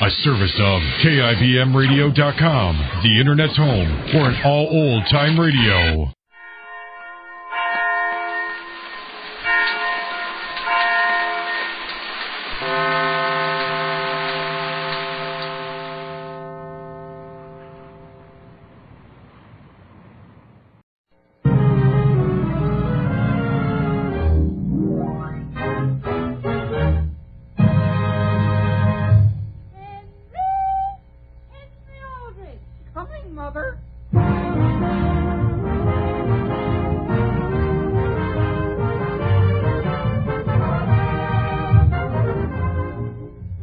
A service of KIBMradio.com, the Internet's home for an all old-time radio.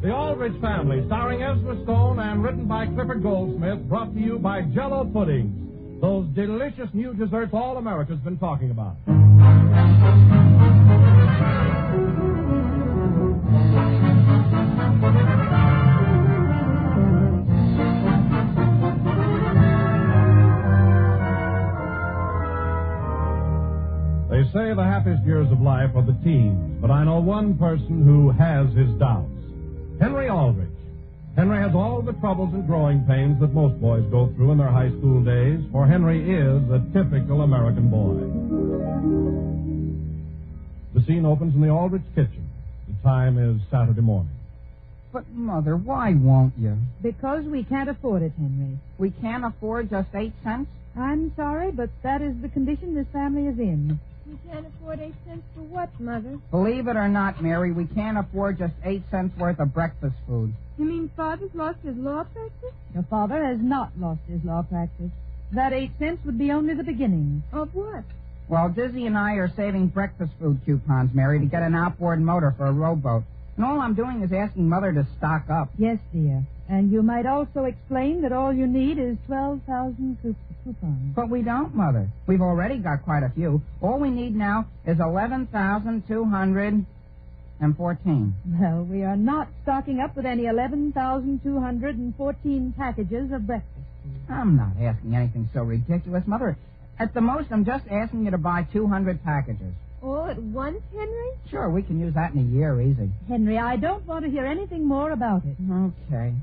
Aldrich Family, starring Ezra Stone and written by Clifford Goldsmith, brought to you by Jell-O Puddings, those delicious new desserts all America's been talking about. They say the happiest years of life are the teens, but I know one person who has his doubts. Henry Aldrich. Henry has all the troubles and growing pains that most boys go through in their high school days, for Henry is a typical American boy. The scene opens in the Aldrich kitchen. The time is Saturday morning. But, Mother, why won't you? Because we can't afford it, Henry. We can't afford just 8 cents? I'm sorry, but that is the condition this family is in. You can't afford 8 cents for what, Mother? Believe it or not, Mary, we can't afford just 8 cents worth of breakfast food. You mean Father's lost his law practice? Your father has not lost his law practice. That 8 cents would be only the beginning. Of what? Well, Dizzy and I are saving breakfast food coupons, Mary, to get an outboard motor for a rowboat. And all I'm doing is asking Mother to stock up. Yes, dear. And you might also explain that all you need is 12,000 coupons. But we don't, Mother. We've already got quite a few. All we need now is 11,214. Well, we are not stocking up with any 11,214 packages of breakfast food. I'm not asking anything so ridiculous, Mother. At the most, I'm just asking you to buy 200 packages. All at once, Henry? Sure, we can use that in a year, easy. Henry, I don't want to hear anything more about it. Okay.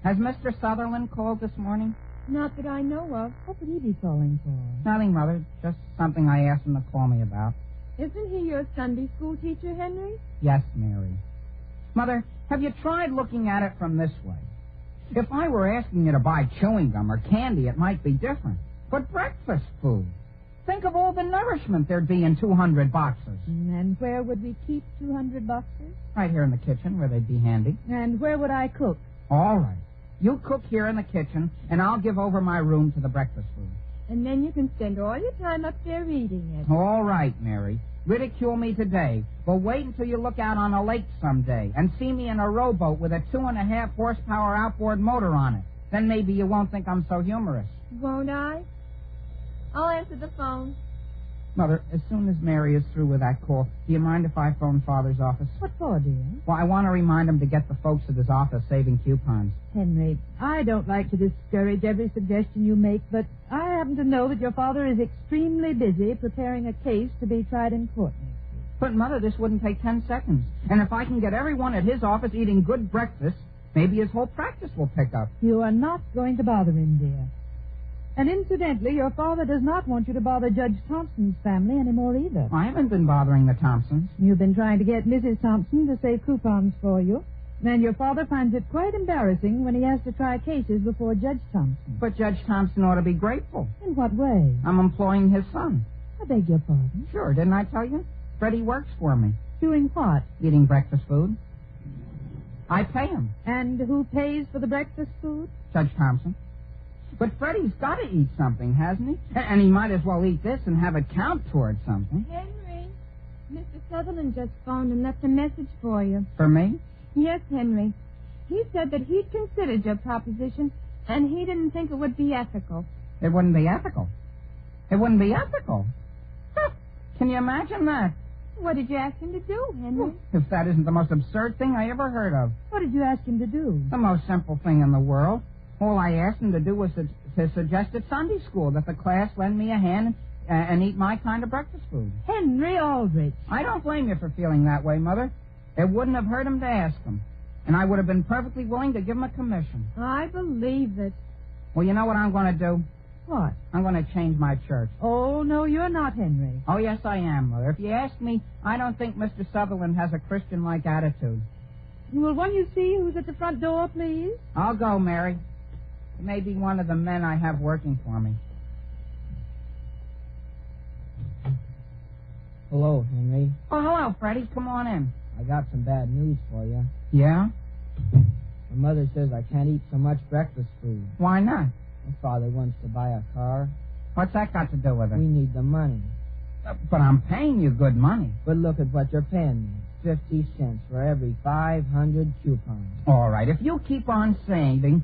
Has Mr. Sutherland called this morning? Not that I know of. What would he be calling for? Nothing, Mother. Just something I asked him to call me about. Isn't he your Sunday school teacher, Henry? Yes, Mary. Mother, have you tried looking at it from this way? If I were asking you to buy chewing gum or candy, it might be different. But breakfast food. Think of all the nourishment there'd be in 200 boxes. And where would we keep 200 boxes? Right here in the kitchen, where they'd be handy. And where would I cook? All right. You cook here in the kitchen, and I'll give over my room to the breakfast food. And then you can spend all your time up there reading it. All right, Mary. Ridicule me today, but wait until you look out on a lake someday and see me in a rowboat with a 2.5 horsepower outboard motor on it. Then maybe you won't think I'm so humorous. Won't I? I'll answer the phone. Mother, as soon as Mary is through with that call, do you mind if I phone Father's office? What for, dear? Well, I want to remind him to get the folks at his office saving coupons. Henry, I don't like to discourage every suggestion you make, but I happen to know that your father is extremely busy preparing a case to be tried in court next week. But, Mother, this wouldn't take 10 seconds. And if I can get everyone at his office eating good breakfast, maybe his whole practice will pick up. You are not going to bother him, dear. And incidentally, your father does not want you to bother Judge Thompson's family anymore either. I haven't been bothering the Thompsons. You've been trying to get Mrs. Thompson to save coupons for you, and your father finds it quite embarrassing when he has to try cases before Judge Thompson. But Judge Thompson ought to be grateful. In what way? I'm employing his son. I beg your pardon? Sure, didn't I tell you? Freddie works for me. Doing what? Eating breakfast food. I pay him. And who pays for the breakfast food? Judge Thompson. But Freddie's got to eat something, hasn't he? And he might as well eat this and have it count towards something. Henry, Mr. Sutherland just phoned and left a message for you. For me? Yes, Henry. He said that he'd considered your proposition, and he didn't think it would be ethical. It wouldn't be ethical. It wouldn't be ethical. Huh. Can you imagine that? What did you ask him to do, Henry? If that isn't the most absurd thing I ever heard of. What did you ask him to do? The most simple thing in the world. All I asked him to do was to suggest at Sunday school that the class lend me a hand and eat my kind of breakfast food. Henry Aldrich. I don't blame you for feeling that way, Mother. It wouldn't have hurt him to ask him. And I would have been perfectly willing to give him a commission. I believe it. Well, you know what I'm going to do? What? I'm going to change my church. Oh, no, you're not, Henry. Oh, yes, I am, Mother. If you ask me, I don't think Mr. Sutherland has a Christian-like attitude. Will one you see who's at the front door, please? I'll go, Mary. It may be one of the men I have working for me. Hello, Henry. Oh, hello, Freddie. Come on in. I got some bad news for you. Yeah? My mother says I can't eat so much breakfast food. Why not? My father wants to buy a car. What's that got to do with it? We need the money. But I'm paying you good money. But look at what you're paying me. 50 cents for every 500 coupons. All right. If you keep on saving,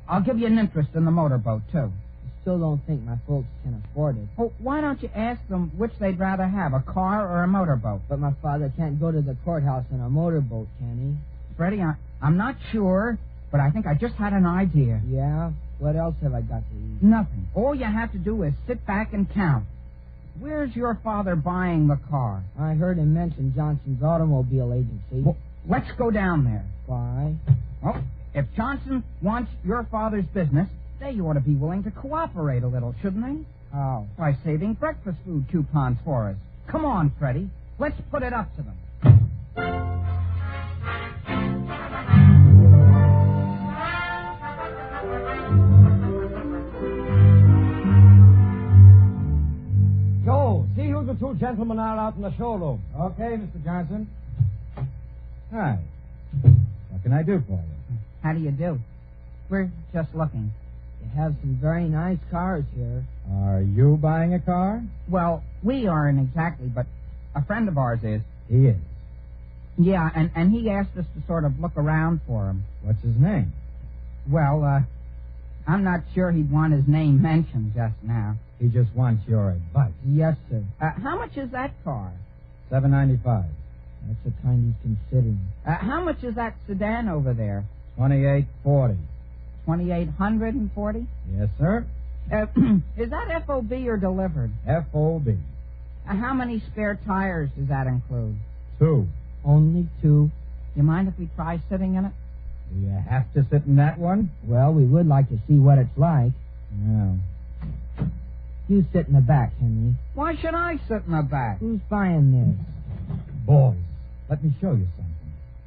I'll give you an interest in the motorboat, too. I still don't think my folks can afford it. Well, why don't you ask them which they'd rather have, a car or a motorboat? But my father can't go to the courthouse in a motorboat, can Freddie, I'm not sure, but I think I just had an idea. he? Yeah? What else have I got to eat? Nothing. All you have to do is sit back and count. Where's your father buying the car? I heard him mention Johnson's Automobile Agency. Well, let's go down there. Why? Well, if Johnson wants your father's business, they ought to be willing to cooperate a little, shouldn't they? How? By saving breakfast food coupons for us. Come on, Freddie. Let's put it up to them. Joe, see who the two gentlemen are out in the showroom. Okay, Mr. Johnson. Hi. What can I do for you? How do you do? We're just looking. They have some very nice cars here. Are you buying a car? Well, we aren't exactly, but a friend of ours is. He is. Yeah, and he asked us to sort of look around for him. What's his name? Well, I'm not sure he'd want his name mentioned just now. He just wants your advice. Yes, sir. How much is that car? $7.95. That's the kind he's considering. How much is that sedan over there? $28.40. 2,840? Yes, sir. Is that FOB or delivered? FOB. How many spare tires does that include? 2. Only 2. You mind if we try sitting in it? Do you have to sit in that one? Well, we would like to see what it's like. No. You sit in the back, Henry. Why should I sit in the back? Who's buying this? Boys, let me show you something.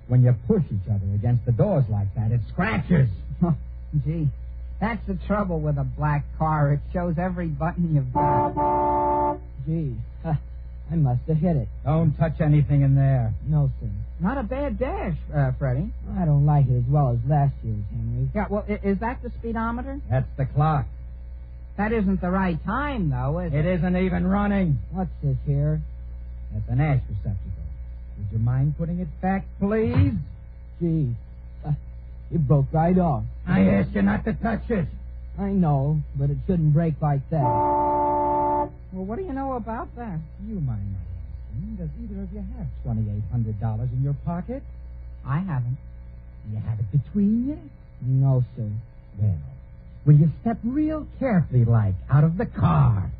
When you push each other against the doors like that, it scratches. Gee, that's the trouble with a black car. It shows every button you've got. Gee, I must have hit it. Don't touch anything in there. No, sir. Not a bad dash, Freddie. I don't like it as well as last year's, Henry. Yeah, well, is that the speedometer? That's the clock. That isn't the right time, though, is it? It isn't even running. What's this here? That's an ash receptacle. Would you mind putting it back, please? Gee, it broke right off. I asked you not to touch it. I know, but it shouldn't break like that. Well, what do you know about that? You mind my asking, does either of you have $2,800 in your pocket? I haven't. Do you have it between you? No, sir. Well, will you step real carefully, like, out of the car?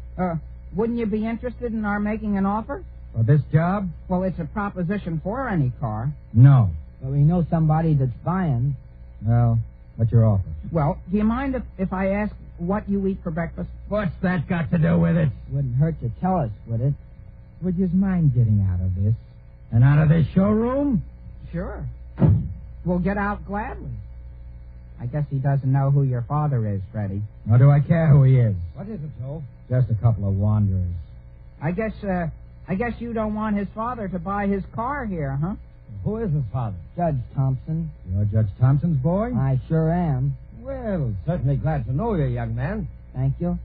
Wouldn't you be interested in our making an offer? For this job? Well, it's a proposition for any car. No. But we know somebody that's buying. Well, what's your offer? Well, do you mind if I ask what you eat for breakfast? What's that got to do with it? Wouldn't hurt to tell us, would it? Would you mind getting out of this? And out of this showroom? Sure. We'll get out gladly. I guess he doesn't know who your father is, Freddie. Nor do I care who he is. What is it, Joe? Just a couple of wanderers. I guess you don't want his father to buy his car here, huh? Who is his father? Judge Thompson. You're Judge Thompson's boy? I sure am. Well, certainly glad to know you, young man. Thank you.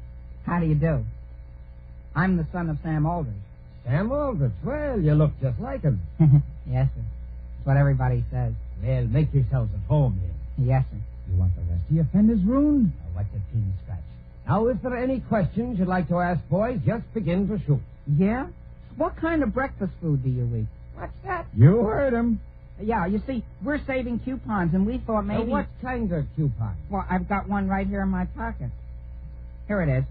How do you do? I'm the son of Sam Aldrich. Sam Aldrich. Well, you look just like him. Yes, sir. That's what everybody says. Well, make yourselves at home here. Yes, sir. You want the rest of your fenders ruined? Now, what's a pin scratch? Now, if there are any questions you'd like to ask, boys, just begin to shoot. Yeah? What kind of breakfast food do you eat? What's that? You heard him. Yeah, you see, we're saving coupons, and we thought maybe... Now, what kind of coupon? Well, I've got one right here in my pocket. Here it is.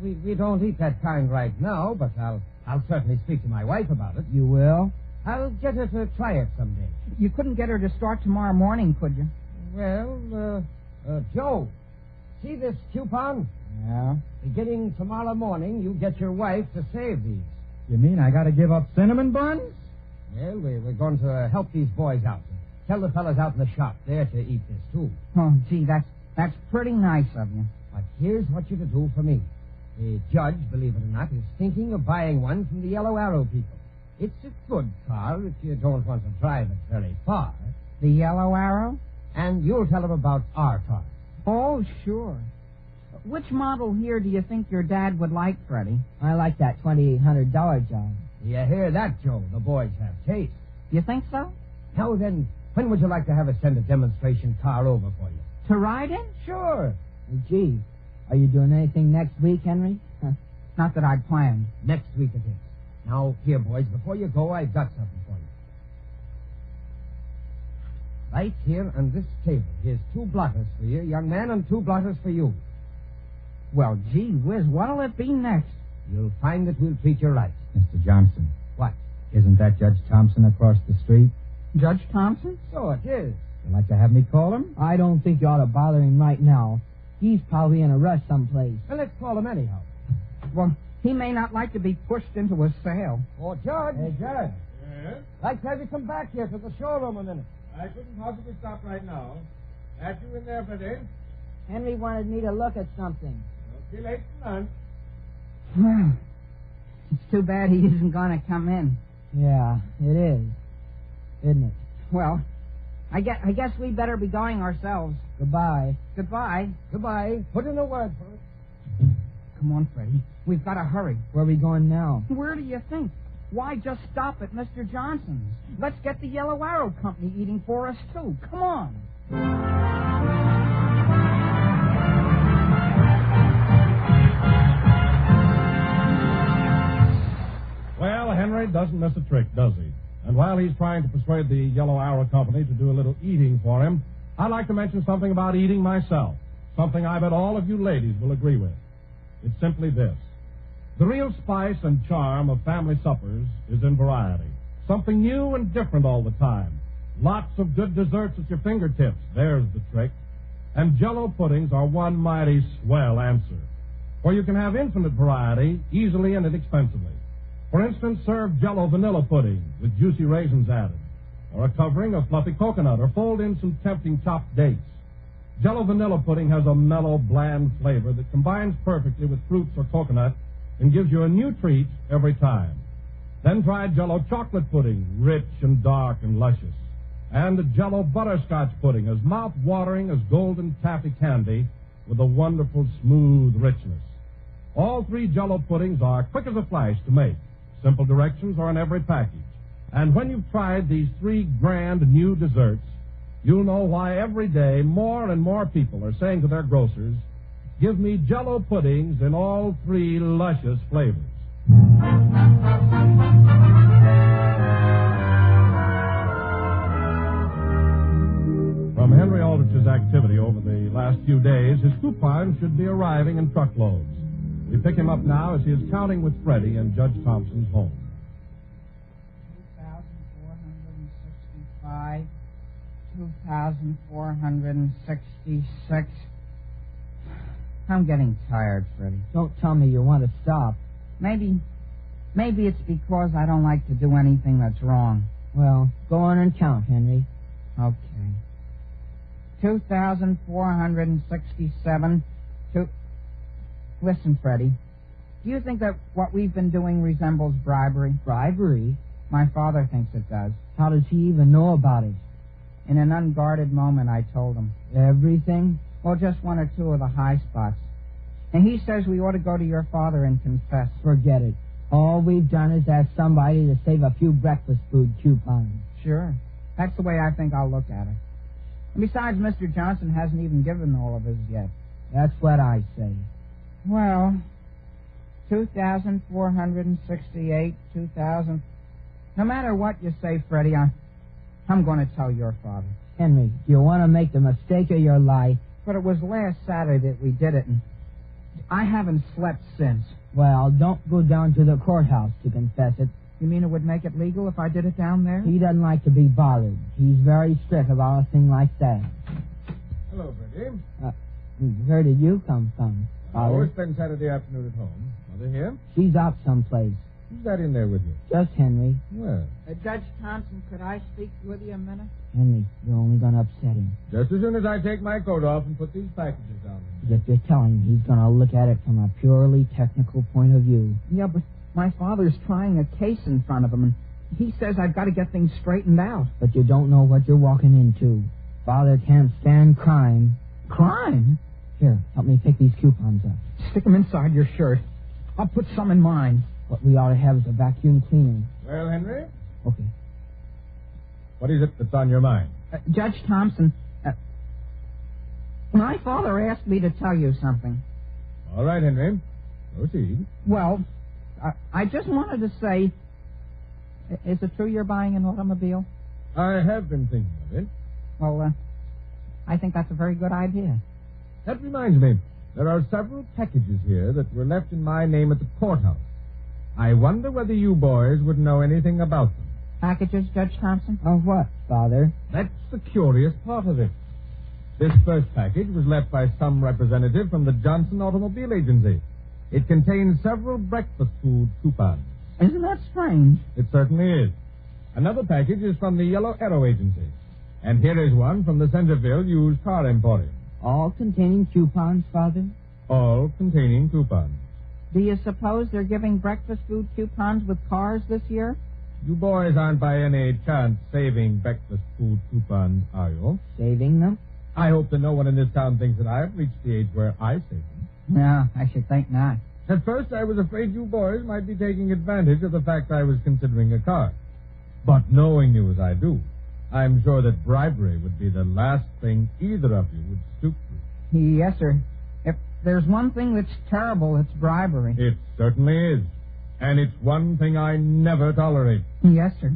We don't eat that kind right now, but I'll certainly speak to my wife about it. You will? I'll get her to try it someday. You couldn't get her to start tomorrow morning, could you? Well, Joe, see this coupon? Yeah? Beginning tomorrow morning, you get your wife to save these. You mean I gotta give up cinnamon buns? Well, we're going to help these boys out. Tell the fellas out in the shop. They're to eat this, too. Oh, gee, that's pretty nice of you. But here's what you're to do for me. The judge, believe it or not, is thinking of buying one from the Yellow Arrow people. It's a good car if you don't want to drive it very far. The Yellow Arrow? And you'll tell him about our car. Oh, sure. Which model here do you think your dad would like, Freddie? I like that $2,800 job. You hear that, Joe? The boys have taste. You think so? Now then, when would you like to have us send a demonstration car over for you? To ride in? Sure. Gee, are you doing anything next week, Henry? Not that I'd planned. Next week it is. Now, here, boys, before you go, I've got something for you. Right here on this table, here's 2 blotters for you, young man, and 2 blotters for you. Well, gee whiz, what'll it be next? You'll find that we'll treat you right. Mr. Johnson. What? Isn't that Judge Thompson across the street? Judge Thompson? So it is. You'd like to have me call him? I don't think you ought to bother him right now. He's probably in a rush someplace. Well, let's call him anyhow. Well, he may not like to be pushed into a sale. Oh, Judge. Hey, Judge. Yes? I'd have you come back here to the showroom a minute. I couldn't possibly stop right now. Had you in there, Freddie? Henry wanted me to look at something. Don't be late for lunch. Well, it's too bad he isn't going to come in. Yeah, it is. Isn't it? Well, I guess we better be going ourselves. Goodbye. Goodbye. Goodbye. Put in a word for it. Come on, Freddie. We've got to hurry. Where are we going now? Where do you think? Why just stop at Mr. Johnson's? Let's get the Yellow Arrow Company eating for us, too. Come on. Well, Henry doesn't miss a trick, does he? And while he's trying to persuade the Yellow Arrow Company to do a little eating for him, I'd like to mention something about eating myself. Something I bet all of you ladies will agree with. It's simply this. The real spice and charm of family suppers is in variety. Something new and different all the time. Lots of good desserts at your fingertips. There's the trick. And Jell-O puddings are one mighty swell answer. For you can have infinite variety, easily and inexpensively. For instance, serve Jell-O vanilla pudding with juicy raisins added, or a covering of fluffy coconut, or fold in some tempting chopped dates. Jell-O vanilla pudding has a mellow, bland flavor that combines perfectly with fruits or coconut and gives you a new treat every time. Then try Jell-O chocolate pudding, rich and dark and luscious. And Jell-O butterscotch pudding, as mouth-watering as golden taffy candy with a wonderful smooth richness. All 3 Jell-O puddings are quick as a flash to make. Simple directions are in every package. And when you've tried these 3 grand new desserts, you'll know why every day more and more people are saying to their grocers, give me Jell-O puddings in all 3 luscious flavors. From Henry Aldrich's activity over the last few days, his coupons should be arriving in truckloads. We pick him up now as he is counting with Freddie in Judge Thompson's home. 2,465, 2,466. I'm getting tired, Freddie. Don't tell me you want to stop. Maybe it's because I don't like to do anything that's wrong. Well, go on and count, Henry. Okay. 2,467. Listen, Freddie. Do you think that what we've been doing resembles bribery? Bribery? My father thinks it does. How does he even know about it? In an unguarded moment, I told him. Everything? Well, just 1 or 2 of the high spots. And he says we ought to go to your father and confess. Forget it. All we've done is ask somebody to save a few breakfast food coupons. Sure. That's the way I think I'll look at it. And besides, Mr. Johnson hasn't even given all of his yet. That's what I say. Well, 2,468, 2,000. No matter what you say, Freddie, I'm going to tell your father. Henry, do you want to make the mistake of your life? But it was last Saturday that we did it, and I haven't slept since. Well, don't go down to the courthouse to confess it. You mean it would make it legal if I did it down there? He doesn't like to be bothered. He's very strict about a thing like that. Hello, Bertie. Where did you come from, Father? We spend Saturday afternoon at home. Mother here? She's out someplace. Who's that in there with you? Just Henry. Well, Judge Thompson, could I speak with you a minute? Henry, you're only going to upset him. just as soon as I take my coat off and put these packages down. If you're telling him, he's going to look at it from a purely technical point of view. Yeah, but my father's trying a case in front of him, and he says I've got to get things straightened out. But you don't know what you're walking into. Father can't stand crime. Crime? Here, help me pick these coupons up. Stick them inside your shirt. I'll put some in mine. What we ought to have is a vacuum cleaner. Well, Henry, Okay. what is it that's on your mind? Judge Thompson, my father asked me to tell you something. All right, Henry. Proceed. Well, I just wanted to say, is it true you're buying an automobile? I have been thinking of it. Well, I think that's a very good idea. That reminds me, there are several packages here that were left in my name at the courthouse. I wonder whether you boys would know anything about them. Packages, Judge Thompson? Of what, Father? That's the curious part of it. This first package was left by some representative from the Johnson Automobile Agency. It contains several breakfast food coupons. Isn't that strange? It certainly is. Another package is from the Yellow Arrow Agency. And here is one from the Centerville Used Car Emporium. All containing coupons, Father? All containing coupons. Do you suppose they're giving breakfast food coupons with cars this year? You boys aren't by any chance saving breakfast food coupons, are you? Saving them? I hope that no one in this town thinks that I've reached the age where I save them. No, I should think not. At first, I was afraid you boys might be taking advantage of the fact I was considering a car. But knowing you as I do, I'm sure that bribery would be the last thing either of you would stoop to. Yes, sir. If there's one thing that's terrible, it's bribery. It certainly is. And it's one thing I never tolerate. Yes, sir.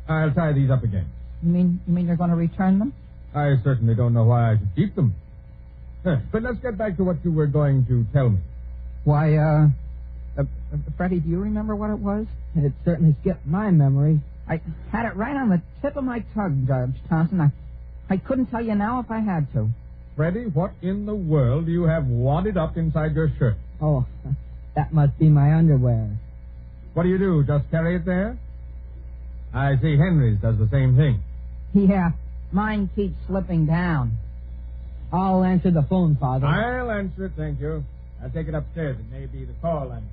I'll tie these up again. You mean you're going to return them? I certainly don't know why I should keep them. But let's get back to what you were going to tell me. Why, Freddie, do you remember what it was? It certainly skipped my memory. I had it right on the tip of my tongue, Judge Thompson. I couldn't tell you now if I had to. Freddie, what in the world do you have wadded up inside your shirt? Oh, that must be my underwear. What do? Just carry it there? I see Henry's does the same thing. Yeah, mine keeps slipping down. I'll answer the phone, Father. I'll answer it, thank you. I'll take it upstairs. It may be the call I'm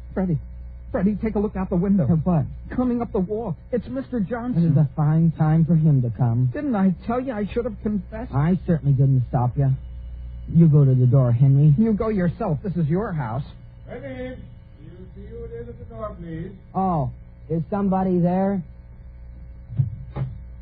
expecting. Freddie, take a look out the window. What? Coming up the walk. It's Mr. Johnson. It is a fine time for him to come. Didn't I tell you I should have confessed? I certainly didn't stop you. You go to the door, Henry. You go yourself. This is your house. Freddie, you see who it is at the door, please. Oh, is somebody there?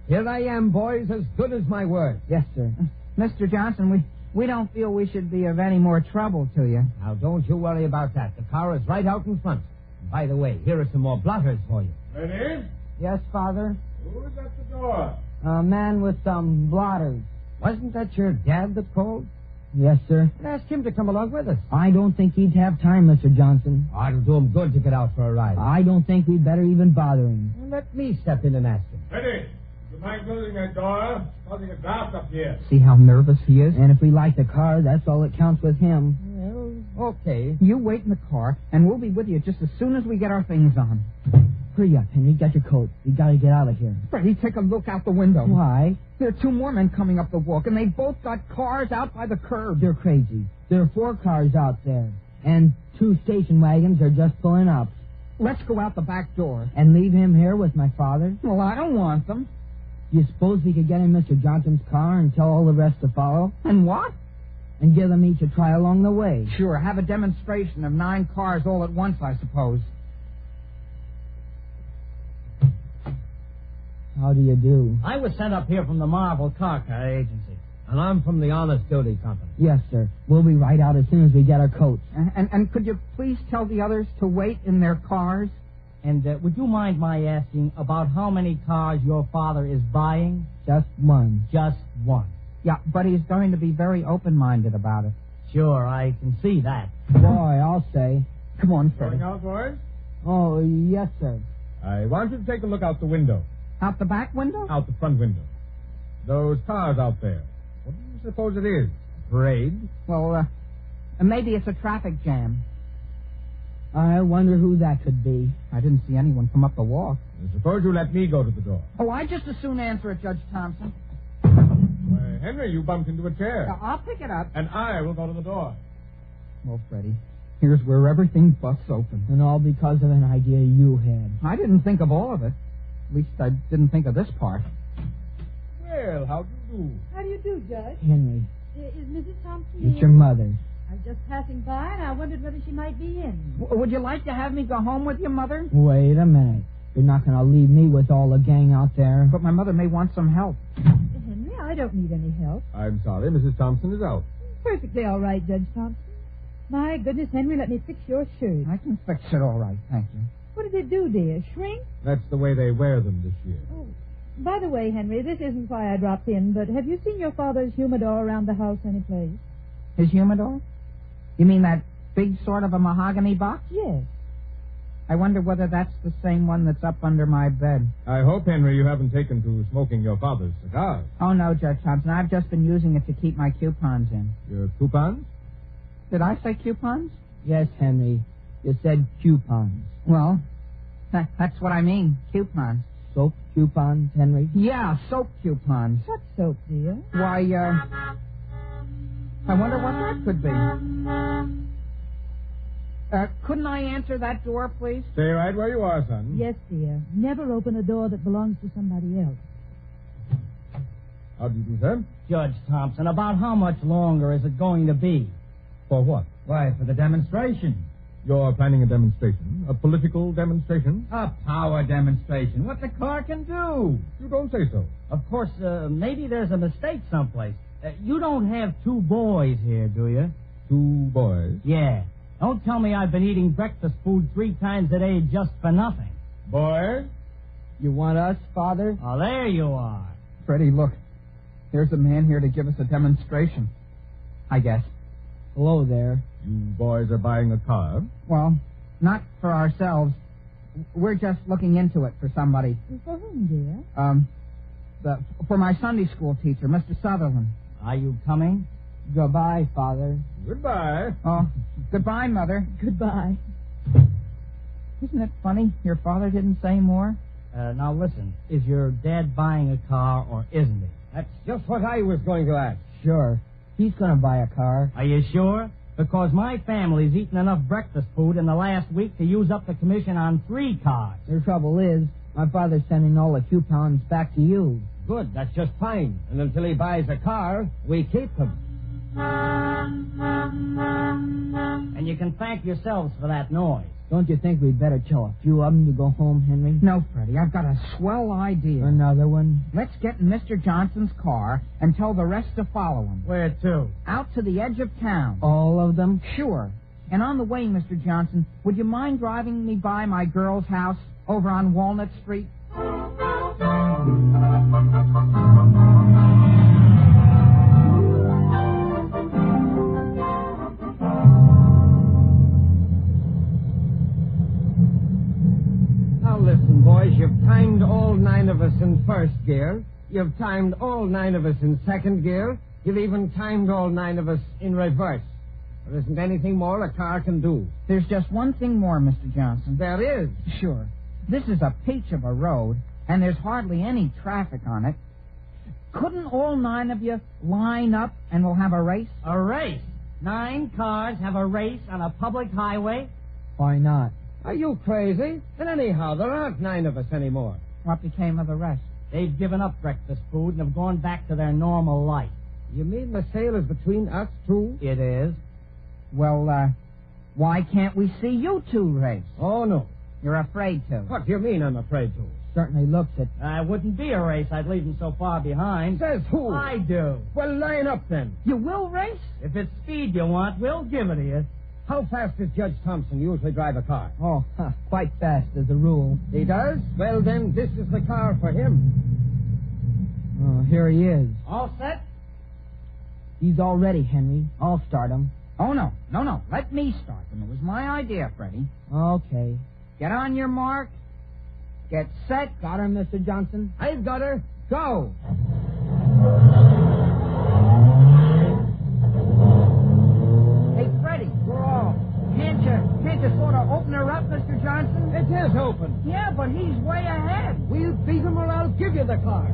Here I am, boys, as good as my word. Yes, sir. Mr. Johnson, we don't feel we should be of any more trouble to you. Now, don't you worry about that. The car is right out in front. And by the way, here are some more blotters for you. Freddie, Yes, Father? who's at the door? A man with some blotters. Wasn't that your dad that called? Yes, sir. Ask him to come along with us. I don't think he'd have time, Mr. Johnson. Oh, it'll do him good to get out for a ride. I don't think we'd better even bother him. Let me step in and ask him. Freddie, you mind closing that door? Causing a draft up here. See how nervous he is? And if we like the car, that's all that counts with him. Well, okay. You wait in the car, and we'll be with you just as soon as we get our things on. Hurry up, Henry. Get your coat. We gotta get out of here. Freddie, take a look out the window. Why? There are two more men coming up the walk, and they both got cars out by the curb. You're crazy. There are 4 cars out there, and 2 station wagons are just pulling up. Let's go out the back door. And leave him here with my father? Well, I don't want them. You suppose we could get in Mr. Johnson's car and tell all the rest to follow? And what? And give them each a try along the way? Sure, have a demonstration of 9 cars all at once, I suppose. How do you do? I was sent up here from the Marble Car Agency. And I'm from the Honest Duty Company. Yes, sir. We'll be right out as soon as we get our coats. And could you please tell the others to wait in their cars? And would you mind my asking about how many cars your father is buying? Just one. Just one. Yeah, but he's going to be very open-minded about it. Sure, I can see that. Boy, I'll say. Come on, Freddie. Going out, boys? Oh, yes, sir. I want you to take a look out the window. Out the back window? Out the front window. Those cars out there. What do you suppose it is? A parade? Well, maybe it's a traffic jam. I wonder who that could be. I didn't see anyone come up the walk. Suppose you let me go to the door. Oh, I just as soon answer it, Judge Thompson. Why, Henry, you bumped into a chair. Now, I'll pick it up. And I will go to the door. Well, Freddie, here's where everything busts open. And all because of an idea you had. I didn't think of all of it. At least I didn't think of this part. Well, how do you do? How do you do, Judge? Henry, Is Mrs. Thompson it's here? your mother. I was just passing by, and I wondered whether she might be in. Would you like to have me go home with you, Mother? Wait a minute. You're not going to leave me with all the gang out there. But my mother may want some help. Henry, I don't need any help. I'm sorry, Mrs. Thompson is out. Perfectly all right, Judge Thompson. My goodness, Henry, let me fix your shirt. I can fix it all right, thank you. What did it do, dear? Shrink? That's the way they wear them this year. Oh, by the way, Henry, this isn't why I dropped in, but have you seen your father's humidor around the house anyplace? His humidor? You mean that big sort of a mahogany box? Yes. I wonder whether that's the same one that's up under my bed. I hope, Henry, you haven't taken to smoking your father's cigars. Oh, no, Judge Thompson. I've just been using it to keep my coupons in. Your coupons? Did I say coupons? Yes, Henry. You said coupons. Well, that's what I mean, coupons. Soap coupons, Henry? Yeah, soap coupons. What soap, dear? Why, I wonder what that could be. Couldn't I answer that door, please? Stay right where you are, son. Yes, dear. Never open a door that belongs to somebody else. How do you do, sir? Judge Thompson, about how much longer is it going to be? For what? Why, for the demonstration. You're planning a demonstration? A political demonstration? A power demonstration. What the car can do. You don't say so. Of course, maybe there's a mistake someplace. You don't have two boys here, do you? Two boys. Yeah. Don't tell me I've been eating breakfast food 3 times a day just for nothing. Boys? You want us, Father? Oh, there you are. Freddie, look. There's a man here to give us a demonstration. I guess. Hello there. You boys are buying a car? Well, not for ourselves. We're just looking into it for somebody. For whom, dear? For my Sunday school teacher, Mr. Sutherland. Are you coming? Goodbye, Father. Goodbye. Oh, goodbye, Mother. Goodbye. Isn't it funny? Your father didn't say more? Now listen, is your dad buying a car or isn't he? That's just what I was going to ask. Sure. He's going to buy a car. Are you sure? Because my family's eaten enough breakfast food in the last week to use up the commission on 3 cars. The trouble is, my father's sending all the coupons back to you. Good, that's just fine. And until he buys a car, we keep them. And you can thank yourselves for that noise. Don't you think we'd better tell a few of them to go home, Henry? No, Freddie, I've got a swell idea. Another one? Let's get in Mr. Johnson's car and tell the rest to follow him. Where to? Out to the edge of town. All of them? Sure. And on the way, Mr. Johnson, would you mind driving me by my girl's house over on Walnut Street? Now listen, boys, you've timed all 9 of us in first gear. You've timed all 9 of us in second gear. You've even timed all 9 of us in reverse. There isn't anything more a car can do. There's just one thing more, Mr. Johnson. There is. Sure. This is a peach of a road, and there's hardly any traffic on it. Couldn't all 9 of you line up and we'll have a race? A race? 9 cars have a race on a public highway? Why not? Are you crazy? And anyhow, there aren't 9 of us anymore. What became of the rest? They've given up breakfast food and have gone back to their normal life. You mean the sale is between us 2? It is. Well, why can't we see you 2 race? Oh, no. You're afraid to. What do you mean I'm afraid to? Certainly looks it. It wouldn't be a race. I'd leave them so far behind. Says who? I do. Well, line up then. You will race? If it's speed you want, we'll give it to you. How fast does Judge Thompson usually drive a car? Oh, quite fast as a rule. He does? Well, then, this is the car for him. Oh, here he is. All set? He's all ready, Henry. I'll start him. Oh, no. No. Let me start them. It was my idea, Freddie. Okay. Get on your mark. Get set. Got her, Mr. Johnson? I've got her. Go. Hey, Freddie, we're off. Can't you sort of open her up, Mr. Johnson? It is open. Yeah, but he's way ahead. We'll beat him or I'll give you the car.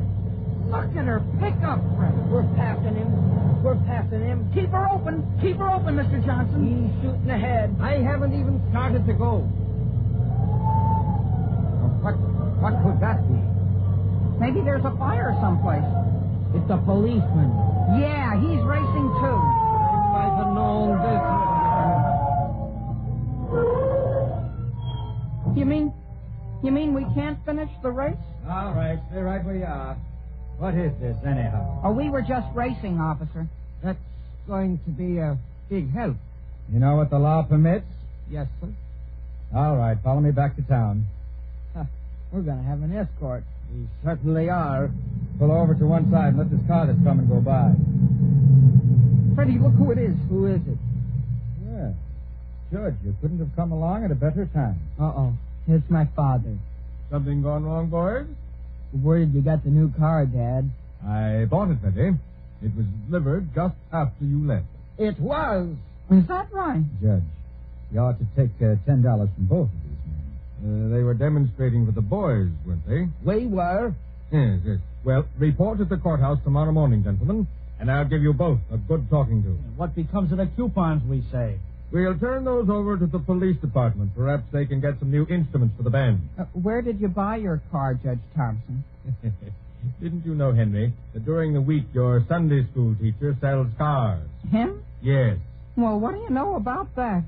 Look at her pickup, Freddie. We're passing him. We're passing him. Keep her open. Keep her open, Mr. Johnson. He's shooting ahead. I haven't even started to go. What could that be? Maybe there's a fire someplace. It's a policeman. Yeah, he's racing too. I might have known this. You mean we can't finish the race? All right, stay right where you are. What is this, anyhow? Oh, we were just racing, officer. That's going to be a big help. You know what the law permits? Yes, sir. All right, follow me back to town. We're going to have an escort. We certainly are. Pull over to one side and let this car that's coming go by. Freddie, look who it is. Who is it? Yeah. Judge, you couldn't have come along at a better time. Uh-oh. It's my father. Something gone wrong, boys? Where did you get the new car, Dad? I bought it, Betty. It was delivered just after you left. It was. Is that right? Judge, you ought to take $10 from both of these men. They were demonstrating for the boys, weren't they? We were. Yes, yes. Well, report at the courthouse tomorrow morning, gentlemen, and I'll give you both a good talking to. What becomes of the coupons we saved? We'll turn those over to the police department. Perhaps they can get some new instruments for the band. Where did you buy your car, Judge Thompson? Didn't you know, Henry, that during the week your Sunday school teacher sells cars? Him? Yes. Well, what do you know about that?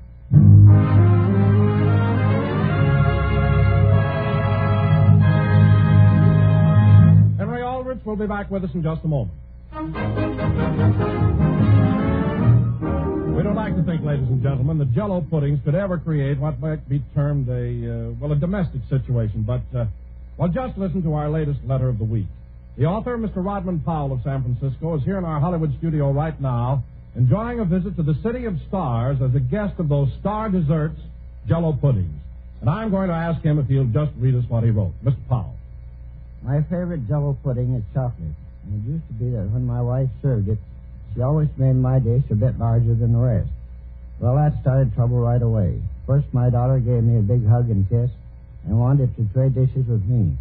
Henry Aldrich will be back with us in just a moment. We don't like to think, ladies and gentlemen, that Jell-O puddings could ever create what might be termed a domestic situation. But, just listen to our latest letter of the week. The author, Mr. Rodman Powell of San Francisco, is here in our Hollywood studio right now, enjoying a visit to the City of Stars as a guest of those star desserts, Jell-O puddings. And I'm going to ask him if he'll just read us what he wrote. Mr. Powell. My favorite Jell-O pudding is chocolate. And it used to be that when my wife served it, she always made my dish a bit larger than the rest. Well, that started trouble right away. First, my daughter gave me a big hug and kiss and wanted to trade dishes with me.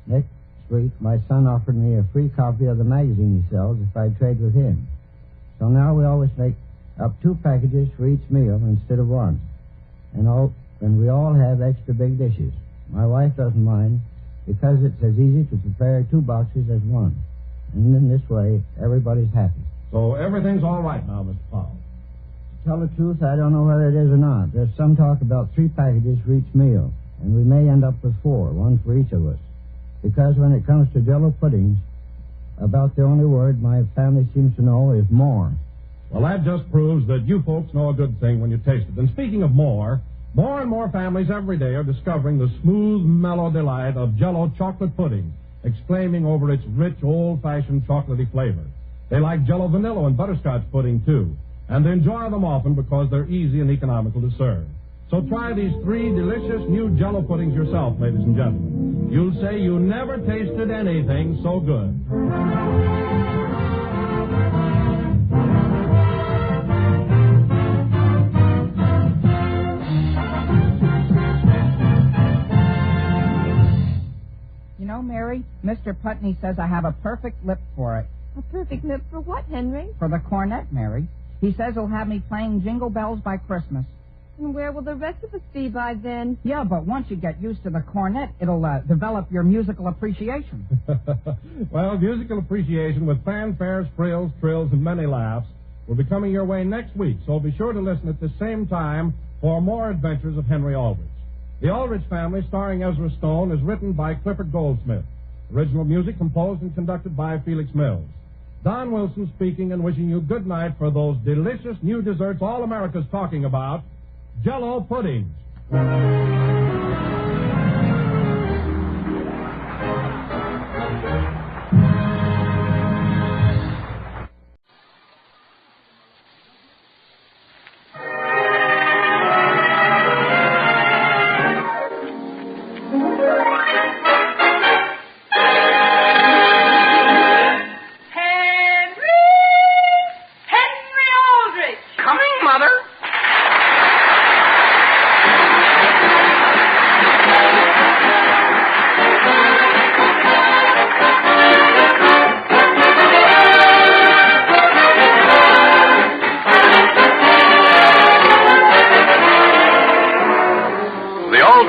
Next week, my son offered me a free copy of the magazine he sells if I'd trade with him. So now we always make up 2 packages for each meal instead of 1. And we all have extra big dishes. My wife doesn't mind because it's as easy to prepare 2 boxes as 1. And in this way, everybody's happy. So everything's all right now, Mr. Powell. To tell the truth, I don't know whether it is or not. There's some talk about 3 packages for each meal, and we may end up with 4, 1 for each of us. Because when it comes to Jell-O puddings, about the only word my family seems to know is more. Well, that just proves that you folks know a good thing when you taste it. And speaking of more and more families every day are discovering the smooth, mellow delight of Jell-O chocolate pudding, exclaiming over its rich, old-fashioned chocolatey flavor. They like Jell-O vanilla and butterscotch pudding, too, and they enjoy them often because they're easy and economical to serve. So try these 3 delicious new Jell-O puddings yourself, ladies and gentlemen. You'll say you never tasted anything so good. You know, Mary, Mr. Putney says I have a perfect lip for it. A perfect lip for what, Henry? For the cornet, Mary. He says he'll have me playing Jingle Bells by Christmas. And where will the rest of us be by then? Yeah, but once you get used to the cornet, it'll develop your musical appreciation. Well, musical appreciation with fanfares, frills, trills, and many laughs will be coming your way next week, so be sure to listen at the same time for more adventures of Henry Aldrich. The Aldrich Family, starring Ezra Stone, is written by Clifford Goldsmith. Original music composed and conducted by Felix Mills. Don Wilson speaking and wishing you good night for those delicious new desserts all America's talking about, Jell-O puddings.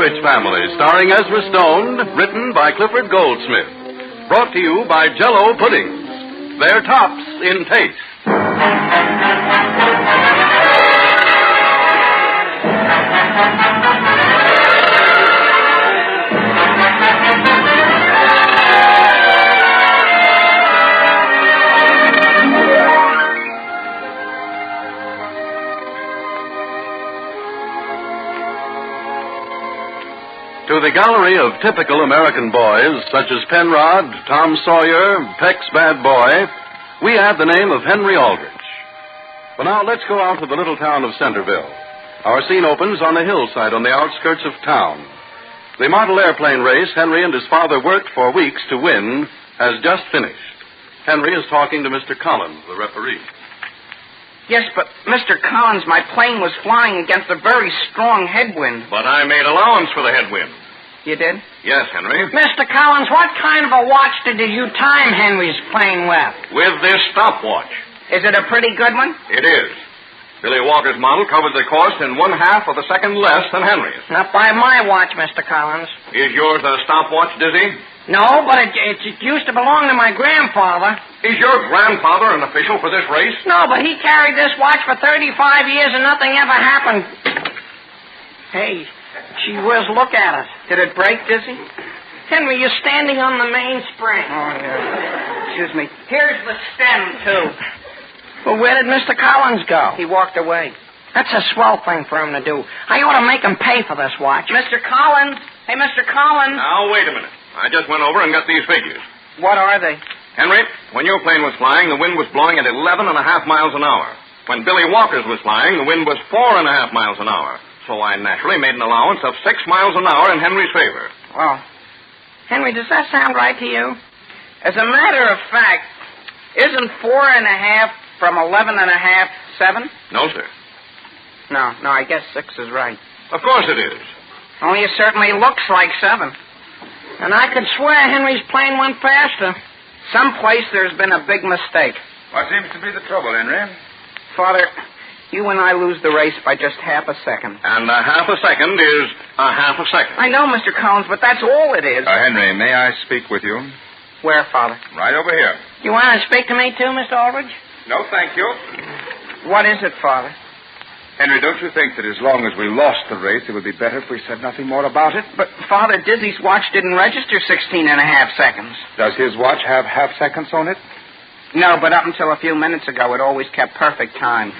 Aldrich Family, starring Ezra Stone, written by Clifford Goldsmith. Brought to you by Jell-O Puddings. They're tops in taste. To the gallery of typical American boys, such as Penrod, Tom Sawyer, Peck's Bad Boy, we add the name of Henry Aldrich. But now let's go out to the little town of Centerville. Our scene opens on the hillside on the outskirts of town. The model airplane race Henry and his father worked for weeks to win has just finished. Henry is talking to Mr. Collins, the referee. Yes, but, Mr. Collins, my plane was flying against a very strong headwind. But I made allowance for the headwind. You did? Yes, Henry. Mr. Collins, what kind of a watch did you time Henry's plane with? With this stopwatch. Is it a pretty good one? It is. Billy Walker's model covered the course in 1/2 of a second less than Henry's. Not by my watch, Mr. Collins. Is yours a stopwatch, Dizzy? No, but it used to belong to my grandfather. Is your grandfather an official for this race? No, but he carried this watch for 35 years and nothing ever happened. Hey, gee whiz, look at it. Did it break, Dizzy? Henry, you're standing on the mainspring. Oh, yeah. Excuse me. Here's the stem, too. Well, where did Mr. Collins go? He walked away. That's a swell thing for him to do. I ought to make him pay for this watch. Mr. Collins! Hey, Mr. Collins! Now, wait a minute. I just went over and got these figures. What are they? Henry, when your plane was flying, the wind was blowing at 11.5 miles an hour. When Billy Walker's was flying, the wind was 4.5 miles an hour. So I naturally made an allowance of 6 miles an hour in Henry's favor. Well, Henry, does that sound right to you? As a matter of fact, isn't 4.5 from 11.5 7? No, sir. No, I guess 6 is right. Of course it is. Only it certainly looks like 7. And I could swear Henry's plane went faster. Someplace there's been a big mistake. What seems to be the trouble, Henry? Father, you and I lose the race by just half a second. And a half a second is a half a second. I know, Mr. Collins, but that's all it is. Henry, may I speak with you? Where, Father? Right over here. You want to speak to me too, Mr. Aldrich? No, thank you. What is it, Father? Henry, don't you think that as long as we lost the race, it would be better if we said nothing more about it? But, Father, Dizzy's watch didn't register 16.5 seconds. Does his watch have half seconds on it? No, but up until a few minutes ago, it always kept perfect time.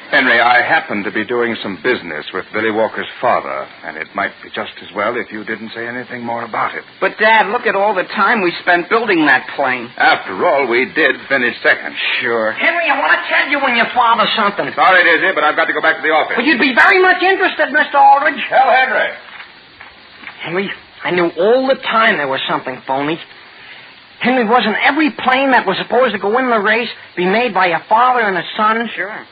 Henry, I happen to be doing some business with Billy Walker's father, and it might be just as well if you didn't say anything more about it. But, Dad, look at all the time we spent building that plane. After all, we did finish second. Sure. Henry, I want to tell you when your father something. Sorry, Dizzy, but I've got to go back to the office. Well, you'd be very much interested, Mr. Aldrich. Tell Henry. Henry, I knew all the time there was something phony. Henry, wasn't every plane that was supposed to go in the race be made by a father and a son? Sure.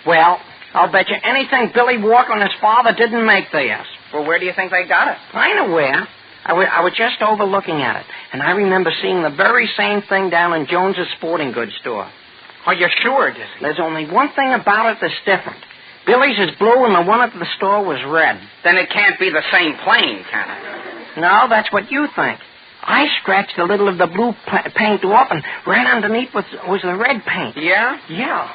Well, I'll bet you anything Billy Walker and his father didn't make theirs. Well, where do you think they got it? I know where. I was just overlooking at it, and I remember seeing the very same thing down in Jones's sporting goods store. Are you sure, Dizzy? There's only one thing about it that's different. Billy's is blue and the one at the store was red. Then it can't be the same plane, can it? No, that's what you think. I scratched a little of the blue paint off and ran underneath was the red paint. Yeah? Yeah.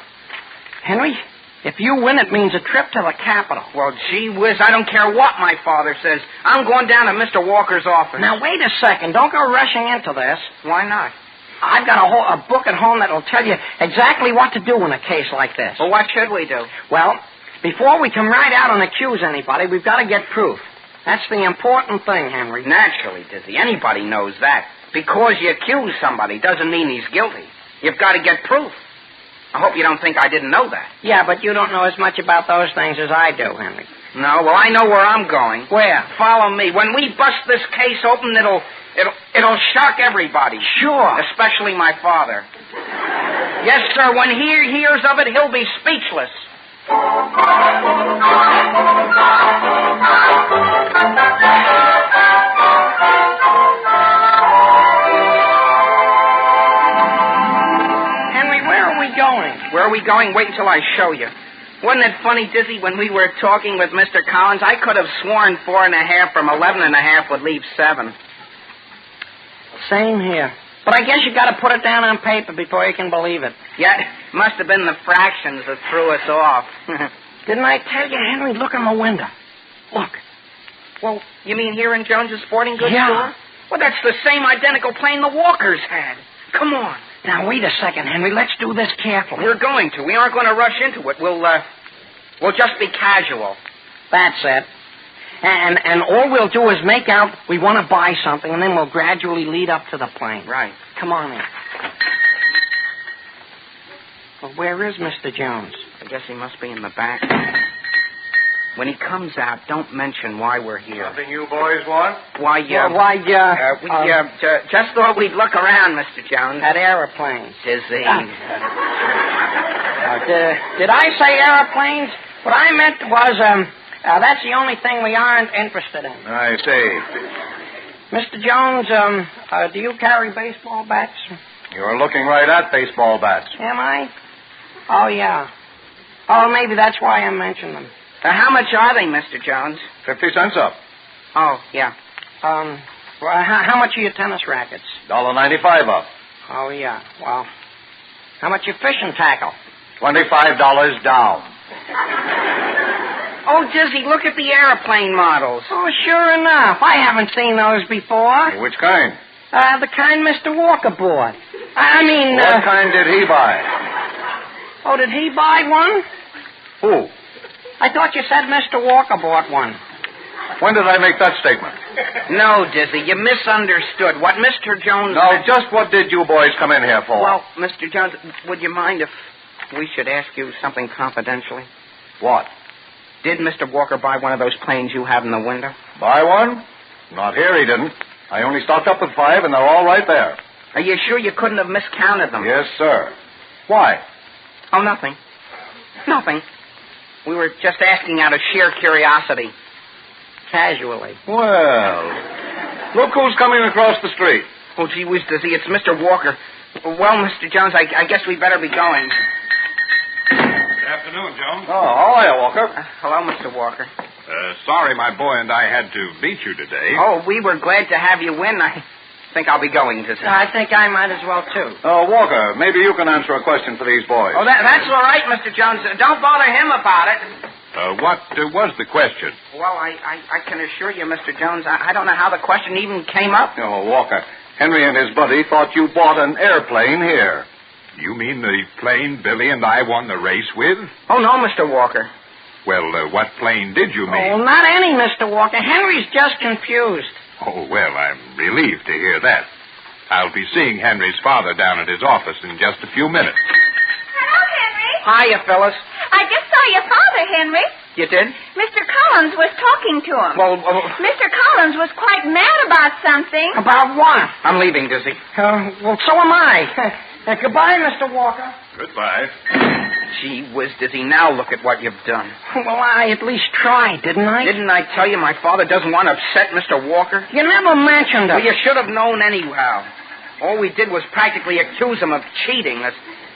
Henry, if you win, it means a trip to the Capitol. Well, gee whiz, I don't care what my father says. I'm going down to Mr. Walker's office. Now, wait a second. Don't go rushing into this. Why not? I've got a book at home that'll tell you exactly what to do in a case like this. Well, what should we do? Well, before we can ride out and accuse anybody, we've got to get proof. That's the important thing, Henry. Naturally, Dizzy. Anybody knows that. Because you accuse somebody doesn't mean he's guilty. You've got to get proof. I hope you don't think I didn't know that. Yeah, but you don't know as much about those things as I do, Henry. No, well, I know where I'm going. Where? Follow me. When we bust this case open, it'll shock everybody. Sure. Especially my father. Yes, sir. When he hears of it, he'll be speechless. Henry, where are we going? Where are we going? Wait until I show you. Wasn't it funny, Dizzy, when we were talking with Mr. Collins? I could have sworn 4.5 from 11.5 would leave 7. Same here. But I guess you got to put it down on paper before you can believe it. Yeah, must have been the fractions that threw us off. Didn't I tell you, Henry? Look in the window. Look. Well, you mean here in Jones's Sporting Goods Yeah. store? Well, that's the same identical plane the Walkers had. Come on. Now, wait a second, Henry. Let's do this carefully. We're going to. We aren't going to rush into it. We'll just be casual. That's it. And all we'll do is make out we want to buy something, and then we'll gradually lead up to the plane. Right. Come on in. Well, where is Mr. Jones? I guess he must be in the back. When he comes out, don't mention why we're here. Something you boys want? Why, we just thought we'd look around, Mr. Jones. At airplanes. Dizzy. Did I say airplanes? What I meant was, that's the only thing we aren't interested in. I see. Mr. Jones, do you carry baseball bats? You're looking right at baseball bats. Am I? Oh, yeah. Oh, maybe that's why I mentioned them. How much are they, Mr. Jones? 50 cents up. Oh, yeah. Well, how much are your tennis rackets? $1.95 up. Oh, yeah. Well, how much your fishing tackle? $25 down. Oh, Dizzy, look at the airplane models. Oh, sure enough. I haven't seen those before. Which kind? The kind Mr. Walker bought. What kind did he buy? Oh, did he buy one? Who? I thought you said Mr. Walker bought one. When did I make that statement? No, Dizzy, you misunderstood. What Mr. Jones... No, just what did you boys come in here for? Well, Mr. Jones, would you mind if we should ask you something confidentially? What? Did Mr. Walker buy one of those planes you have in the window? Buy one? Not here, he didn't. I only stocked up with 5, and they're all right there. Are you sure you couldn't have miscounted them? Yes, sir. Why? Oh, nothing. Nothing. We were just asking out of sheer curiosity. Casually. Well, look who's coming across the street. Oh, gee whiz, Dizzy, it's Mr. Walker. Well, Mr. Jones, I guess we better be going. Good afternoon, Jones. Oh, how are you, Walker? Hello, Mr. Walker. Sorry my boy and I had to beat you today. Oh, we were glad to have you in. I think I'll be going, Dizzy. I think I might as well, too. Walker, maybe you can answer a question for these boys. Oh, that's all right, Mr. Jones. Don't bother him about it. What was the question? Well, I can assure you, Mr. Jones, I don't know how the question even came up. Oh, Walker, Henry and his buddy thought you bought an airplane here. You mean the plane Billy and I won the race with? Oh, no, Mr. Walker. Well, what plane did you mean? Oh, not any, Mr. Walker. Henry's just confused. Oh, well, I'm relieved to hear that. I'll be seeing Henry's father down at his office in just a few minutes. Hello, Henry. Hiya, Phyllis. I just saw your father, Henry. You did? Mr. Collins was talking to him. Well, Mr. Collins was quite mad about something. About what? I'm leaving, Dizzy. Well, so am I. Goodbye, Mr. Walker. Goodbye. Gee whiz, Dizzy, now look at what you've done. Well, I at least tried, didn't I? Didn't I tell you my father doesn't want to upset Mr. Walker? You never mentioned it. Well, you should have known anyhow. All we did was practically accuse him of cheating.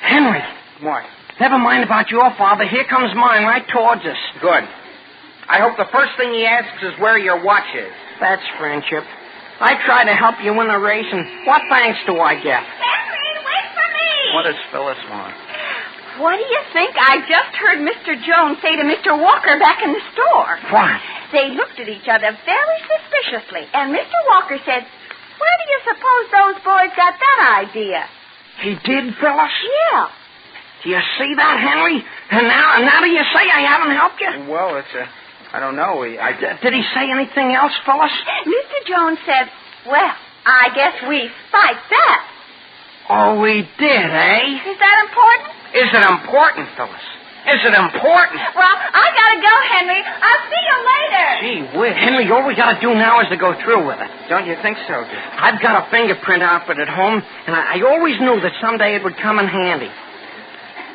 Henry. What? Never mind about your father. Here comes mine right towards us. Good. I hope the first thing he asks is where your watch is. That's friendship. I tried to help you win the race, and what thanks do I get? Henry, wait for me. What does Phyllis want? What do you think I just heard Mr. Jones say to Mr. Walker back in the store? What? They looked at each other very suspiciously, and Mr. Walker said, where do you suppose those boys got that idea? He did, Phyllis? Yeah. Do you see that, Henry? And now do you say I haven't helped you? Well, I don't know. Did he say anything else, Phyllis? Mr. Jones said, well, I guess we spiked that. Oh, we did, eh? Is that important? Is it important, Phyllis? Is it important? Well, I gotta go, Henry. I'll see you later. Gee whiz. Henry, all we gotta do now is to go through with it. Don't you think so, Dick? I've got a fingerprint outfit at home, and I always knew that someday it would come in handy.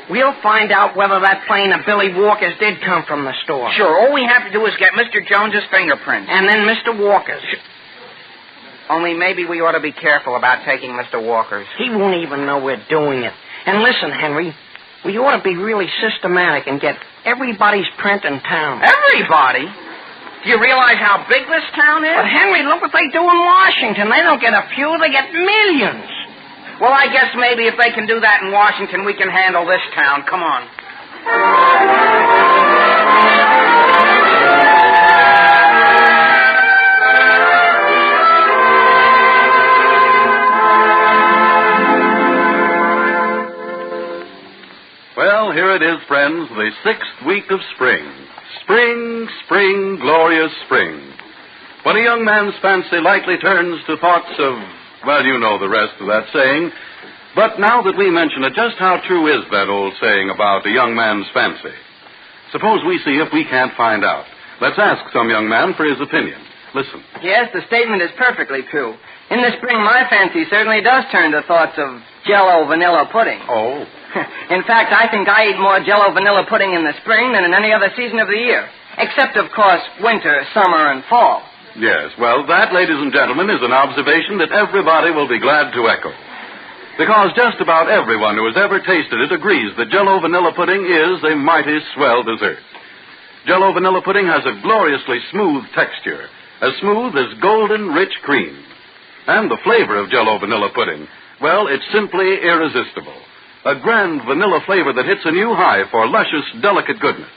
We'll find out whether that plane of Billy Walker's did come from the store. Sure, all we have to do is get Mr. Jones's fingerprints. And then Mr. Walker's. Only maybe we ought to be careful about taking Mr. Walker's. He won't even know we're doing it. And listen, Henry, We ought to be really systematic and get everybody's print in town. Everybody? Do you realize how big this town is? But, Henry, look what they do in Washington. They don't get a few, they get millions. Well, I guess maybe if they can do that in Washington, we can handle this town. Come on. Well, here it is, friends, the 6th week of spring. Spring, spring, glorious spring. When a young man's fancy lightly turns to thoughts of, well, you know the rest of that saying. But now that we mention it, just how true is that old saying about a young man's fancy? Suppose we see if we can't find out. Let's ask some young man for his opinion. Listen. Yes, the statement is perfectly true. In the spring, my fancy certainly does turn to thoughts of Jell-O vanilla pudding. Oh. In fact, I think I eat more Jell-O vanilla pudding in the spring than in any other season of the year. Except, of course, winter, summer, and fall. Yes, well, that, ladies and gentlemen, is an observation that everybody will be glad to echo. Because just about everyone who has ever tasted it agrees that Jell-O vanilla pudding is a mighty swell dessert. Jell-O vanilla pudding has a gloriously smooth texture, as smooth as golden rich cream. And the flavor of Jell-O vanilla pudding, well, it's simply irresistible. A grand vanilla flavor that hits a new high for luscious, delicate goodness.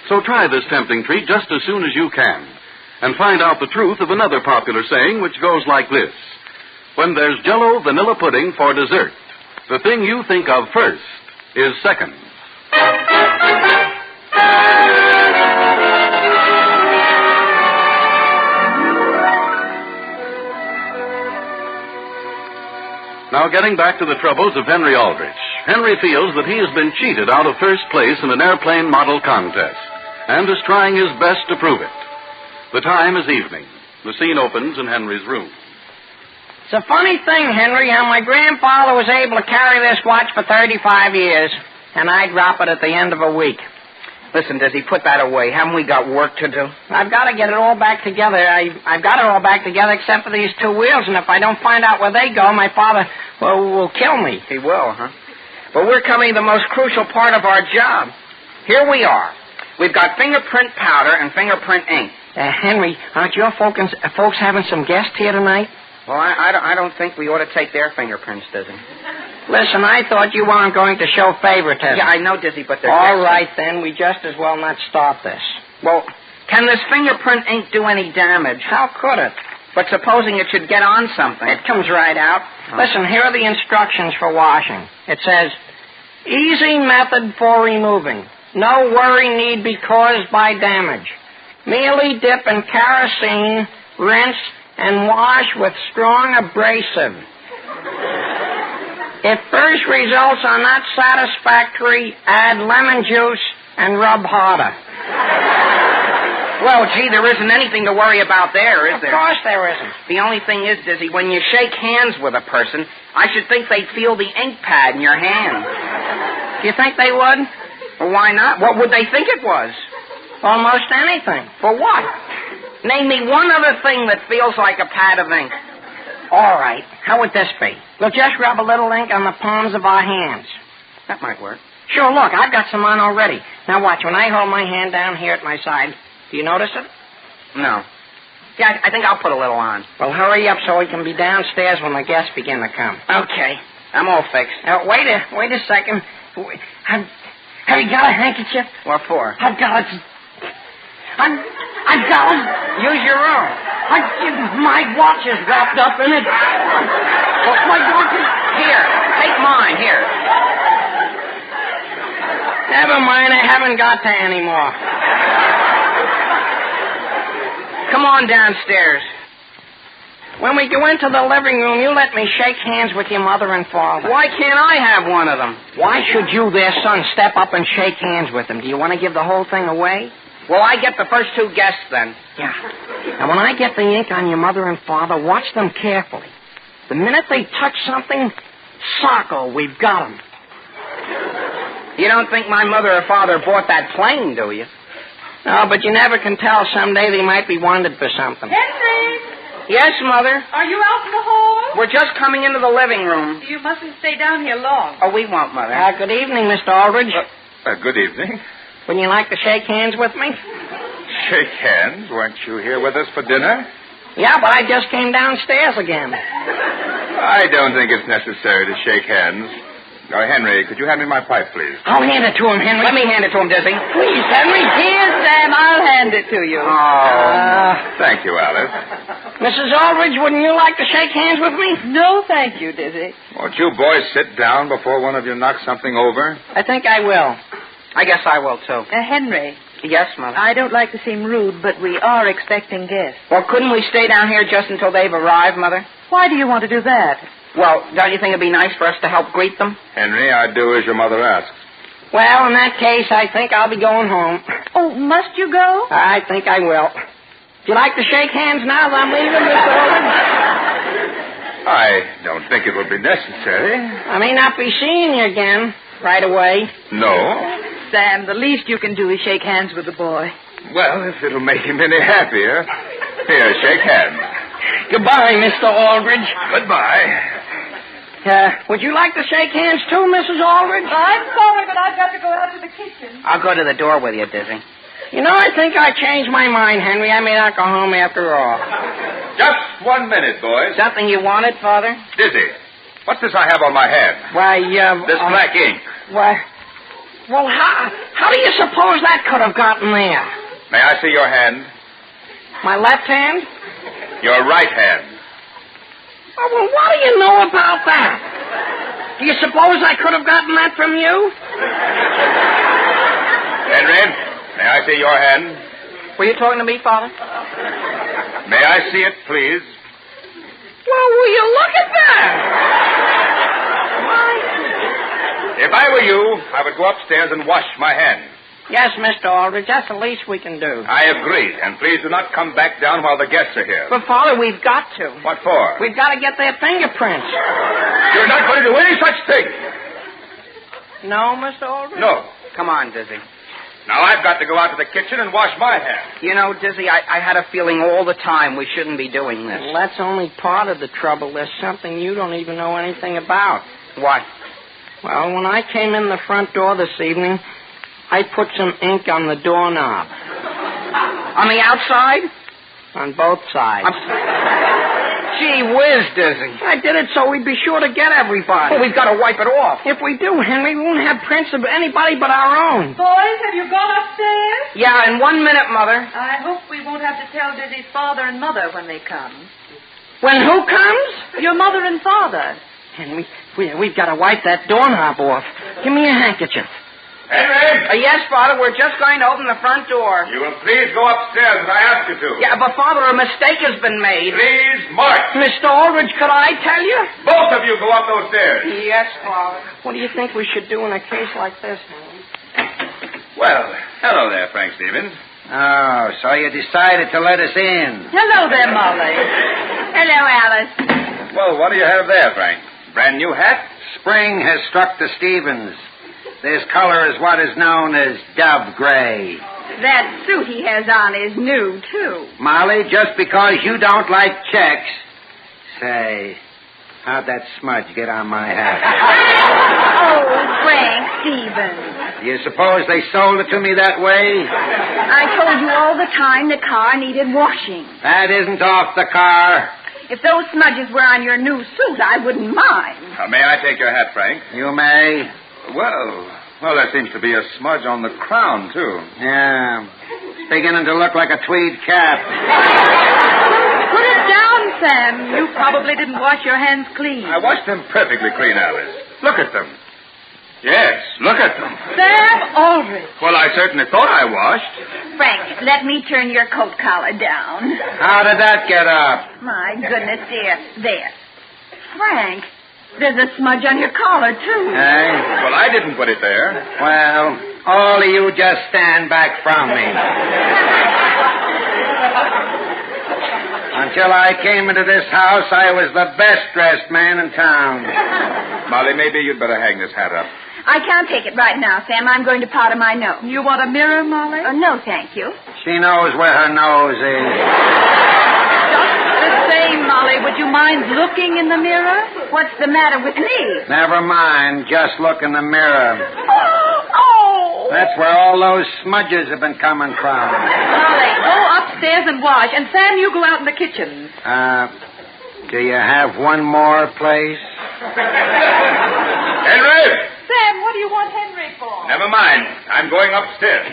So try this tempting treat just as soon as you can, and find out the truth of another popular saying which goes like this. When there's Jell-O vanilla pudding for dessert, the thing you think of first is second. Now, getting back to the troubles of Henry Aldrich. Henry feels that he has been cheated out of first place in an airplane model contest, and is trying his best to prove it. The time is evening. The scene opens in Henry's room. It's a funny thing, Henry, how my grandfather was able to carry this watch for 35 years, and I drop it at the end of a week. Listen, Dizzy, put that away. Haven't we got work to do? I've got to get it all back together. I've got it all back together except for these two wheels, and if I don't find out where they go, my father will kill me. He will, huh? Well, we're coming to the most crucial part of our job. Here we are. We've got fingerprint powder and fingerprint ink. Henry, aren't your folks having some guests here tonight? Well, I don't think we ought to take their fingerprints, Dizzy. Listen, I thought you weren't going to show favoritism. Yeah, I know, Dizzy, but they're... All right, then. We just as well not start this. Well, can this fingerprint ink do any damage? How could it? But supposing it should get on something. It comes right out. Oh. Listen, here are the instructions for washing. It says, easy method for removing. No worry need be caused by damage. Merely dip in kerosene, rinse, and wash with strong abrasive. If first results are not satisfactory, add lemon juice and rub harder. Well, gee, there isn't anything to worry about there, is there? Of course there isn't. The only thing is, Dizzy, when you shake hands with a person, I should think they'd feel the ink pad in your hand. Do you think they would? Well, why not? What would they think it was? Almost anything. For what? Name me one other thing that feels like a pad of ink. All right. How would this be? We'll just rub a little ink on the palms of our hands. That might work. Sure, look, I've got some on already. Now watch, when I hold my hand down here at my side, do you notice it? No. Yeah, I think I'll put a little on. Well, hurry up so we can be downstairs when the guests begin to come. Okay. I'm all fixed. Wait a second. Have you got a handkerchief? What for? I've got it. I've got it. Use your own. My watch is wrapped up in it. My watch is... Here, take mine, here. Never mind, I haven't got to anymore. Come on downstairs. When we go into the living room, you let me shake hands with your mother and father. Why can't I have one of them? Why should you, their son, step up and shake hands with them? Do you want to give the whole thing away? Well, I get the first two guests, then. Yeah. Now, when I get the ink on your mother and father, watch them carefully. The minute they touch something, socko, we've got them. You don't think my mother or father bought that plane, do you? No, but you never can tell. Someday they might be wanted for something. Henry! Yes, Mother. Are you out in the hall? We're just coming into the living room. You mustn't stay down here long. Oh, we won't, Mother. Good evening, Mr. Aldrich. Good evening. Wouldn't you like to shake hands with me? Shake hands? Weren't you here with us for dinner? Yeah, but I just came downstairs again. I don't think it's necessary to shake hands. Henry, could you hand me my pipe, please? I'll hand it to him, Henry. Let me hand it to him, Dizzy. Please, Henry. Here, Sam, I'll hand it to you. Thank you, Alice. Mrs. Aldrich, wouldn't you like to shake hands with me? No, thank you, Dizzy. Won't you boys sit down before one of you knocks something over? I think I will. I guess I will, too. Henry. Yes, Mother. I don't like to seem rude, but we are expecting guests. Well, couldn't we stay down here just until they've arrived, Mother? Why do you want to do that? Well, don't you think it'd be nice for us to help greet them? Henry, I'd do as your mother asks. Well, in that case, I think I'll be going home. Oh, must you go? I think I will. Would you like to shake hands now that I'm leaving, Mr. Aldrich? I don't think it will be necessary. I may not be seeing you again right away. No. Sam, the least you can do is shake hands with the boy. Well, if it'll make him any happier. Here, shake hands. Goodbye, Mr. Aldrich. Goodbye. Would you like to shake hands too, Mrs. Aldrich? I'm sorry, but I've got to go out to the kitchen. I'll go to the door with you, Dizzy. You know, I think I changed my mind, Henry. I may not go home after all. Just 1 minute, boys. Something you wanted, Father? Dizzy, what's this I have on my hand? Why, This black ink. Why... Well, how do you suppose that could have gotten there? May I see your hand? My left hand? Your right hand. Oh, well, what do you know about that? Do you suppose I could have gotten that from you? Henry, may I see your hand? Were you talking to me, Father? May I see it, please? Well, will you look at that? If I were you, I would go upstairs and wash my hands. Yes, Mr. Aldrich, that's the least we can do. I agree, and please do not come back down while the guests are here. But, Father, we've got to. What for? We've got to get their fingerprints. You're not going to do any such thing. No, Mr. Aldrich? No. Come on, Dizzy. Now I've got to go out to the kitchen and wash my hands. You know, Dizzy, I had a feeling all the time we shouldn't be doing this. Well, that's only part of the trouble. There's something you don't even know anything about. What? Well, when I came in the front door this evening, I put some ink on the doorknob. On the outside? On both sides. Gee whiz, Dizzy. I did it so we'd be sure to get everybody. Well, we've got to wipe it off. If we do, Henry, we won't have prints of anybody but our own. Boys, have you gone upstairs? Yeah, in 1 minute, Mother. I hope we won't have to tell Dizzy's father and mother when they come. When who comes? Your mother and father. Henry, we've got to wipe that doorknob off. Give me a handkerchief. Henry! Yes, Father, we're just going to open the front door. You will please go upstairs as I ask you to. Yeah, but, Father, a mistake has been made. Please march. Mr. Aldrich, could I tell you? Both of you go up those stairs. Yes, Father. What do you think we should do in a case like this, Henry? Well, hello there, Frank Stevens. Oh, so you decided to let us in. Hello there, Molly. Hello, Alice. Well, what do you have there, Frank? Brand new hat? Spring has struck the Stevens. This color is what is known as dove gray. That suit he has on is new, too. Molly, just because you don't like checks. Say, how'd that smudge get on my hat? Oh, Frank Stevens. Do you suppose they sold it to me that way? I told you all the time the car needed washing. That isn't off the car. If those smudges were on your new suit, I wouldn't mind. May I take your hat, Frank? You may. Well, there seems to be a smudge on the crown, too. Yeah. It's beginning to look like a tweed cap. Put it down, Sam. You probably didn't wash your hands clean. I washed them perfectly clean, Alice. Look at them. Yes, look at them. Sam Aldrich. Well, I certainly thought I washed. Frank, let me turn your coat collar down. How did that get up? My goodness, dear. There. Frank, there's a smudge on your collar, too. Hey? Well, I didn't put it there. Well, all of you just stand back from me. Until I came into this house, I was the best-dressed man in town. Molly, maybe you'd better hang this hat up. I can't take it right now, Sam. I'm going to powder my nose. You want a mirror, Molly? No, thank you. She knows where her nose is. Just the Molly, would you mind looking in the mirror? What's the matter with me? Never mind. Just look in the mirror. Oh! That's where all those smudges have been coming from. Molly, go upstairs and wash. And Sam, you go out in the kitchen. Do you have one more place? Henry! Sam, what do you want Henry for? Never mind. I'm going upstairs.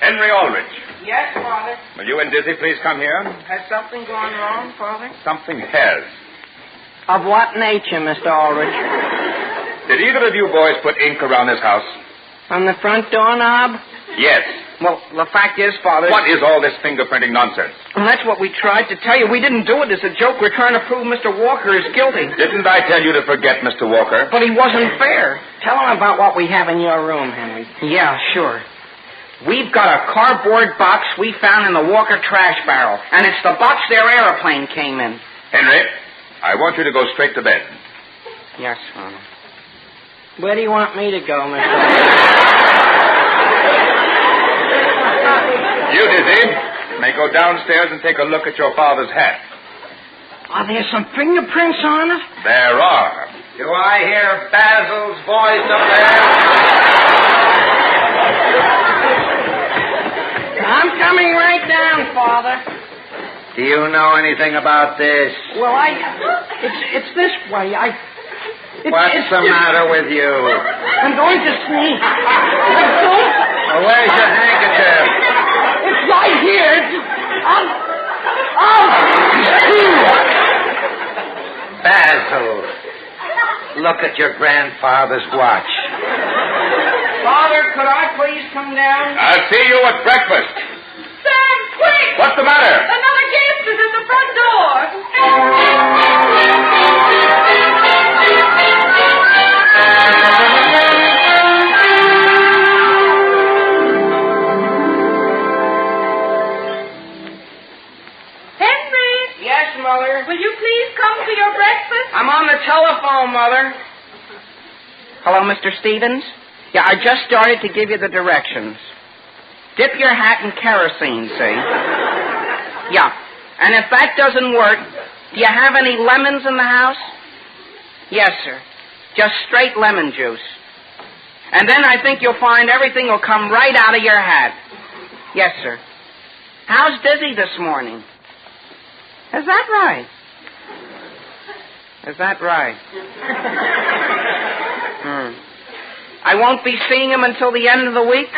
Henry Aldrich. Yes, Father. Will you and Dizzy please come here? Has something gone wrong, Father? Something has. Of what nature, Mr. Aldrich? Did either of you boys put ink around this house? On the front doorknob? Yes. Well, the fact is, Father... What is all this fingerprinting nonsense? Well, that's what we tried to tell you. We didn't do it as a joke. We're trying to prove Mr. Walker is guilty. Didn't I tell you to forget Mr. Walker? But he wasn't fair. Tell him about what we have in your room, Henry. Yeah, sure. We've got a cardboard box we found in the Walker trash barrel, and it's the box their airplane came in. Henry, I want you to go straight to bed. Yes, Father. Where do you want me to go, Mr. You, Dizzy, may go downstairs and take a look at your father's hat. Are there some fingerprints on it? There are. Do I hear Basil's voice up there? I'm coming right down, Father. Do you know anything about this? Well, it's this way. What's the matter with you? I'm going to sneeze. Well, where's your handkerchief? It's right here. Basil, look at your grandfather's watch. Father, could I please come down? I'll see you at breakfast. Sam, quick! What's the matter? Another guest is at the front door. Henry! Yes, Mother? Will you please come to your breakfast? I'm on the telephone, Mother. Hello, Mr. Stevens? Yeah, I just started to give you the directions. Dip your hat in kerosene, see? Yeah. And if that doesn't work, do you have any lemons in the house? Yes, sir. Just straight lemon juice. And then I think you'll find everything will come right out of your hat. Yes, sir. How's Dizzy this morning? Is that right? Is that right? I won't be seeing him until the end of the week?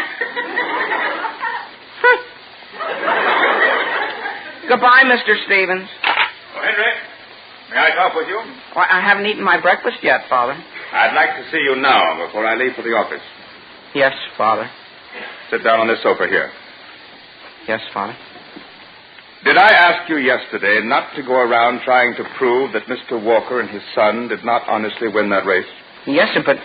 Goodbye, Mr. Stevens. Oh, Henry, may I talk with you? Well, I haven't eaten my breakfast yet, Father. I'd like to see you now before I leave for the office. Yes, Father. Sit down on this sofa here. Yes, Father. Did I ask you yesterday not to go around trying to prove that Mr. Walker and his son did not honestly win that race? Yes, sir, but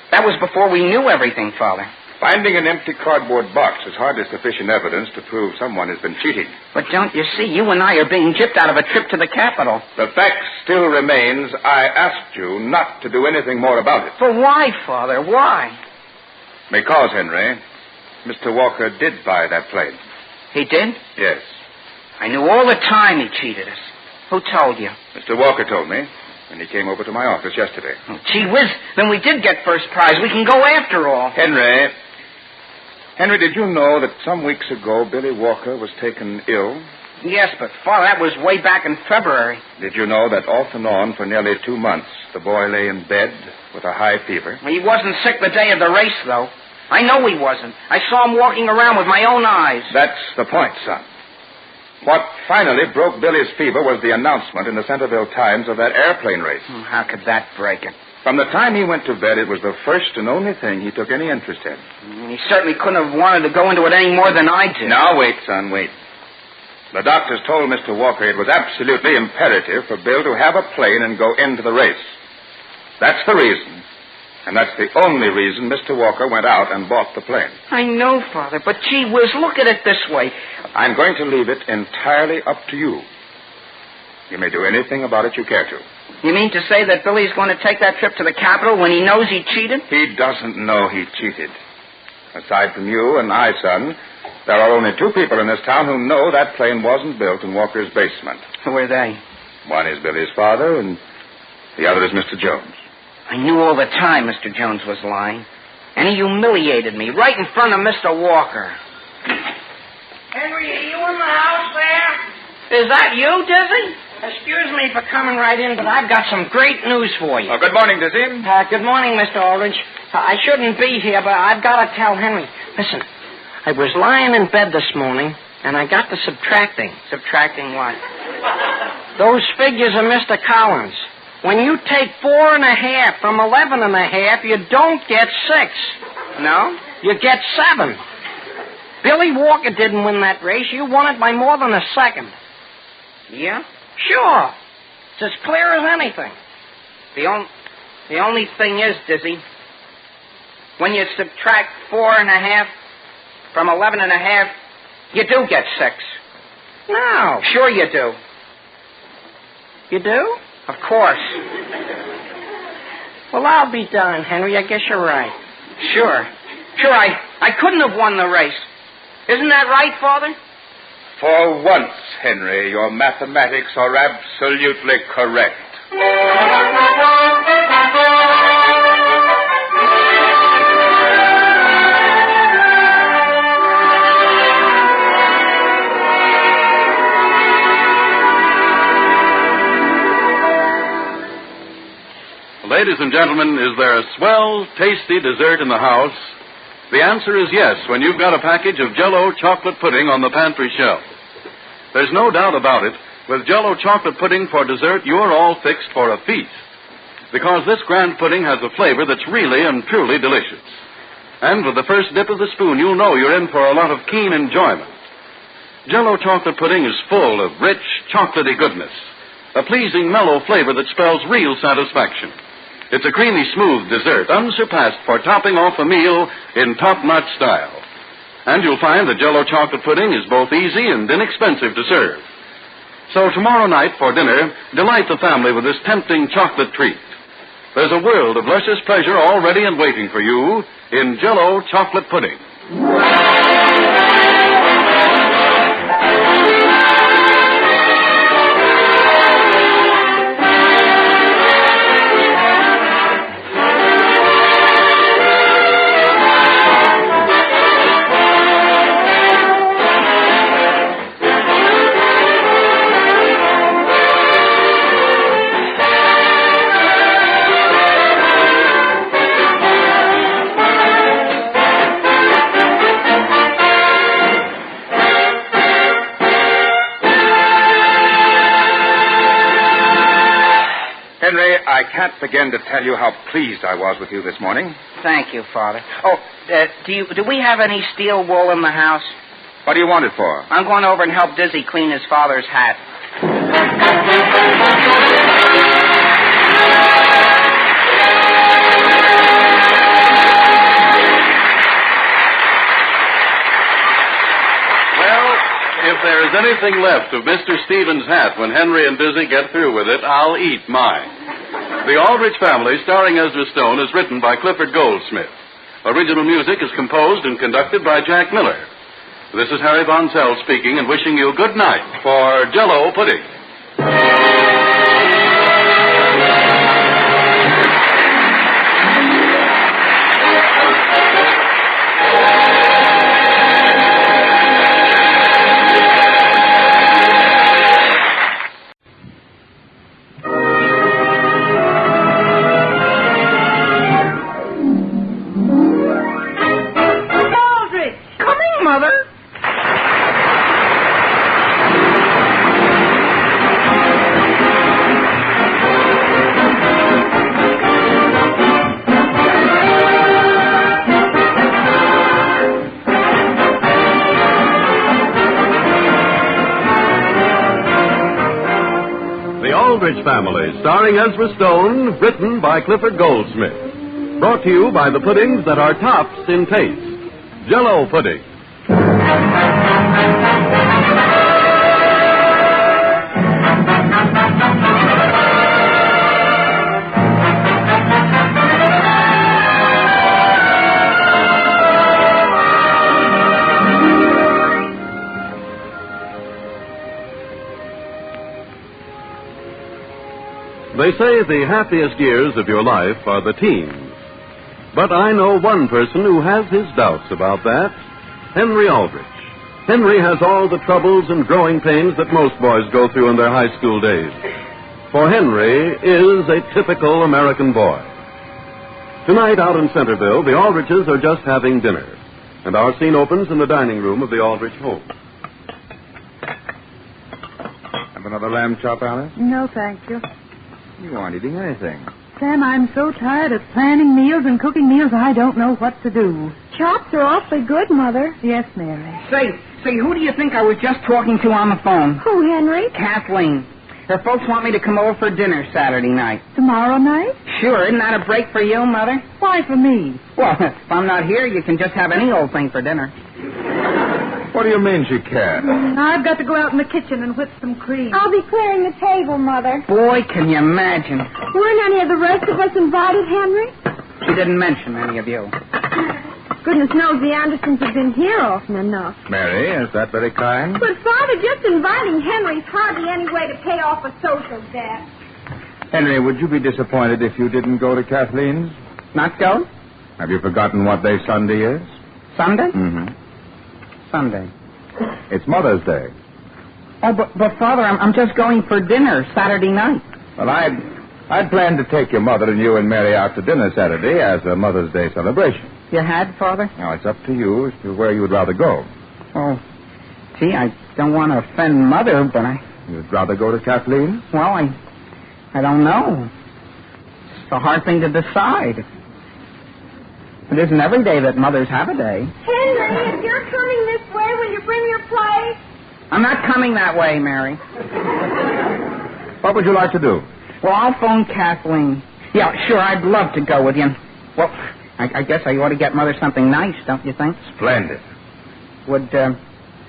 that was before we knew everything, Father. Finding an empty cardboard box is hardly sufficient evidence to prove someone has been cheating. But don't you see, you and I are being gypped out of a trip to the Capitol. The fact still remains I asked you not to do anything more about it. But why, Father? Why? Because, Henry, Mr. Walker did buy that plane. He did? Yes. I knew all the time he cheated us. Who told you? Mr. Walker told me when he came over to my office yesterday. Oh, gee whiz, then we did get first prize. We can go after all. Henry, did you know that some weeks ago Billy Walker was taken ill? Yes, but, Father, that was way back in February. Did you know that off and on for nearly 2 months the boy lay in bed with a high fever? He wasn't sick the day of the race, though. I know he wasn't. I saw him walking around with my own eyes. That's the point, son. What finally broke Billy's fever was the announcement in the Centerville Times of that airplane race. How could that break it? From the time he went to bed, it was the first and only thing he took any interest in. He certainly couldn't have wanted to go into it any more than I did. Now, wait, son, wait. The doctors told Mr. Walker it was absolutely imperative for Bill to have a plane and go into the race. That's the reason. And that's the only reason Mr. Walker went out and bought the plane. I know, Father, but gee whiz, look at it this way. I'm going to leave it entirely up to you. You may do anything about it you care to. You mean to say that Billy's going to take that trip to the Capitol when he knows he cheated? He doesn't know he cheated. Aside from you and I, son, there are only 2 people in this town who know that plane wasn't built in Walker's basement. Who are they? One is Billy's father, and the other is Mr. Jones. I knew all the time Mr. Jones was lying. And he humiliated me right in front of Mr. Walker. Henry, are you in the house there? Is that you, Dizzy? Excuse me for coming right in, but I've got some great news for you. Oh, good morning, Dizzy. Good morning, Mr. Aldrich. I shouldn't be here, but I've got to tell Henry. Listen, I was lying in bed this morning, and I got to subtracting. Subtracting what? Those figures of Mr. Collins. When you take 4.5 from 11.5, you don't get 6. No? You get 7. Billy Walker didn't win that race. You won it by more than a second. Yeah? Sure. It's as clear as anything. The only thing is, Dizzy, when you subtract 4.5 from 11.5, you do get 6. No. Sure you do. You do? Of course. Well, I'll be darned, Henry. I guess you're right. Sure, I couldn't have won the race. Isn't that right, Father? For once, Henry, your mathematics are absolutely correct. Ladies and gentlemen, is there a swell, tasty dessert in the house? The answer is yes, when you've got a package of Jell-O chocolate pudding on the pantry shelf. There's no doubt about it. With Jell-O chocolate pudding for dessert, you're all fixed for a feast. Because this grand pudding has a flavor that's really and truly delicious. And with the first dip of the spoon, you'll know you're in for a lot of keen enjoyment. Jell-O chocolate pudding is full of rich, chocolatey goodness. A pleasing, mellow flavor that spells real satisfaction. It's a creamy, smooth dessert, unsurpassed for topping off a meal in top-notch style. And you'll find that Jell-O chocolate pudding is both easy and inexpensive to serve. So tomorrow night for dinner, delight the family with this tempting chocolate treat. There's a world of luscious pleasure already and waiting for you in Jell-O chocolate pudding. Henry, I can't begin to tell you how pleased I was with you this morning. Thank you, Father. Oh, do we have any steel wool in the house? What do you want it for? I'm going over and help Dizzy clean his father's hat. If there is anything left of Mr. Stevens' hat when Henry and Dizzy get through with it, I'll eat mine. The Aldrich Family, starring Ezra Stone, is written by Clifford Goldsmith. Original music is composed and conducted by Jack Miller. This is Harry Von Zell speaking and wishing you good night for Jell-O pudding. Aldrich Family, starring Ezra Stone, written by Clifford Goldsmith. Brought to you by the puddings that are tops in taste. Jell-O pudding. They say the happiest years of your life are the teens. But I know one person who has his doubts about that, Henry Aldrich. Henry has all the troubles and growing pains that most boys go through in their high school days. For Henry is a typical American boy. Tonight out in Centerville, the Aldriches are just having dinner, and our scene opens in the dining room of the Aldrich home. Have another lamb chop, Alice? No, thank you. You aren't eating anything. Sam, I'm so tired of planning meals and cooking meals, I don't know what to do. Chops are awfully good, Mother. Yes, Mary. Say, who do you think I was just talking to on the phone? Who, Henry? Kathleen. Her folks want me to come over for dinner Saturday night. Tomorrow night? Sure, isn't that a break for you, Mother? Why for me? Well, if I'm not here, you can just have any old thing for dinner. What do you mean she can't? I've got to go out in the kitchen and whip some cream. I'll be clearing the table, Mother. Boy, can you imagine. Weren't any of the rest of us invited, Henry? She didn't mention any of you. Goodness knows the Andersons have been here often enough. Mary, is that very kind? But, Father, just inviting Henry's hardly any way to pay off a social debt. Henry, would you be disappointed if you didn't go to Kathleen's? Not go? Have you forgotten what day Sunday is? Sunday? Mm-hmm. Sunday. It's Mother's Day. Oh, but Father, I'm just going for dinner Saturday night. Well, I'd planned to take your mother and you and Mary out to dinner Saturday as a Mother's Day celebration. You had, Father? Now, it's up to you as to where you would rather go. Oh, gee, I don't want to offend Mother, but You'd rather go to Kathleen? Well, I don't know. It's a hard thing to decide. It isn't every day that mothers have a day. Henry, if you're coming this way, will you bring your plate? I'm not coming that way, Mary. What would you like to do? Well, I'll phone Kathleen. Yeah, sure, I'd love to go with you. Well, I guess I ought to get Mother something nice, don't you think? Splendid. Would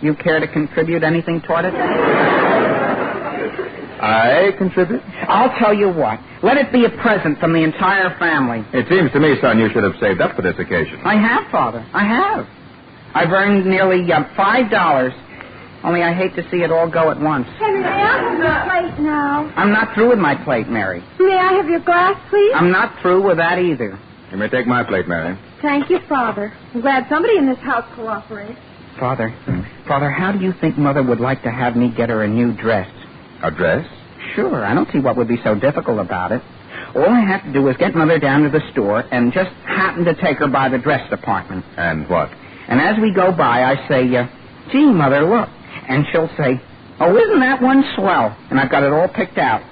you care to contribute anything toward it? I contribute? I'll tell you what. Let it be a present from the entire family. It seems to me, son, you should have saved up for this occasion. I have, Father. I have. I've earned nearly $5. Only I hate to see it all go at once. Henry, may I have your plate now? I'm not through with my plate, Mary. May I have your glass, please? I'm not through with that either. You may take my plate, Mary. Thank you, Father. I'm glad somebody in this house cooperates. Father, how do you think Mother would like to have me get her a new dress? A dress? Sure, I don't see what would be so difficult about it. All I have to do is get Mother down to the store and just happen to take her by the dress department. And what? And as we go by, I say, gee, Mother, look. And she'll say, oh, isn't that one swell? And I've got it all picked out.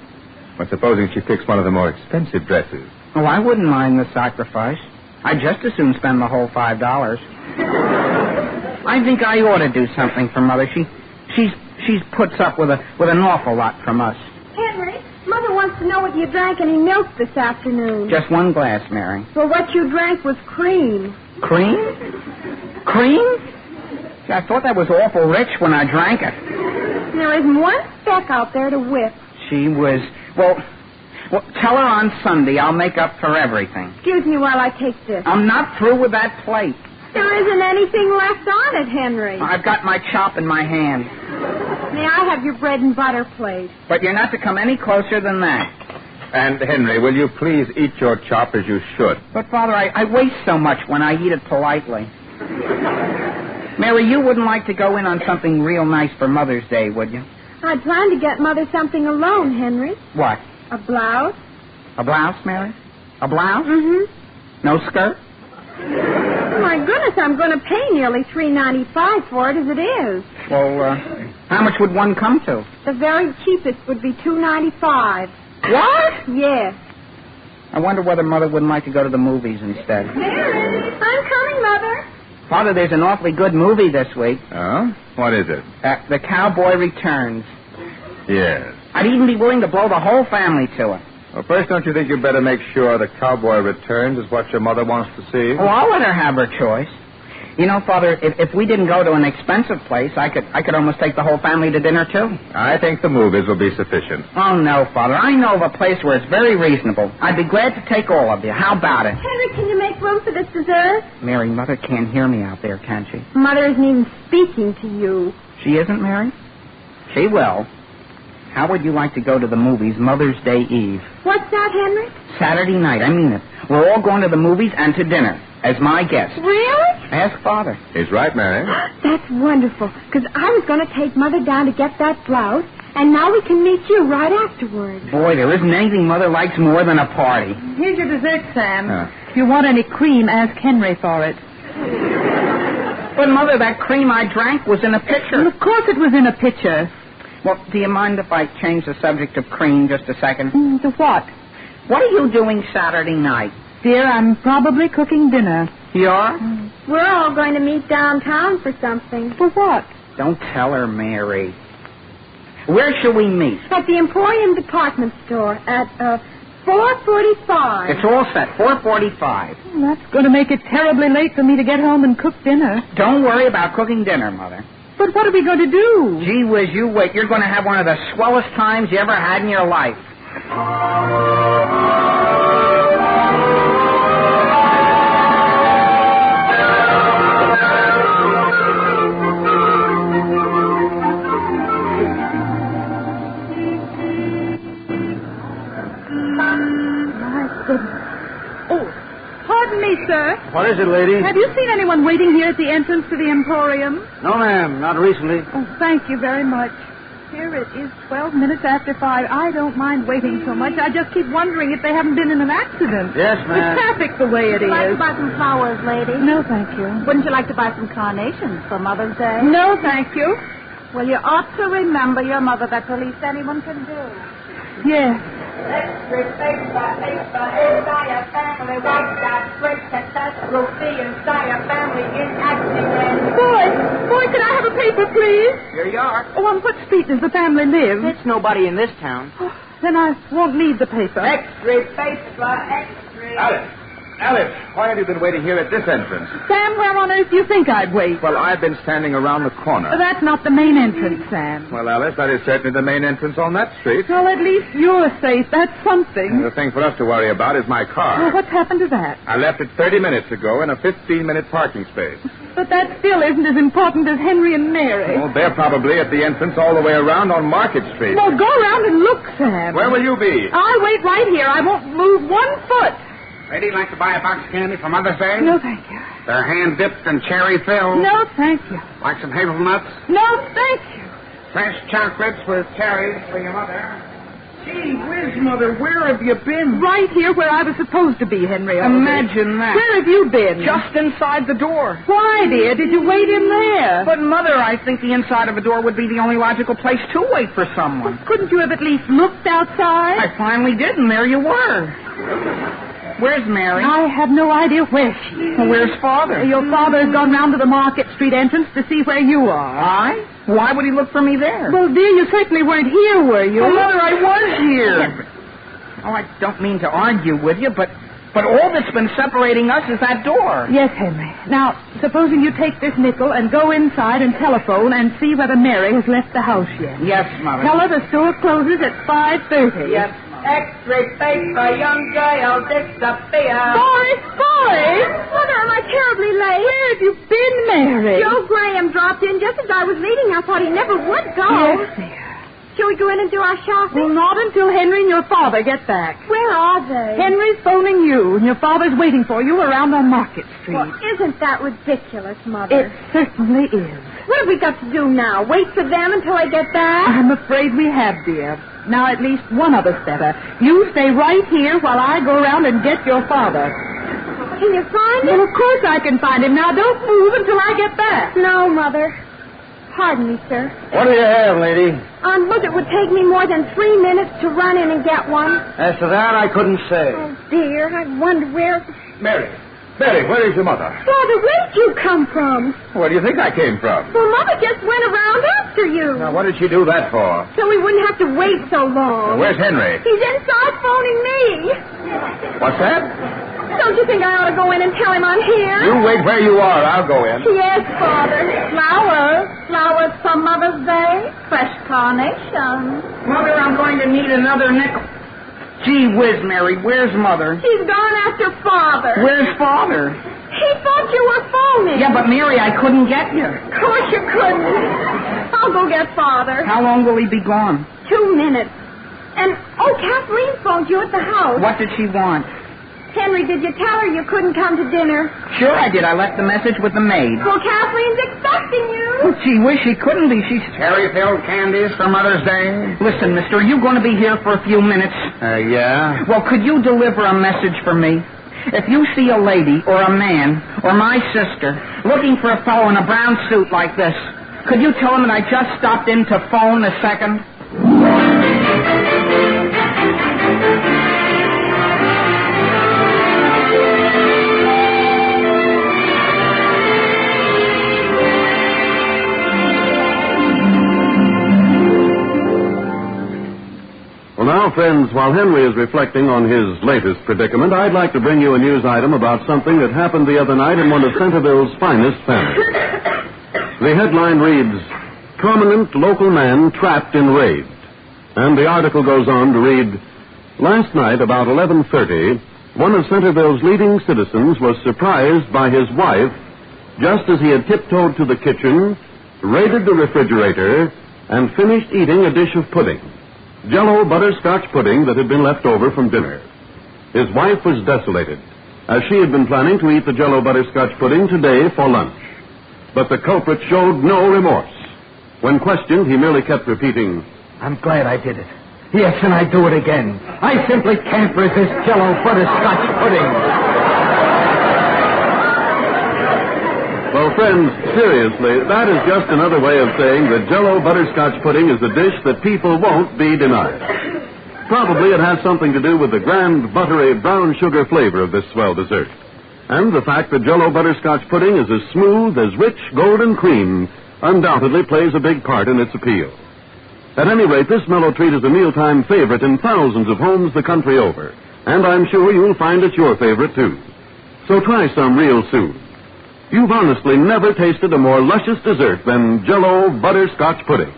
Well, supposing she picks one of the more expensive dresses. Oh, I wouldn't mind the sacrifice. I'd just as soon spend the whole $5. I think I ought to do something for Mother. She's puts up with an awful lot from us. Henry, Mother wants to know whether you drank any milk this afternoon. Just one glass, Mary. Well, what you drank was cream. Cream? Cream? Gee, I thought that was awful rich when I drank it. There isn't one speck out there to whip. She was... Well, tell her on Sunday I'll make up for everything. Excuse me while I take this. I'm not through with that plate. There isn't anything left on it, Henry. I've got my chop in my hand. May I have your bread and butter plate? But you're not to come any closer than that. And, Henry, will you please eat your chop as you should? But, Father, I waste so much when I eat it politely. Mary, you wouldn't like to go in on something real nice for Mother's Day, would you? I'd plan to get Mother something alone, Henry. What? A blouse. A blouse, Mary? A blouse? Mm-hmm. No skirt? My goodness, I'm going to pay nearly $3.95 for it as it is. Well, how much would one come to? The very cheapest would be $2.95. What? Yes. I wonder whether Mother wouldn't like to go to the movies instead. Mary, I'm coming, Mother. Father, there's an awfully good movie this week. Oh? What is it? The Cowboy Returns. Yes. I'd even be willing to blow the whole family to it. Well, first, don't you think you'd better make sure the Cowboy Returns is what your mother wants to see? Oh, I'll let her have her choice. You know, Father, if we didn't go to an expensive place, I could almost take the whole family to dinner, too. I think the movies will be sufficient. Oh, no, Father. I know of a place where it's very reasonable. I'd be glad to take all of you. How about it? Henry, can you make room for this dessert? Mary, Mother can't hear me out there, can she? Mother isn't even speaking to you. She isn't, Mary? She will. How would you like to go to the movies Mother's Day Eve? What's that, Henry? Saturday night, I mean it. We're all going to the movies and to dinner, as my guests. Really? Ask Father. He's right, Mary. That's wonderful, because I was going to take Mother down to get that blouse, and now we can meet you right afterwards. Boy, there isn't anything Mother likes more than a party. Here's your dessert, Sam. If you want any cream, ask Henry for it. But, Mother, that cream I drank was in a pitcher. Well, of course it was in a pitcher. Well, do you mind if I change the subject of cream just a second? To what? What are you doing Saturday night? Dear, I'm probably cooking dinner. You are? We're all going to meet downtown for something. For what? Don't tell her, Mary. Where shall we meet? At the Emporium Department Store at 4:45. It's all set. 4:45. Well, that's going to make it terribly late for me to get home and cook dinner. Don't worry about cooking dinner, Mother. But what are we going to do? Gee whiz, you wait. You're going to have one of the swellest times you ever had in your life. Pardon me, sir. What is it, lady? Have you seen anyone waiting here at the entrance to the Emporium? No, ma'am, not recently. Oh, thank you very much. Here it is 12 minutes after 5. I don't mind waiting so much. I just keep wondering if they haven't been in an accident. Yes, ma'am. With traffic the way it Would you like is. to buy some flowers, lady? No, thank you. Wouldn't you like to buy some carnations for Mother's Day? No, thank you. Well, you ought to remember your mother. That's the least anyone can do. Yes. Let's entire family. What's that great success will see entire family in action. Boy, could I have a paper, please? Here you are. Oh, on what street does the family live? It's nobody in this town. Oh, then I won't need the paper. Alice, why have you been waiting here at this entrance? Sam, where on earth do you think I'd wait? Well, I've been standing around the corner. That's not the main entrance, Sam. Well, Alice, that is certainly the main entrance on that street. Well, at least you're safe. That's something. The thing for us to worry about is my car. Well, what's happened to that? I left it 30 minutes ago in a 15-minute parking space. But that still isn't as important as Henry and Mary. Well, they're probably at the entrance all the way around on Market Street. Well, go around and look, Sam. Where will you be? I'll wait right here. I won't move 1 foot. Lady, like to buy a box of candy for Mother's Day? No, thank you. They're hand-dipped and cherry-filled. No, thank you. Like some hazelnuts? No, thank you. Fresh chocolates with cherries for your mother. Gee whiz, Mother, where have you been? Right here where I was supposed to be, Henry. Imagine that. Where have you been? Just inside the door. Why, dear? Did you wait in there? But, Mother, I think the inside of a door would be the only logical place to wait for someone. Well, couldn't you have at least looked outside? I finally did, and there you were. Where's Mary? I have no idea where she is. Well, where's Father? Your father has gone round to the Market Street entrance to see where you are. I? Why would he look for me there? Well, dear, you certainly weren't here, were you? Oh, Mother, I was here. Oh, I don't mean to argue with you, but all that's been separating us is that door. Yes, Henry. Now, supposing you take this nickel and go inside and telephone and see whether Mary has left the house yet. Yes, Mother. Tell her the store closes at 5:30. Yes. X-ray face for young girl disappear. Boris! Mother, am I terribly late? Where have you been, Mary? Joe Graham dropped in just as I was leaving. I thought he never would go. Yes, dear. Shall we go in and do our shopping? Well, not until Henry and your father get back. Where are they? Henry's phoning you, and your father's waiting for you around on Market Street. Well, isn't that ridiculous, Mother? It certainly is. What have we got to do now? Wait for them until I get back? I'm afraid we have, dear. Now, at least one of us better. You stay right here while I go around and get your father. Can you find him? Well, of course I can find him. Now, don't move until I get back. No, Mother. Pardon me, sir. What do you have, lady? Look, it would take me more than 3 minutes to run in and get one. As to that, I couldn't say. Oh, dear, I wonder where... Mary, where is your mother? Father, where did you come from? Where do you think I came from? Well, Mother just went around after you. Now, what did she do that for? So we wouldn't have to wait so long. Where's Henry? He's inside phoning me. What's that? Don't you think I ought to go in and tell him I'm here? You wait where you are. I'll go in. Yes, Father. Flowers for Mother's Day. Fresh carnations. Mother, I'm going to need another nickel. Gee whiz, Mary, where's Mother? She's gone after Father. Where's Father? He thought you were me. Yeah, but Mary, I couldn't get you. Of course you couldn't. I'll go get Father. How long will he be gone? 2 minutes. And, Kathleen phoned you at the house. What did she want? Henry, did you tell her you couldn't come to dinner? Sure I did. I left the message with the maid. Well, Kathleen's expecting you. Oh, gee whiz, she couldn't be. She's... Cherry-filled candies for Mother's Day? Listen, mister, are you going to be here for a few minutes? Yeah. Well, could you deliver a message for me? If you see a lady or a man or my sister looking for a fellow in a brown suit like this, could you tell him that I just stopped in to phone a second? Well, now, friends, while Henry is reflecting on his latest predicament, I'd like to bring you a news item about something that happened the other night in one of Centerville's finest families. The headline reads, "Prominent Local Man Trapped in Raid." And the article goes on to read, "Last night, about 11:30, one of Centerville's leading citizens was surprised by his wife just as he had tiptoed to the kitchen, raided the refrigerator, and finished eating a dish of pudding. Jell-O butterscotch pudding that had been left over from dinner. His wife was desolated, as she had been planning to eat the Jell-O butterscotch pudding today for lunch. But the culprit showed no remorse. When questioned, he merely kept repeating, I'm glad I did it. Yes, and I do it again. I simply can't resist Jell-O butterscotch pudding. Well, friends, seriously, that is just another way of saying that Jell-O butterscotch pudding is a dish that people won't be denied. Probably it has something to do with the grand, buttery, brown sugar flavor of this swell dessert. And the fact that Jell-O butterscotch pudding is as smooth as rich golden cream undoubtedly plays a big part in its appeal. At any rate, this mellow treat is a mealtime favorite in thousands of homes the country over. And I'm sure you'll find it your favorite, too. So try some real soon. You've honestly never tasted a more luscious dessert than Jell-O butterscotch pudding.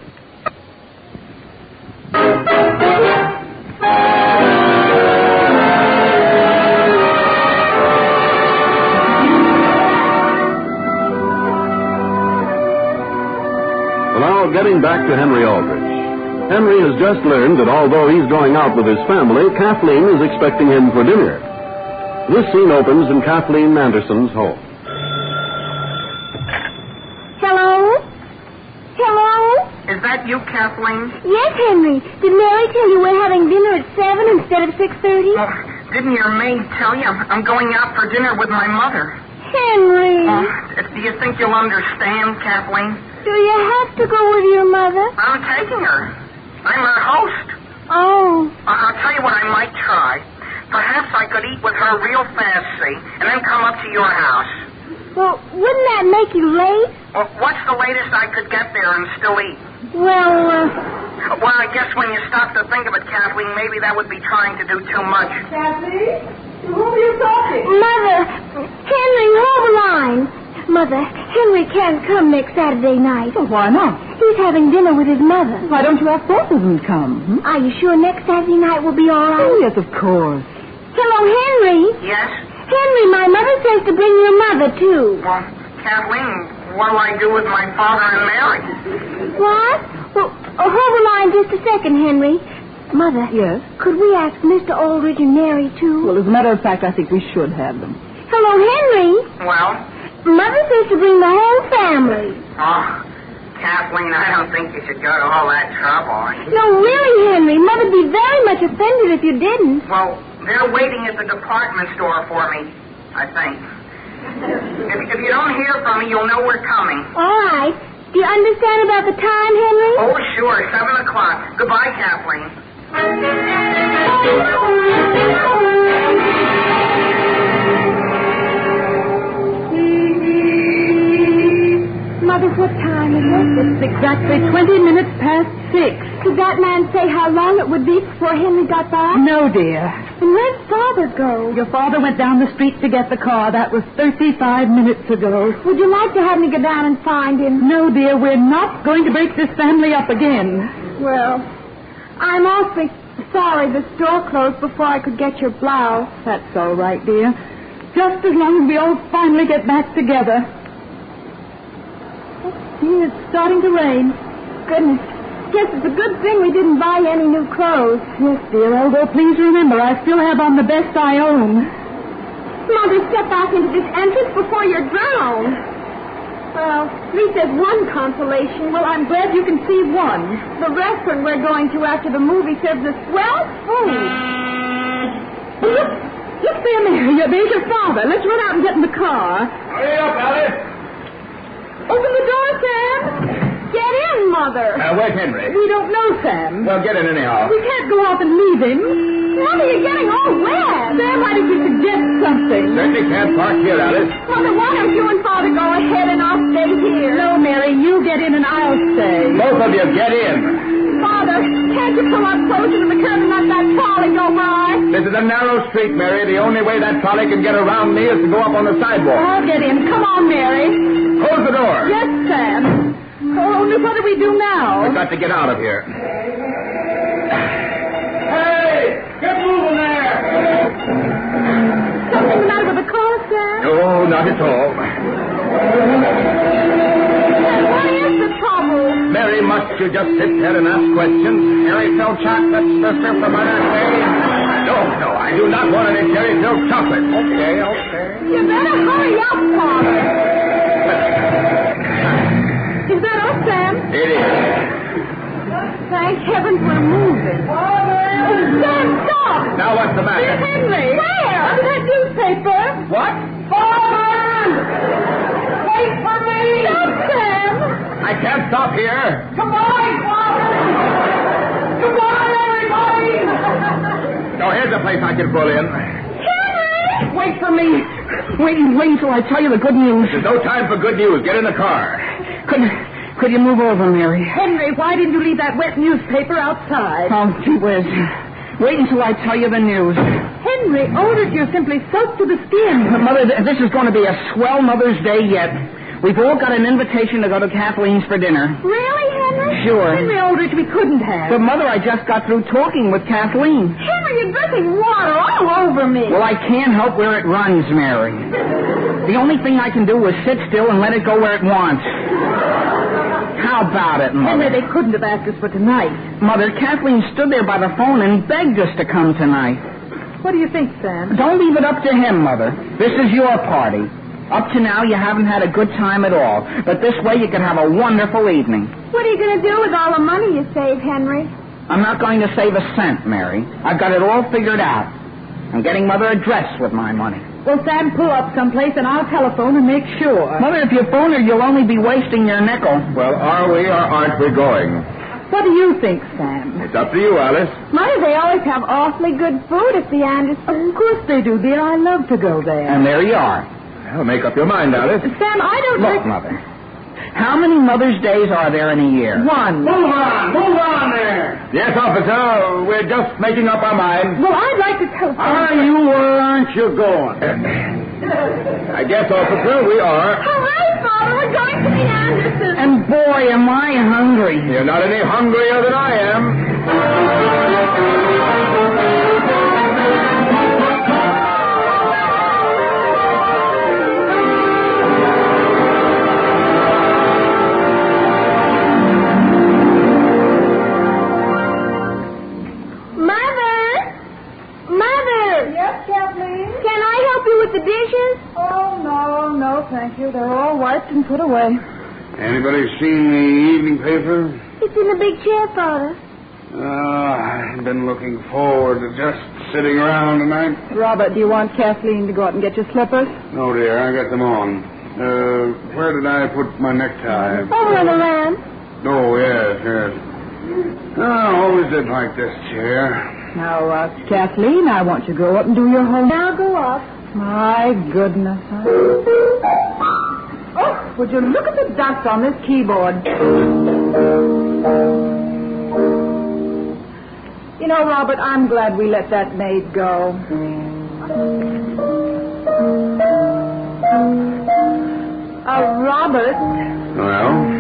Well, now, getting back to Henry Aldrich. Henry has just learned that although he's going out with his family, Kathleen is expecting him for dinner. This scene opens in Kathleen Anderson's home. Is that you, Kathleen? Yes, Henry. Did Mary tell you we're having dinner at 7 instead of 6:30? Well, didn't your maid tell you? I'm going out for dinner with my mother. Henry. Do you think you'll understand, Kathleen? Do you have to go with your mother? I'm taking her. I'm her host. Oh. I'll tell you what I might try. Perhaps I could eat with her real fast, see, and then come up to your house. Well, wouldn't that make you late? Well, what's the latest I could get there and still eat? Well, I guess when you stop to think of it, Kathleen, maybe that would be trying to do too much. Kathleen? To whom are you talking? Mother, Henry, hold the line. Mother, Henry can't come next Saturday night. Well, why not? He's having dinner with his mother. Why don't you ask both of them to come? Are you sure next Saturday night will be all right? Oh, yes, of course. Hello, Henry. Yes? Henry, my mother says to bring your mother, too. Well, Kathleen, what'll I do with my father and Mary? What? Well, hold the line just a second, Henry. Mother. Yes? Could we ask Mr. Aldrich and Mary, too? Well, as a matter of fact, I think we should have them. Hello, Henry. Well? Mother says to bring the whole family. Oh, Kathleen, I don't think you should go to all that trouble. No, really, Henry. Mother'd be very much offended if you didn't. Well, they're waiting at the department store for me, I think. If you don't hear from me, you'll know we're coming. All right. Do you understand about the time, Henry? Oh, sure. 7 o'clock. Goodbye, Kathleen. Mother, what time is it? It's exactly 20 minutes past 6. Did that man say how long it would be before Henry got back? No, dear. And where'd Father go? Your father went down the street to get the car. That was 35 minutes ago. Would you like to have me go down and find him? No, dear, we're not going to break this family up again. Well, I'm awfully sorry the store closed before I could get your blouse. That's all right, dear. Just as long as we all finally get back together. See, it's starting to rain. Goodness. Guess it's a good thing we didn't buy any new clothes. Yes, dear, although please remember, I still have on the best I own. Mother, step back into this entrance before you're drowned. Well, at least there's one consolation. Well, I'm glad you can see one. The restaurant we're going to after the movie serves us swell food. Look there, Mary. There's your father. Let's run out and get in the car. Hurry up, Alice. Open the door, Sam. Get in, Mother. Where's Henry? We don't know, Sam. Well, get in anyhow. We can't go off and leave him. Mother, you're getting all wet. Sam, why did you suggest something? Certainly can't park here, Alice. Mother, why don't you and Father go ahead and I'll stay here? No, Mary, you get in and I'll stay. Both of you get in. Father, can't you pull up closer to the curb and let that trolley go by? This is a narrow street, Mary. The only way that trolley can get around me is to go up on the sidewalk. I'll get in. Come on, Mary. Close the door. Yes, Sam. Oh, only what do we do now? We've got to get out of here. Hey! Get moving there! Something the matter with the car, Sam? Oh, not at all. What is the trouble? Mary, must you just sit there and ask questions? Cherry-filled chocolate, sister, for Mother's Day? No, I do not want any cherry-filled chocolate. Okay. You better hurry up, Father. Is that us, Sam? It is. Thank heavens we're moving. Father! Sam, stop! Now what's the matter? Dear Henry! Where? Under that newspaper. What? Father! Wait for me! Stop, Sam! I can't stop here. Come on, Father! Come on, everybody! So here's a place I can pull in. Henry! Wait for me. Wait until I tell you the good news. There's no time for good news. Get in the car. Could you move over, Mary? Henry, why didn't you leave that wet newspaper outside? Oh, gee whiz. Wait until I tell you the news. Henry, Aldrich, you're simply soaked to the skin. Mother, this is going to be a swell Mother's Day yet. We've all got an invitation to go to Kathleen's for dinner. Really, Henry? Sure. Henry Aldrich, we couldn't have. But, Mother, I just got through talking with Kathleen. Henry, you're dripping water all over me. Well, I can't help where it runs, Mary. The only thing I can do is sit still and let it go where it wants. How about it, Mother? Henry, they couldn't have asked us for tonight. Mother, Kathleen stood there by the phone and begged us to come tonight. What do you think, Sam? Don't leave it up to him, Mother. This is your party. Up to now, you haven't had a good time at all. But this way, you can have a wonderful evening. What are you going to do with all the money you save, Henry? I'm not going to save a cent, Mary. I've got it all figured out. I'm getting Mother a dress with my money. Well, Sam, pull up someplace and I'll telephone and make sure. Mother, if you phone her, you'll only be wasting your nickel. Well, are we or aren't we going? What do you think, Sam? It's up to you, Alice. Mother, they always have awfully good food at the Andersons. Of course they do, dear. I love to go there. And there you are. Well, make up your mind, Alice. Sam, I don't Look, Mother. How many Mother's Days are there in a year? One. Move on there. Yes, officer, we're just making up our minds. Well, I'd like to tell Are you or aren't you going? I guess, officer, we are. Hooray, Father, we're going to the Andersons. And boy, am I hungry. You're not any hungrier than I am. The dishes? Oh, no, thank you. They're all wiped and put away. Anybody seen the evening paper? It's in the big chair, Father. I've been looking forward to just sitting around tonight. Robert, do you want Kathleen to go out and get your slippers? No, dear, I got them on. Where did I put my necktie? Over on the lamp. Oh, yes. I always did like this chair. Now, Kathleen, I want you to go up and do your homework. Now go up. My goodness. Oh, would you look at the dust on this keyboard? You know, Robert, I'm glad we let that maid go. Robert. Well?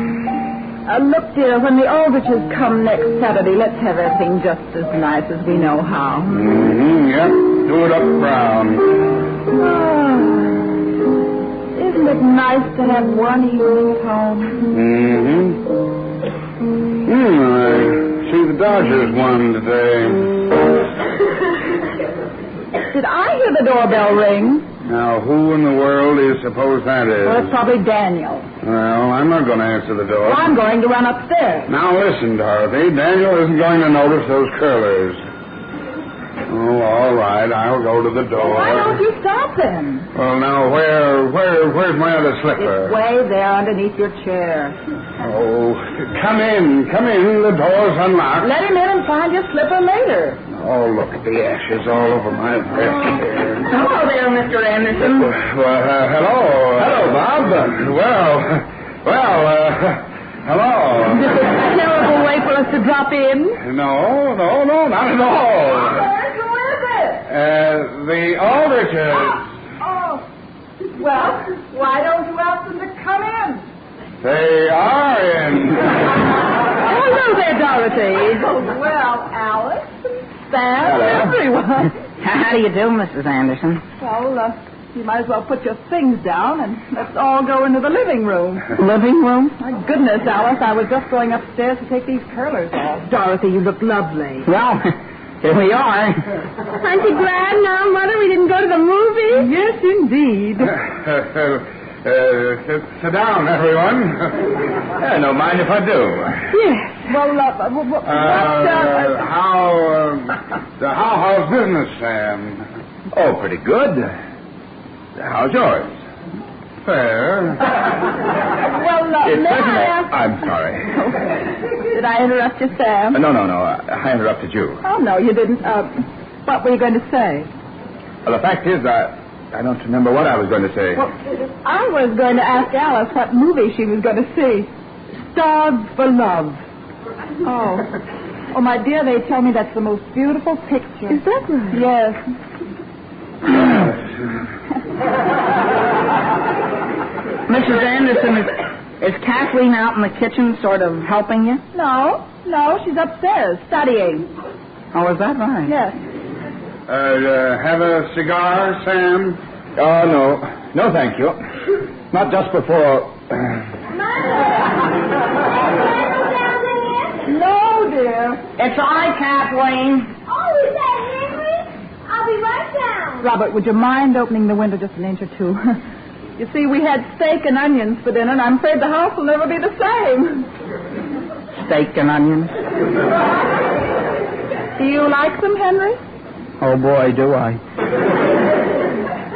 Look, dear, when the Aldriches come next Saturday, let's have everything just as nice as we know how. Yep. Do it up brown. Oh, if Isn't it nice to have one evening at home? I see the Dodgers won today. Did I hear the doorbell ring? Now, who in the world do you suppose that is? Well, it's probably Daniel. Well, I'm not going to answer the door. Well, I'm going to run upstairs. Now, listen, Dorothy. Daniel isn't going to notice those curlers. Oh, all right. I'll go to the door. Well, why don't you stop him? Well, now, where's my other slipper? It's way there underneath your chair. Oh, come in. The door's unlocked. Let him in and find your slipper later. Oh, look at the ashes all over my dress here. Hello there, Mr. Anderson. Well, hello. Hello, Bob. Hello. Is this a terrible way for us to drop in? No, not at all. Who is it? The Aldriches. Oh. Well, why don't you ask them to come in? They are in. Hello there, Dorothy. Oh, well, Alice, Sam, everyone. How do you do, Mrs. Anderson? Well, you might as well put your things down and let's all go into the living room. Living room? My goodness, Alice, I was just going upstairs to take these curlers off. Dorothy, you look lovely. Well, here we are. Aren't you glad now, Mother, we didn't go to the movies? Yes, indeed. Sit down, everyone. No mind if I do. Yes. Well, how's business, Sam? Oh, pretty good. How's yours? Fair. Well, may I ask... I'm sorry. Did I interrupt you, Sam? No. I interrupted you. Oh, no, you didn't. What were you going to say? Well, the fact is, I don't remember what I was going to say. Well, I was going to ask Alice what movie she was going to see. Starved for Love. Oh, my dear, they tell me that's the most beautiful picture. Is that right? Yes. Mrs. Anderson, is Kathleen out in the kitchen sort of helping you? No, she's upstairs studying. Oh, is that right? Yes. Have a cigar, Sam? Oh, no, thank you. Not just before... No, dear. It's I, Kathleen. Oh, is that Henry? I'll be right down. Robert, would you mind opening the window just an inch or two? You see, we had steak and onions for dinner, and I'm afraid the house will never be the same. Steak and onions? Do you like them, Henry? Oh, boy, do I.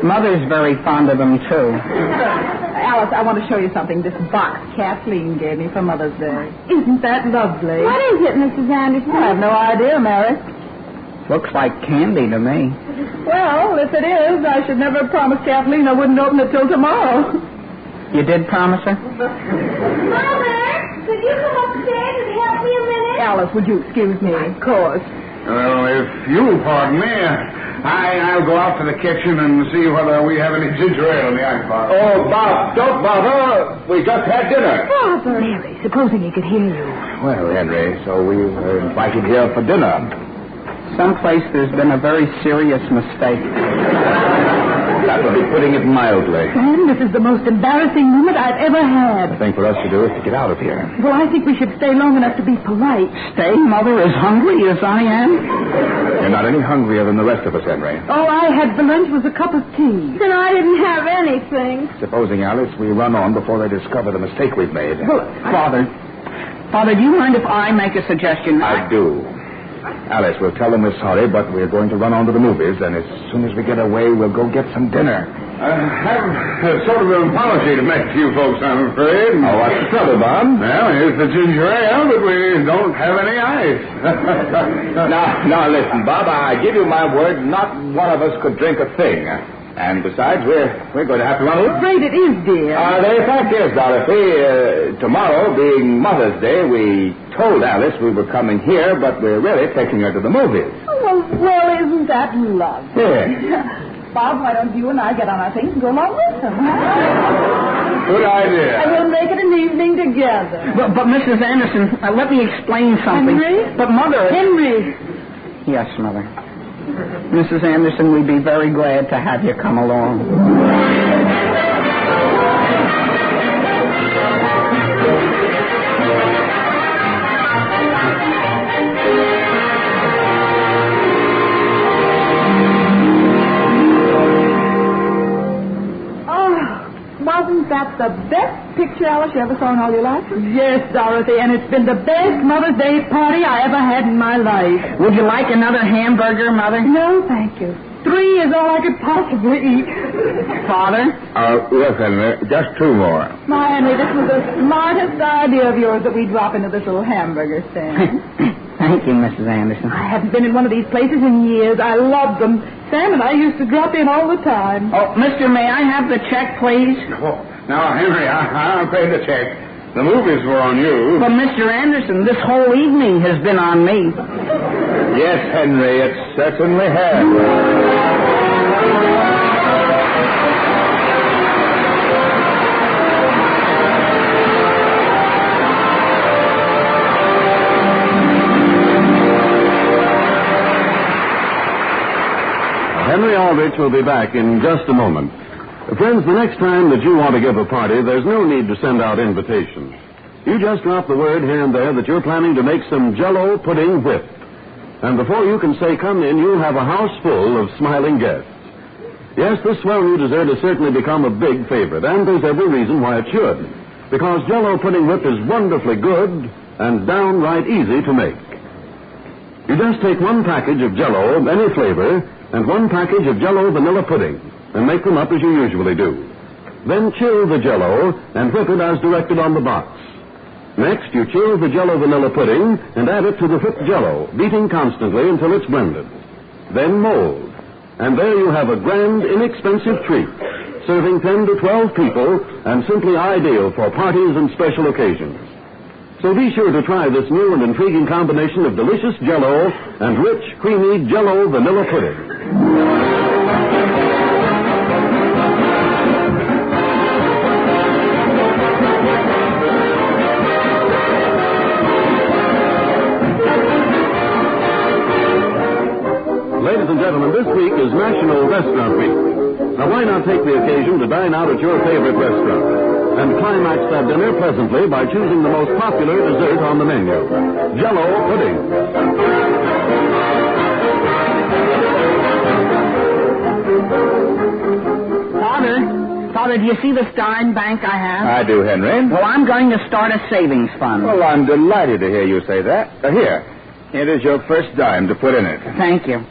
Mother's very fond of them, too. Alice, I want to show you something. This box Kathleen gave me for Mother's Day. Isn't that lovely? What is it, Mrs. Anderson? I have no idea, Mary. Looks like candy to me. Well, if it is, I should never have promised Kathleen I wouldn't open it till tomorrow. You did promise her? Mother, could you come upstairs and help me a minute? Alice, would you excuse me? Of course. Well, if you'll pardon me, I'll go out to the kitchen and see whether we have any ginger ale in the icebox. Oh, Bob, don't bother. We just had dinner. Father. Mary, supposing he could hear you. Well, Henry, so we were invited here for dinner. Someplace there's been a very serious mistake. That would be putting it mildly. Sam, this is the most embarrassing moment I've ever had. The thing for us to do is to get out of here. Well, I think we should stay long enough to be polite. Stay, Mother, as hungry as I am? You're not any hungrier than the rest of us, Henry. All I had for lunch was a cup of tea. Then I didn't have anything. Supposing, Alice, we run on before they discover the mistake we've made. Well, Father, do you mind if I make a suggestion? I do. Alice, we'll tell them we're sorry, but we're going to run on to the movies, and as soon as we get away, we'll go get some dinner. I have sort of an apology to make to you folks, I'm afraid. Oh, what's the trouble, Bob? Well, here's the ginger ale, but we don't have any ice. Now, listen, Bob, I give you my word, not one of us could drink a thing. And besides, we're going to have to run I'm afraid it is, dear. The fact is, Dorothy, tomorrow being Mother's Day, we told Alice we were coming here, but we're really taking her to the movies. Oh, well, isn't that lovely? Yeah. Bob, why don't you and I get on our things and go along with them, huh? Good idea. And we'll make it an evening together. But Mrs. Anderson, let me explain something. Henry? But, Mother... Henry! Yes, Mother. Mrs. Anderson, we'd be very glad to have you come along. Wasn't that the best picture, Alice, you ever saw in all your life? Yes, Dorothy, and it's been the best Mother's Day party I ever had in my life. Would you like another hamburger, Mother? No, thank you. 3 is all I could possibly eat. Father? Yes, Henry. Just 2 more. My Henry, this was the smartest idea of yours that we drop into this little hamburger stand. Thank you, Mrs. Anderson. I haven't been in one of these places in years. I love them. Sam and I used to drop in all the time. Oh, mister, may I have the check, please? Oh, now, Henry, I'll pay the check. The movies were on you. But, Mr. Anderson, this whole evening has been on me. Yes, Henry, it certainly has. Henry Aldrich will be back in just a moment. Friends, the next time that you want to give a party, there's no need to send out invitations. You just drop the word here and there that you're planning to make some Jell-O pudding whipped. And before you can say come in, you'll have a house full of smiling guests. Yes, this swell new dessert has certainly become a big favorite, and there's every reason why it should. Because Jell-O pudding whipped is wonderfully good and downright easy to make. You just take 1 package of Jell-O, any flavor, and 1 package of Jell-O vanilla pudding, and make them up as you usually do. Then chill the Jell-O and whip it as directed on the box. Next, you chill the Jell-O vanilla pudding and add it to the whipped Jell-O, beating constantly until it's blended. Then mold. And there you have a grand, inexpensive treat, serving 10 to 12 people and simply ideal for parties and special occasions. So be sure to try this new and intriguing combination of delicious Jell-O and rich, creamy Jell-O vanilla pudding. Ladies and gentlemen, this week is National Restaurant Week. Now, why not take the occasion to dine out at your favorite restaurant? And climax that dinner pleasantly by choosing the most popular dessert on the menu, Jell-O pudding. Father, do you see this dime bank I have? I do, Henry. Well, I'm going to start a savings fund. Well, I'm delighted to hear you say that. Here. It is your first dime to put in it. Thank you.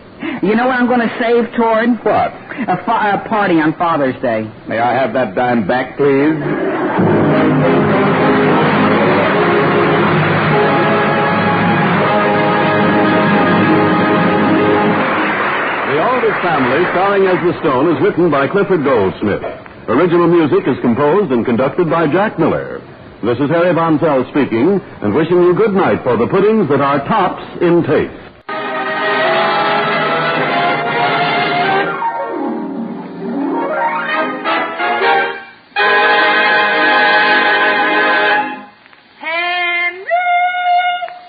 You know what I'm going to save toward? What? A party on Father's Day. May I have that dime back, please? The Aldrich Family, starring as the Stone, is written by Clifford Goldsmith. Original music is composed and conducted by Jack Miller. This is Harry Von Zell speaking, and wishing you good night for the puddings that are tops in taste.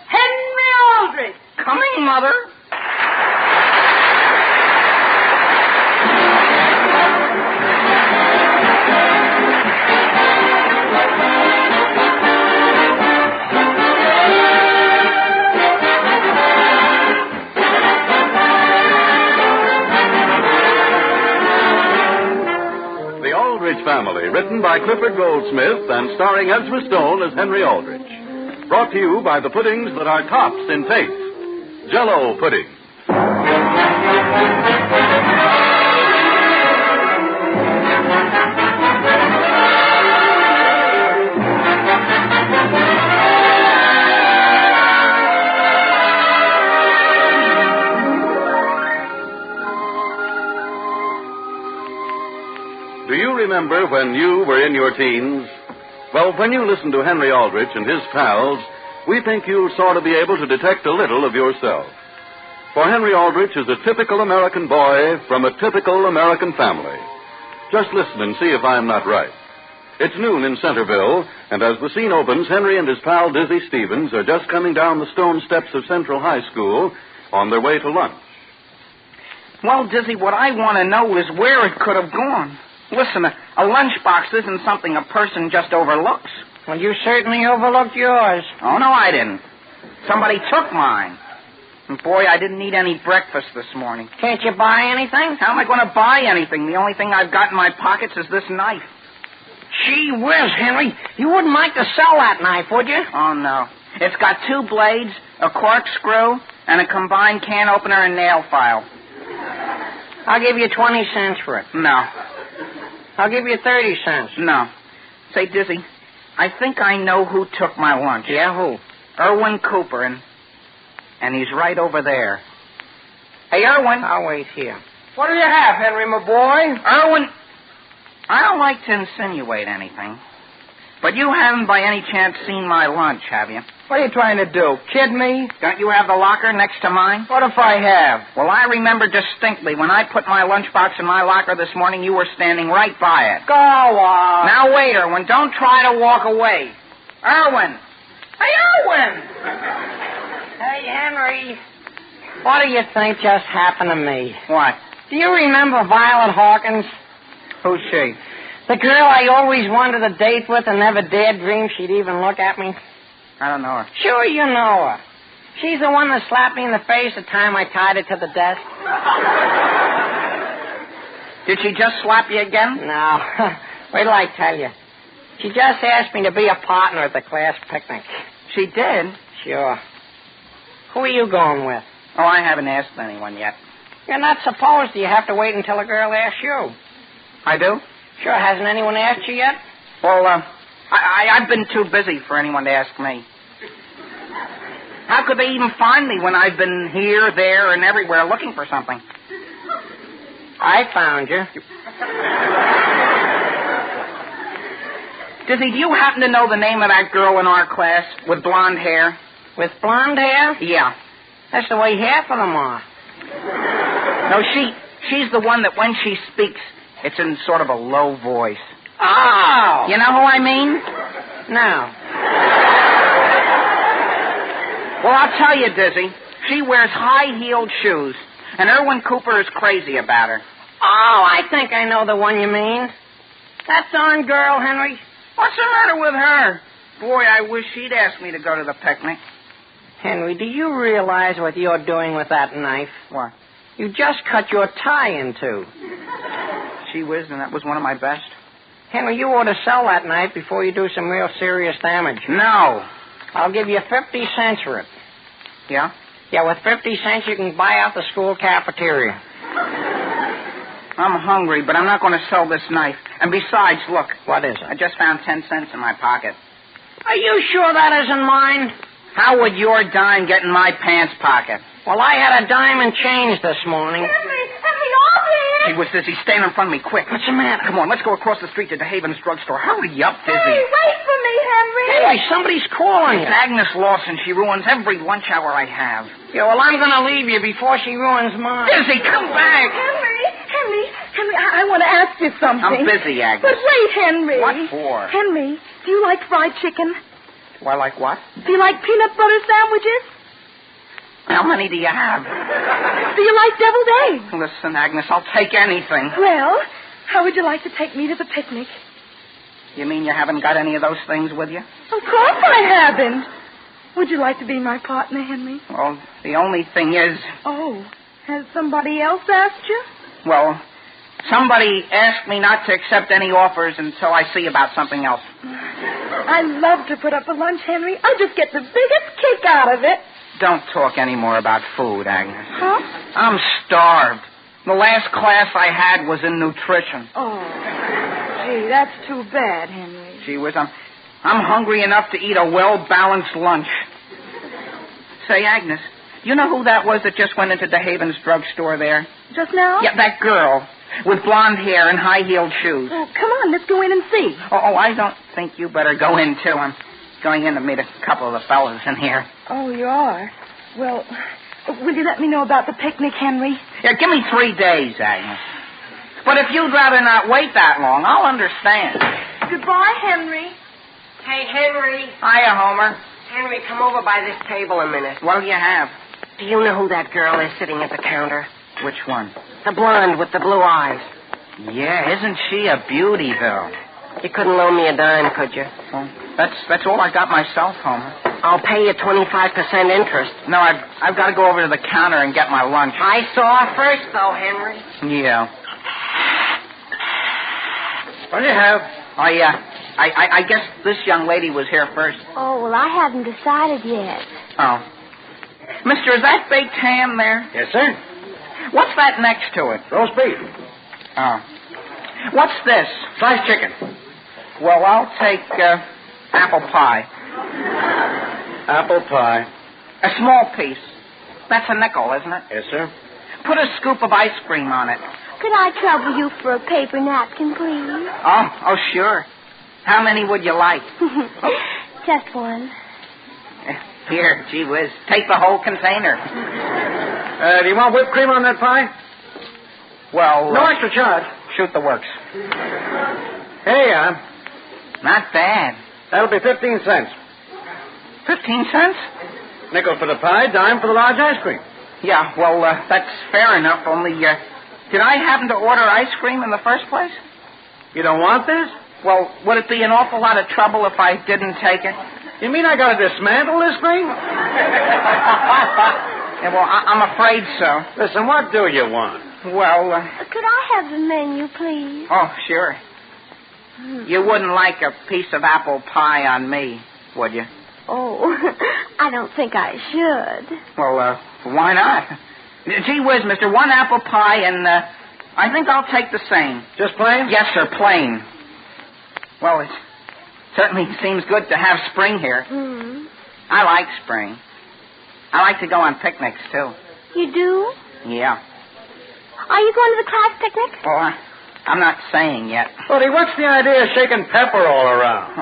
Henry Aldrich! Coming, Mother. Family, written by Clifford Goldsmith and starring Ezra Stone as Henry Aldrich. Brought to you by the puddings that are tops in taste. Jell-O pudding. Do you remember when you were in your teens? Well, when you listen to Henry Aldrich and his pals, we think you'll sort of be able to detect a little of yourself. For Henry Aldrich is a typical American boy from a typical American family. Just listen and see if I'm not right. It's noon in Centerville, and as the scene opens, Henry and his pal Dizzy Stevens are just coming down the stone steps of Central High School on their way to lunch. Well, Dizzy, what I want to know is where it could have gone. Listen, a lunchbox isn't something a person just overlooks. Well, you certainly overlooked yours. Oh, no, I didn't. Somebody took mine. And boy, I didn't eat any breakfast this morning. Can't you buy anything? How am I going to buy anything? The only thing I've got in my pockets is this knife. Gee whiz, Henry. You wouldn't like to sell that knife, would you? Oh, no. It's got 2 blades, a corkscrew, and a combined can opener and nail file. I'll give you 20 cents for it. No. I'll give you 30 cents. No. Say, Dizzy, I think I know who took my lunch. Yeah, who? Irwin Cooper, and he's right over there. Hey, Irwin. I'll wait here. What do you have, Henry, my boy? Irwin, I don't like to insinuate anything, but you haven't by any chance seen my lunch, have you? What are you trying to do? Kid me? Don't you have the locker next to mine? What if I have? Well, I remember distinctly when I put my lunchbox in my locker this morning, you were standing right by it. Go on. Now, wait, Irwin. Don't try to walk away. Irwin. Hey, Irwin! Hey, Henry. What do you think just happened to me? What? Do you remember Violet Hawkins? Who's she? The girl I always wanted a date with and never dared dream she'd even look at me? I don't know her. Sure you know her. She's the one that slapped me in the face the time I tied her to the desk. Did she just slap you again? No. Wait till I tell you. She just asked me to be a partner at the class picnic. She did? Sure. Who are you going with? Oh, I haven't asked anyone yet. You're not supposed to. You have to wait until a girl asks you. I do? Sure. Hasn't anyone asked you yet? Well, I've been too busy for anyone to ask me. How could they even find me when I've been here, there, and everywhere looking for something? I found you. Dizzy, do you happen to know the name of that girl in our class with blonde hair? With blonde hair? Yeah. That's the way half of them are. No, she's the one that when she speaks, it's in sort of a low voice. Oh! You know who I mean? No. Well, I'll tell you, Dizzy. She wears high-heeled shoes, and Irwin Cooper is crazy about her. Oh, I think I know the one you mean. That darn girl, Henry. What's the matter with her? Boy, I wish she'd asked me to go to the picnic. Henry, do you realize what you're doing with that knife? What? You just cut your tie in two. Gee whiz, and that was one of my best. Henry, you ought to sell that knife before you do some real serious damage. No. I'll give you 50 cents for it. Yeah? Yeah, with 50 cents you can buy out the school cafeteria. I'm hungry, but I'm not going to sell this knife. And besides, look. What is it? I just found 10 cents in my pocket. Are you sure that isn't mine? How would your dime get in my pants pocket? Well, I had a dime and change this morning. Henry, Aldrich! He was Dizzy. Stand in front of me, quick. What's the matter? Come on, let's go across the street to DeHaven's drugstore. Hurry up, Dizzy. Hey, wait for me, Henry. Hey, somebody's calling It's you. Agnes Lawson. She ruins every lunch hour I have. Yeah, well, I'm going to leave you before she ruins mine. Dizzy, come back. Henry, I want to ask you something. I'm busy, Agnes. But wait, Henry. What for? Henry, do you like fried chicken? Well, like what? Do you like peanut butter sandwiches? How many do you have? Do you like deviled eggs? Listen, Agnes, I'll take anything. Well, how would you like to take me to the picnic? You mean you haven't got any of those things with you? Of course I haven't. Would you like to be my partner, Henry? Well, the only thing is... Oh, has somebody else asked you? Well, somebody asked me not to accept any offers until I see about something else. I love to put up a lunch, Henry. I just get the biggest kick out of it. Don't talk any more about food, Agnes. Huh? I'm starved. The last class I had was in nutrition. Oh, gee, that's too bad, Henry. Gee whiz, I'm hungry enough to eat a well-balanced lunch. Say, Agnes, you know who that was that just went into DeHaven's drugstore there? Just now? Yeah, that girl with blonde hair and high-heeled shoes. Oh, come on, let's go in and see. Oh, I don't think you better go in, too. I'm going in to meet a couple of the fellas in here. Oh, you are? Well, will you let me know about the picnic, Henry? Yeah, give me 3 days, Agnes. But if you'd rather not wait that long, I'll understand. Goodbye, Henry. Hey, Henry. Hiya, Homer. Henry, come over by this table a minute. What'll you have? Do you know who that girl is sitting at the counter? Which one? The blonde with the blue eyes. Yeah, isn't she a beauty, Bill? You couldn't loan me a dime, could you? Well, that's all I got myself, Homer. I'll pay you 25% interest. No, I've got to go over to the counter and get my lunch. I saw her first, though, Henry. Yeah. What do you have? I guess this young lady was here first. Oh, well, I haven't decided yet. Oh. Mister, is that baked ham there? Yes, sir. What's that next to it? Roast beef. Oh. What's this? Sliced chicken. Well, I'll take apple pie. Apple pie. A small piece. That's a nickel, isn't it? Yes, sir. Put a scoop of ice cream on it. Could I trouble you for a paper napkin, please? Oh, sure. How many would you like? Just one. Here, gee whiz. Take the whole container. Do you want whipped cream on that pie? Well... No extra charge. Shoot the works. Here you are. Not bad. That'll be 15 cents. 15 cents? Nickel for the pie, dime for the large ice cream. Yeah, well, that's fair enough, only, did I happen to order ice cream in the first place? You don't want this? Well, would it be an awful lot of trouble if I didn't take it? You mean I gotta dismantle this thing? Yeah, well, I'm afraid so. Listen, what do you want? Well, Could I have the menu, please? Oh, sure. You wouldn't like a piece of apple pie on me, would you? Oh, I don't think I should. Well, why not? Gee whiz, mister, one apple pie and, I think I'll take the same. Just plain? Yes, sir, plain. Well, it certainly seems good to have spring here. I like spring. I like to go on picnics, too. You do? Yeah. Are you going to the class picnic? Well, I'm not saying yet. Buddy, what's the idea of shaking pepper all around?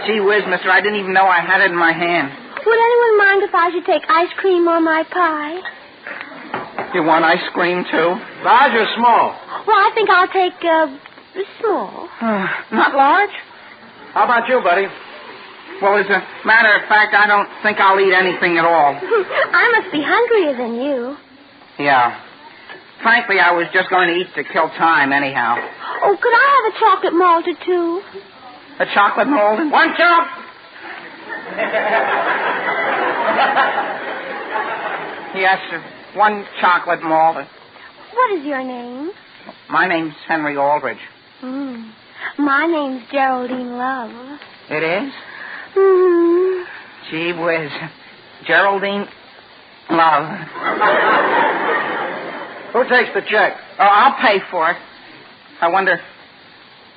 Gee whiz, mister, I didn't even know I had it in my hand. Would anyone mind if I should take ice cream on my pie? You want ice cream, too? Large or small? Well, I think I'll take, small. Not large? How about you, buddy? Well, as a matter of fact, I don't think I'll eat anything at all. I must be hungrier than you. Yeah. Frankly, I was just going to eat to kill time anyhow. Oh, could I have a chocolate malt or two? A chocolate mold? One chop! Yes, sir. One chocolate malt. What is your name? My name's Henry Aldrich. My name's Geraldine Love. It is? Gee whiz. Geraldine Love. Who takes the check? Oh, I'll pay for it. I wonder if...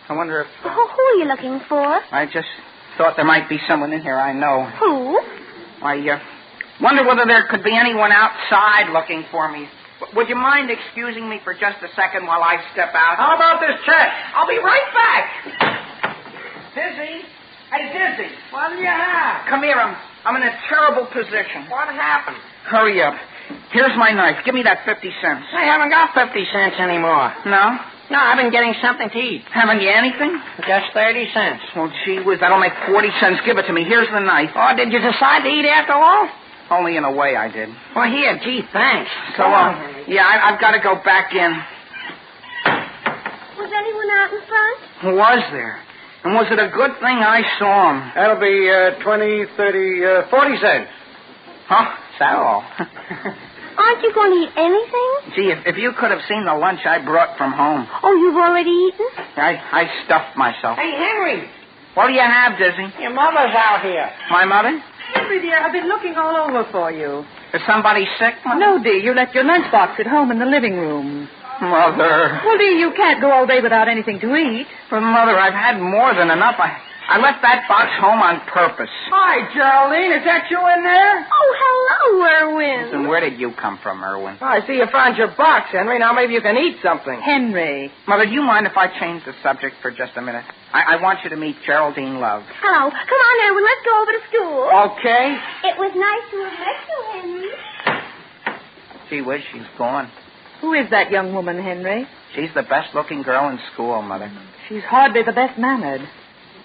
Who are you looking for? I just thought there might be someone in here I know. Who? I wonder whether there could be anyone outside looking for me. Would you mind excusing me for just a second while I step out? How about this check? I'll be right back. Dizzy? Hey, Dizzy. What do you have? Come here. I'm in a terrible position. What happened? Hurry up. Here's my knife. Give me that 50 cents. I haven't got 50 cents anymore. No? No, I've been getting something to eat. Haven't you anything? Just 30 cents. Well, gee whiz, that'll make 40 cents. Give it to me. Here's the knife. Oh, did you decide to eat after all? Only in a way I did. Well, here, gee, thanks. So, yeah, I've got to go back in. Was anyone out in front? Was there? And was it a good thing I saw him? That'll be 20, 30, 40 cents. Huh? Is that all? Aren't you going to eat anything? Gee, if you could have seen the lunch I brought from home. Oh, you've already eaten? I stuffed myself. Hey, Henry. What do you have, Dizzy? Your mother's out here. My mother? Henry, dear, I've been looking all over for you. Is somebody sick, Mother? No, dear, you left your lunchbox at home in the living room. Mother. Well, dear, you can't go all day without anything to eat. But, Mother, I've had more than enough. I left that box home on purpose. Hi, Geraldine. Is that you in there? Oh, hello, Erwin. And where did you come from, Erwin? Oh, I see you found your box, Henry. Now maybe you can eat something. Henry. Mother, do you mind if I change the subject for just a minute? I want you to meet Geraldine Love. Hello. Come on, Erwin. Let's go over to school. Okay. It was nice to have met you, Henry. Gee whiz, she's gone. Who is that young woman, Henry? She's the best-looking girl in school, Mother. She's hardly the best mannered.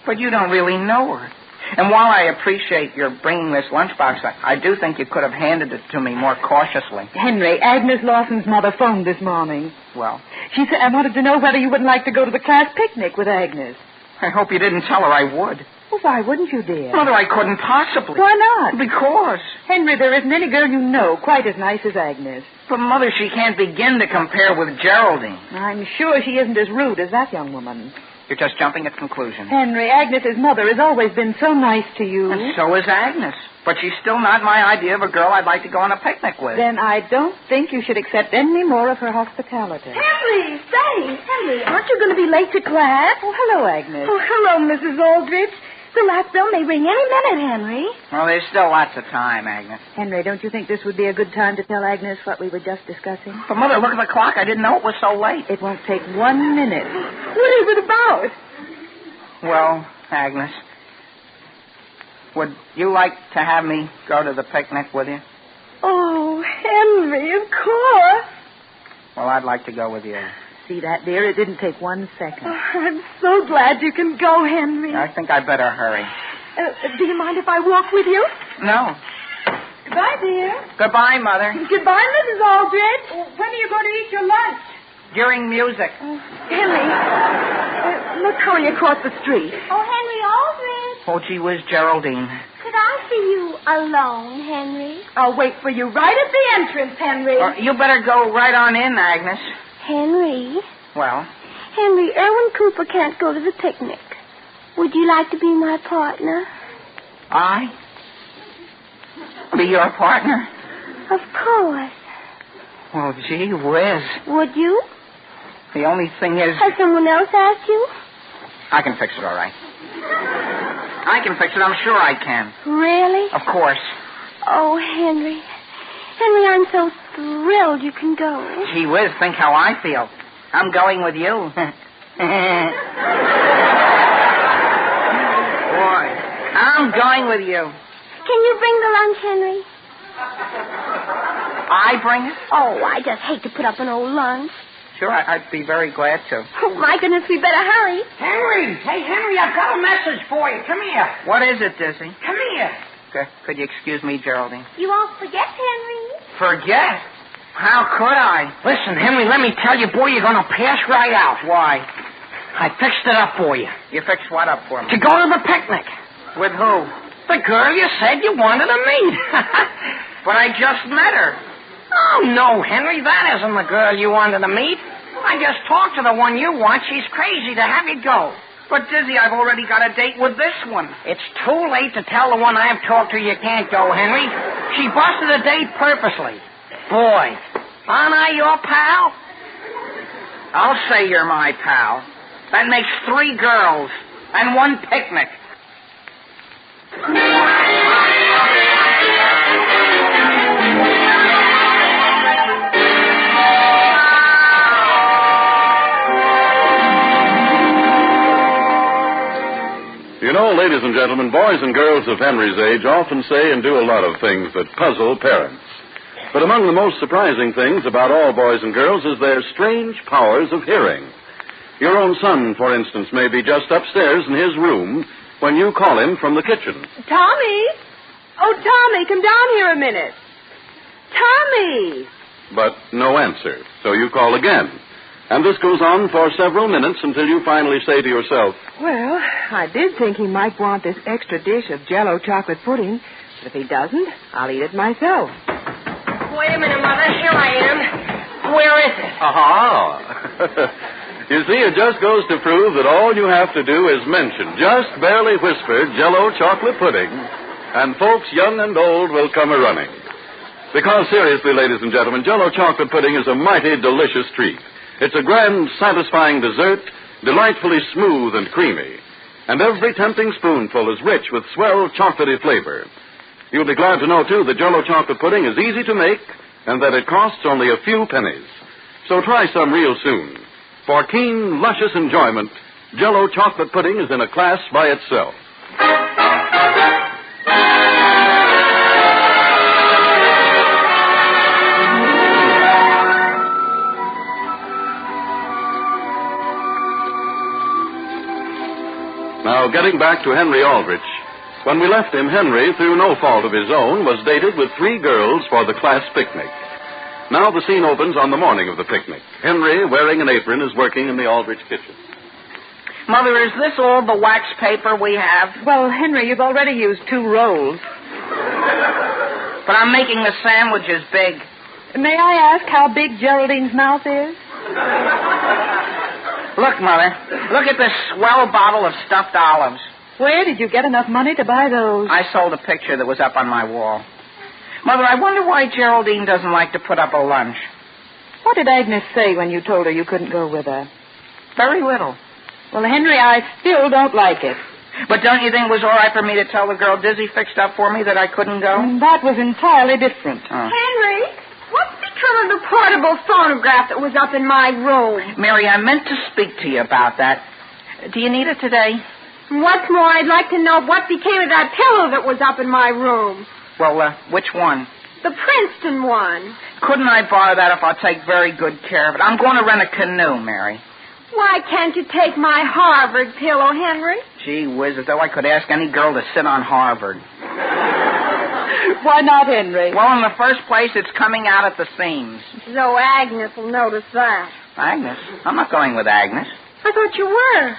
But you don't really know her. And while I appreciate your bringing this lunchbox, I do think you could have handed it to me more cautiously. Henry, Agnes Lawson's mother phoned this morning. Well? She said I wanted to know whether you wouldn't like to go to the class picnic with Agnes. I hope you didn't tell her I would. Well, why wouldn't you, dear? Mother, I couldn't possibly. Why not? Because. Henry, there isn't any girl you know quite as nice as Agnes. But, Mother, she can't begin to compare with Geraldine. I'm sure she isn't as rude as that young woman. You're just jumping at conclusions. Henry, Agnes's mother has always been so nice to you. And so is Agnes. But she's still not my idea of a girl I'd like to go on a picnic with. Then I don't think you should accept any more of her hospitality. Henry, say, Henry, aren't you going to be late to class? Oh, hello, Agnes. Oh, hello, Mrs. Aldrich. The last bell may ring any minute, Henry. Well, there's still lots of time, Agnes. Henry, don't you think this would be a good time to tell Agnes what we were just discussing? But, Mother, look at the clock. I didn't know it was so late. It won't take 1 minute. What is it about? Well, Agnes, would you like to have me go to the picnic with you? Oh, Henry, of course. Well, I'd like to go with you. See that, dear? It didn't take 1 second. Oh, I'm so glad you can go, Henry. I think I'd better hurry. Do you mind if I walk with you? No. Goodbye, dear. Goodbye, Mother. Goodbye, Mrs. Aldrich. When are you going to eat your lunch? During music. Henry, let's hurry across the street. Oh, Henry Aldrich. Oh, gee whiz, Geraldine. Could I see you alone, Henry? I'll wait for you right at the entrance, Henry. You better go right on in, Agnes. Henry? Well? Henry, Erwin Cooper can't go to the picnic. Would you like to be my partner? I? Be your partner? Of course. Oh, gee whiz. Would you? The only thing is... Has someone else asked you? I can fix it, all right. I can fix it. I'm sure I can. Really? Of course. Oh, Henry. Henry, I'm so thrilled you can go. Gee whiz, think how I feel. I'm going with you. Boy, I'm going with you. Can you bring the lunch, Henry? I bring it? Oh, I just hate to put up an old lunch. Sure, I'd be very glad to. Oh, my goodness, we better hurry. Henry! Hey, Henry, I've got a message for you. Come here. What is it, Dizzy? Come here. Could you excuse me, Geraldine? You won't forget, Henry. Forget? How could I? Listen, Henry, let me tell you, boy, you're going to pass right out. Why? I fixed it up for you. You fixed what up for me? To go to the picnic. With who? The girl you said you wanted to meet. But I just met her. Oh, no, Henry, that isn't the girl you wanted to meet. I just talked to the one you want. She's crazy to have you go. But, Dizzy, I've already got a date with this one. It's too late to tell the one I've talked to you can't go, Henry. She busted a date purposely. Boy, aren't I your pal? I'll say you're my pal. That makes 3 girls and 1 picnic. You know, ladies and gentlemen, boys and girls of Henry's age often say and do a lot of things that puzzle parents. But among the most surprising things about all boys and girls is their strange powers of hearing. Your own son, for instance, may be just upstairs in his room when you call him from the kitchen. Tommy! Oh, Tommy, come down here a minute. Tommy! But no answer, so you call again. And this goes on for several minutes until you finally say to yourself, Well, I did think he might want this extra dish of Jell-O chocolate pudding, but if he doesn't, I'll eat it myself. Wait a minute, Mother. Here I am. Where is it? aha. You see, it just goes to prove that all you have to do is mention, just barely whisper, Jell-O chocolate pudding, and folks young and old will come a-running. Because seriously, ladies and gentlemen, Jell-O chocolate pudding is a mighty delicious treat. It's a grand, satisfying dessert, delightfully smooth and creamy. And every tempting spoonful is rich with swell chocolatey flavor. You'll be glad to know, too, that Jell-O chocolate pudding is easy to make and that it costs only a few pennies. So try some real soon. For keen, luscious enjoyment, Jell-O chocolate pudding is in a class by itself. Now, getting back to Henry Aldrich. When we left him, Henry, through no fault of his own, was dated with 3 girls for the class picnic. Now the scene opens on the morning of the picnic. Henry, wearing an apron, is working in the Aldrich kitchen. Mother, is this all the wax paper we have? Well, Henry, you've already used 2 rolls. But I'm making the sandwiches big. May I ask how big Geraldine's mouth is? Look, Mother. Look at this swell bottle of stuffed olives. Where did you get enough money to buy those? I sold a picture that was up on my wall. Mother, I wonder why Geraldine doesn't like to put up a lunch. What did Agnes say when you told her you couldn't go with her? Very little. Well, Henry, I still don't like it. But don't you think it was all right for me to tell the girl Dizzy fixed up for me that I couldn't go? That was entirely different. Oh. Henry, what's become of the portable phonograph that was up in my room? Mary, I meant to speak to you about that. Do you need it today? What's more, I'd like to know what became of that pillow that was up in my room. Well, which one? The Princeton one. Couldn't I borrow that if I'll take very good care of it? I'm going to rent a canoe, Mary. Why can't you take my Harvard pillow, Henry? Gee whiz, as though I could ask any girl to sit on Harvard. Why not, Henry? Well, in the first place, it's coming out at the seams. So Agnes will notice that. Agnes? I'm not going with Agnes. I thought you were.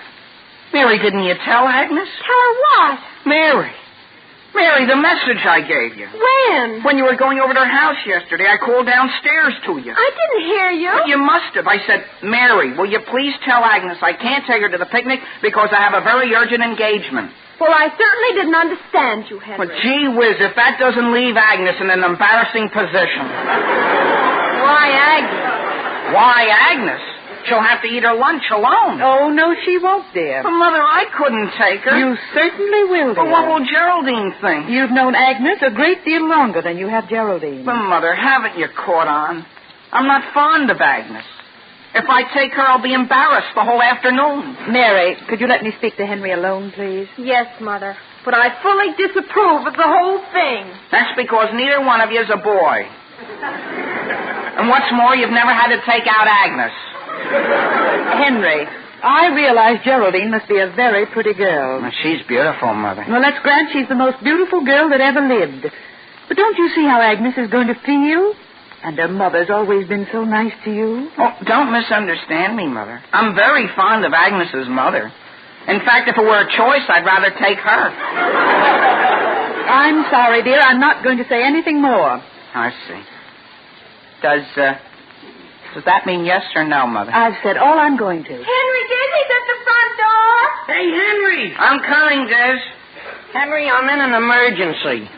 Mary, didn't you tell Agnes? Tell her what? Mary, the message I gave you. When? When you were going over to her house yesterday, I called downstairs to you. I didn't hear you. But you must have. I said, Mary, will you please tell Agnes I can't take her to the picnic because I have a very urgent engagement. Well, I certainly didn't understand you, Henry. Well, gee whiz, if that doesn't leave Agnes in an embarrassing position. Why Agnes? Why Agnes? She'll have to eat her lunch alone. Oh, no, she won't, dear. But, Mother, I couldn't take her. You certainly will, dear. But what will Geraldine think? You've known Agnes a great deal longer than you have Geraldine. But, Mother, haven't you caught on? I'm not fond of Agnes. If I take her, I'll be embarrassed the whole afternoon. Mary, could you let me speak to Henry alone, please? Yes, Mother. But I fully disapprove of the whole thing. That's because neither one of you is a boy. And what's more, you've never had to take out Agnes. Henry, I realize Geraldine must be a very pretty girl. Well, she's beautiful, Mother. Well, let's grant she's the most beautiful girl that ever lived. But don't you see how Agnes is going to feel? And her mother's always been so nice to you. Oh, don't misunderstand me, Mother. I'm very fond of Agnes's mother. In fact, if it were a choice, I'd rather take her. I'm sorry, dear. I'm not going to say anything more. I see. Does that mean yes or no, Mother? I've said all I'm going to. Henry, Dizzy's at the front door. Hey, Henry! I'm coming, Diz. Henry, I'm in an emergency.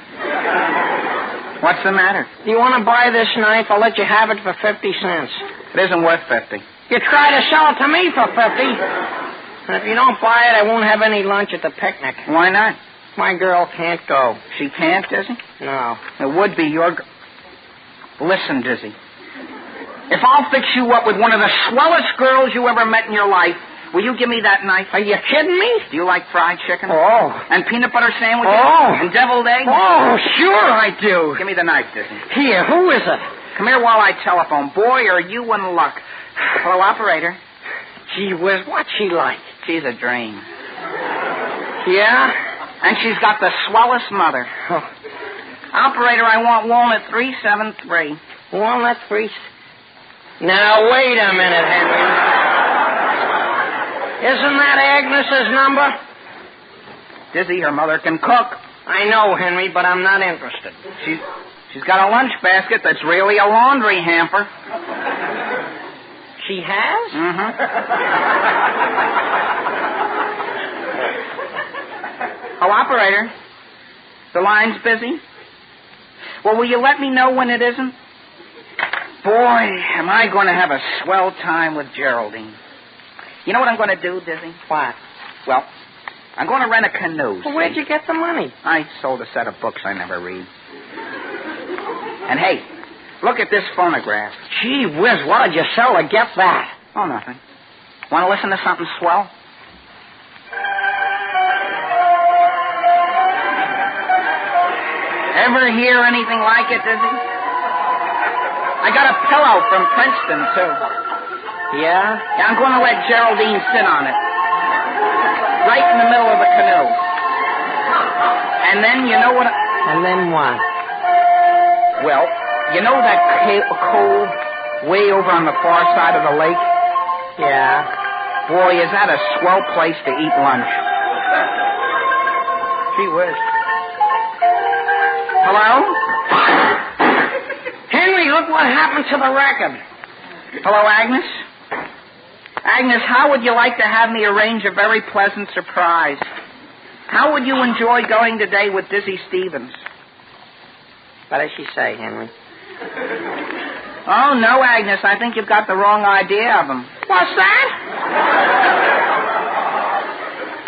What's the matter? Do you want to buy this knife? I'll let you have it for 50 cents. It isn't worth 50. You try to sell it to me for 50. And if you don't buy it, I won't have any lunch at the picnic. Why not? My girl can't go. She can't, Dizzy? No. It would be your... Listen, Dizzy. If I'll fix you up with one of the swellest girls you ever met in your life, will you give me that knife? Are you kidding me? Do you like fried chicken? Oh. And peanut butter sandwiches? Oh. And deviled eggs? Oh, sure I do. Give me the knife, Dizzy. Here, who is it? Come here while I telephone. Boy, are you in luck. Hello, operator. Gee whiz, what's she like? She's a dream. Yeah? And she's got the swellest mother. Oh. Operator, I want Walnut 373. Walnut 3... Now, wait a minute, Henry. Isn't that Agnes's number? Dizzy, her mother can cook. I know, Henry, but I'm not interested. She's got a lunch basket that's really a laundry hamper. She has? Mm-hmm. Oh, operator. The line's busy. Well, will you let me know when it isn't? Boy, am I going to have a swell time with Geraldine. You know what I'm going to do, Dizzy? What? Well, I'm going to rent a canoe. Well, where'd you get the money? I sold a set of books I never read. And hey, look at this phonograph. Gee whiz, what did you sell to get that? Oh, nothing. Want to listen to something swell? Ever hear anything like it, Dizzy? I got a pillow from Princeton, too. Yeah? Yeah, I'm going to let Geraldine sit on it. Right in the middle of the canoe. And then, you know what... And then what? Well, you know that cove way over on the far side of the lake? Yeah. Boy, is that a swell place to eat lunch. Gee whiz. Hello? Henry, look what happened to the record. Hello, Agnes? Agnes, how would you like to have me arrange a very pleasant surprise? How would you enjoy going today with Dizzy Stevens? What does she say, Henry? Oh, no, Agnes. I think you've got the wrong idea of him. What's that?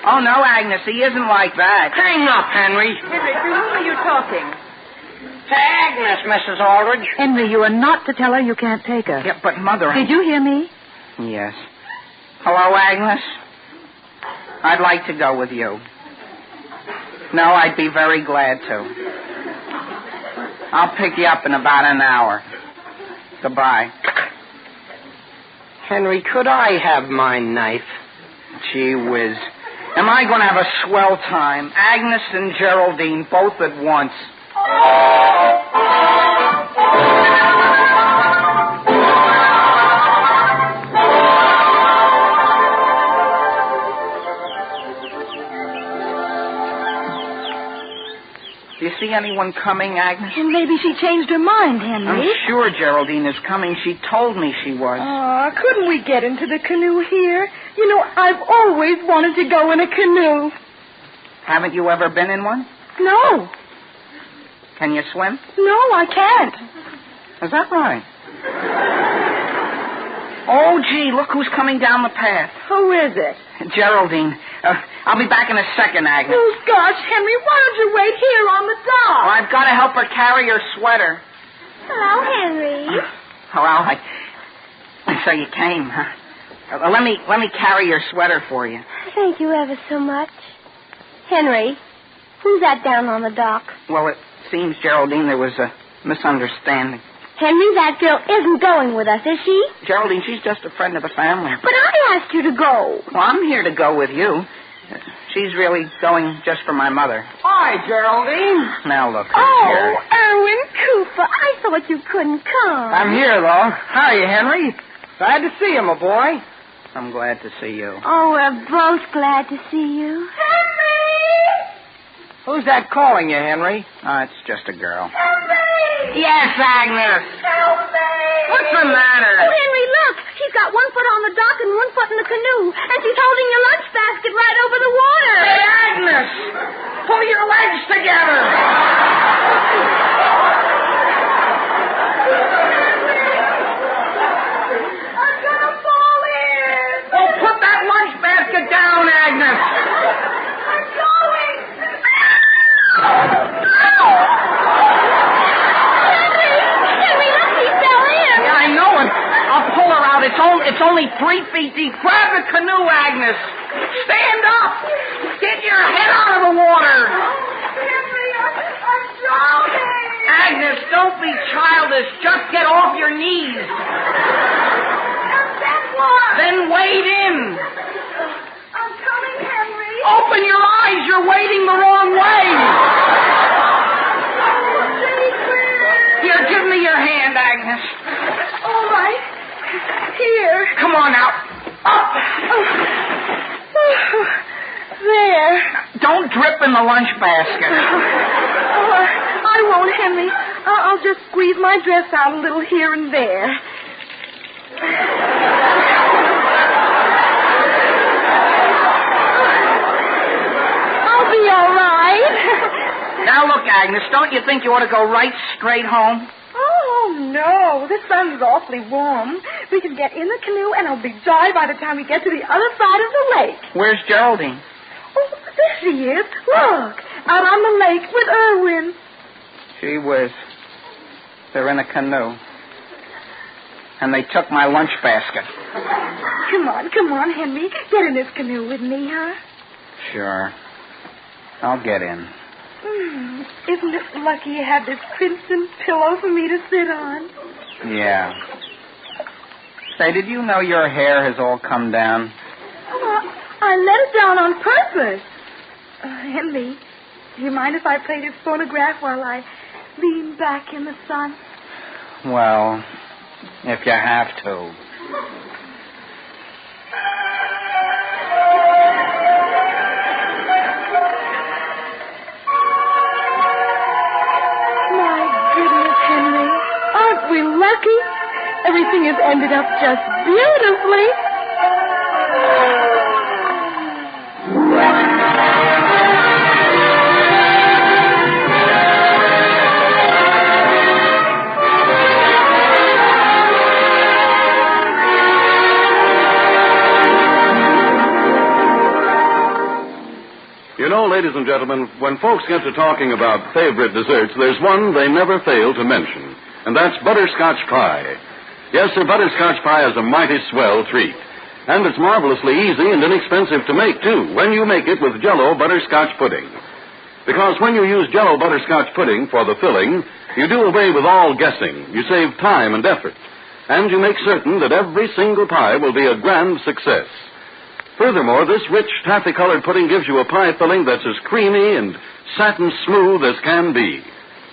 Oh, no, Agnes. He isn't like that. Hang up, Henry. Henry, to whom are you talking? To Agnes, Mrs. Aldrich. Henry, you are not to tell her you can't take her. Yeah, but, Mother... Did you hear me? Yes. Hello, Agnes? I'd like to go with you. No, I'd be very glad to. I'll pick you up in about an hour. Goodbye. Henry, could I have my knife? Gee whiz. Am I going to have a swell time? Agnes and Geraldine both at once. Do you see anyone coming, Agnes? And maybe she changed her mind, Henry. I'm sure Geraldine is coming. She told me she was. Couldn't we get into the canoe here? You know, I've always wanted to go in a canoe. Haven't you ever been in one? No. Can you swim? No, I can't. Is that right? Oh, gee, look who's coming down the path. Who is it? Geraldine. I'll be back in a second, Agnes. Oh, gosh, Henry, why don't you wait here on the dock? Well, I've got to help her carry her sweater. Hello, Henry. Well, so you came, huh? Let me carry your sweater for you. Thank you ever so much. Henry, who's that down on the dock? Well, it seems, Geraldine, there was a misunderstanding. Henry, that girl isn't going with us, is she? Geraldine, she's just a friend of the family. But I asked you to go. Well, I'm here to go with you. She's really going just for my mother. Hi, Geraldine. Now, look. Oh, Erwin Cooper, I thought you couldn't come. I'm here, though. How are you, Henry? Glad to see you, my boy. I'm glad to see you. Oh, we're both glad to see you. Henry! Who's that calling you, Henry? It's just a girl. Yes, Agnes. Help me! What's the matter? Oh, Henry, look. She's got one foot on the dock and one foot in the canoe. And she's holding your lunch basket right over the water. Hey, Agnes! Pull your legs together! I'm gonna fall in. Well, put that lunch basket down, Agnes. I'm going. Henry, look, she fell in. Yeah, I know it. I'll pull her out. It's only 3 feet deep. Grab the canoe, Agnes. Stand up. Get your head out of the water. Henry, I'm drowning. Agnes, don't be childish. Just get off your knees. And then what? Then wade in. I'm coming, Henry. Open your eyes. You're wading the wrong way. Here, give me your hand, Agnes. All right. Here. Come on now. Up. Oh, there. Don't drip in the lunch basket. I won't, Henry. I'll just squeeze my dress out a little here and there. I'll be all right. Now, look, Agnes, don't you think you ought to go right straight home? Oh, no. The sun's awfully warm. We can get in the canoe, and it'll be dry by the time we get to the other side of the lake. Where's Geraldine? Oh, there she is. Look, out on the lake with Erwin. Gee whiz. They're in a canoe. And they took my lunch basket. Come on, Henry. Get in this canoe with me, huh? Sure. I'll get in. Isn't it lucky you have this crimson pillow for me to sit on? Yeah. Say, did you know your hair has all come down? Oh, I let it down on purpose. Henry, do you mind if I play this phonograph while I lean back in the sun? Well, if you have to. Aren't we lucky? Everything has ended up just beautifully. ladies and gentlemen, when folks get to talking about favorite desserts, there's one they never fail to mention, and that's butterscotch pie. Yes, sir, butterscotch pie is a mighty swell treat. And it's marvelously easy and inexpensive to make, too, when you make it with Jell-O butterscotch pudding. Because when you use Jell-O butterscotch pudding for the filling, you do away with all guessing. You save time and effort. And you make certain that every single pie will be a grand success. Furthermore, this rich taffy-colored pudding gives you a pie filling that's as creamy and satin smooth as can be.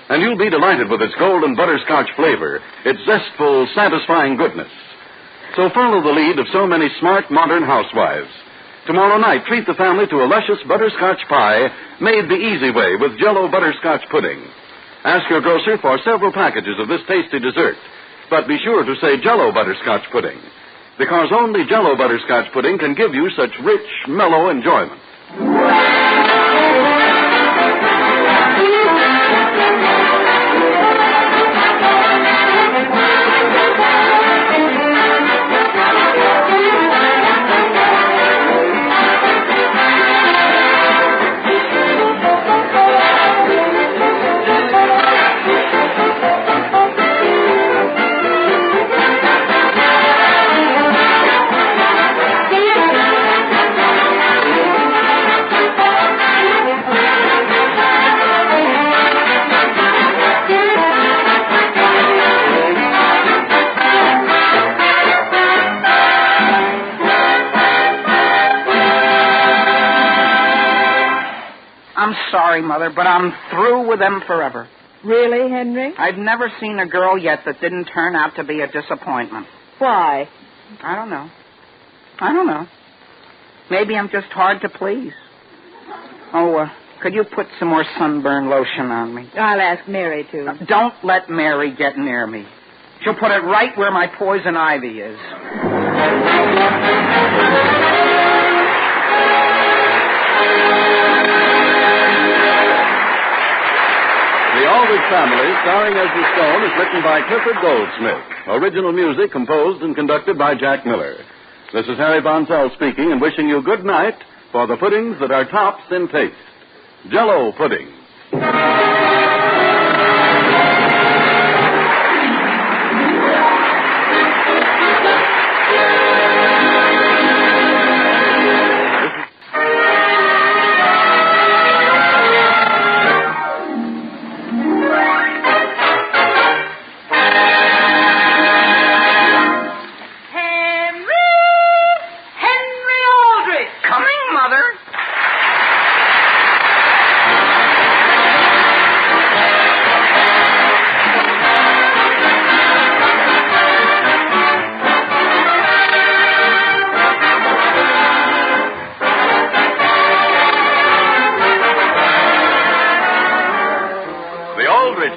And you'll be delighted with its golden butterscotch flavor, its zestful, satisfying goodness. So follow the lead of so many smart, modern housewives. Tomorrow night, treat the family to a luscious butterscotch pie made the easy way with Jell-O butterscotch pudding. Ask your grocer for several packages of this tasty dessert, but be sure to say Jell-O butterscotch pudding, because only Jell-O butterscotch pudding can give you such rich, mellow enjoyment. I'm sorry, Mother, but I'm through with them forever. Really, Henry? I've never seen a girl yet that didn't turn out to be a disappointment. Why? I don't know. Maybe I'm just hard to please. Oh, could you put some more sunburn lotion on me? I'll ask Mary to. Don't let Mary get near me. She'll put it right where my poison ivy is. The Aldrich Family, starring as the Stone, is written by Clifford Goldsmith. Original music composed and conducted by Jack Miller. This is Harry Bonsall speaking and wishing you good night for the puddings that are tops in taste. Jell-O pudding.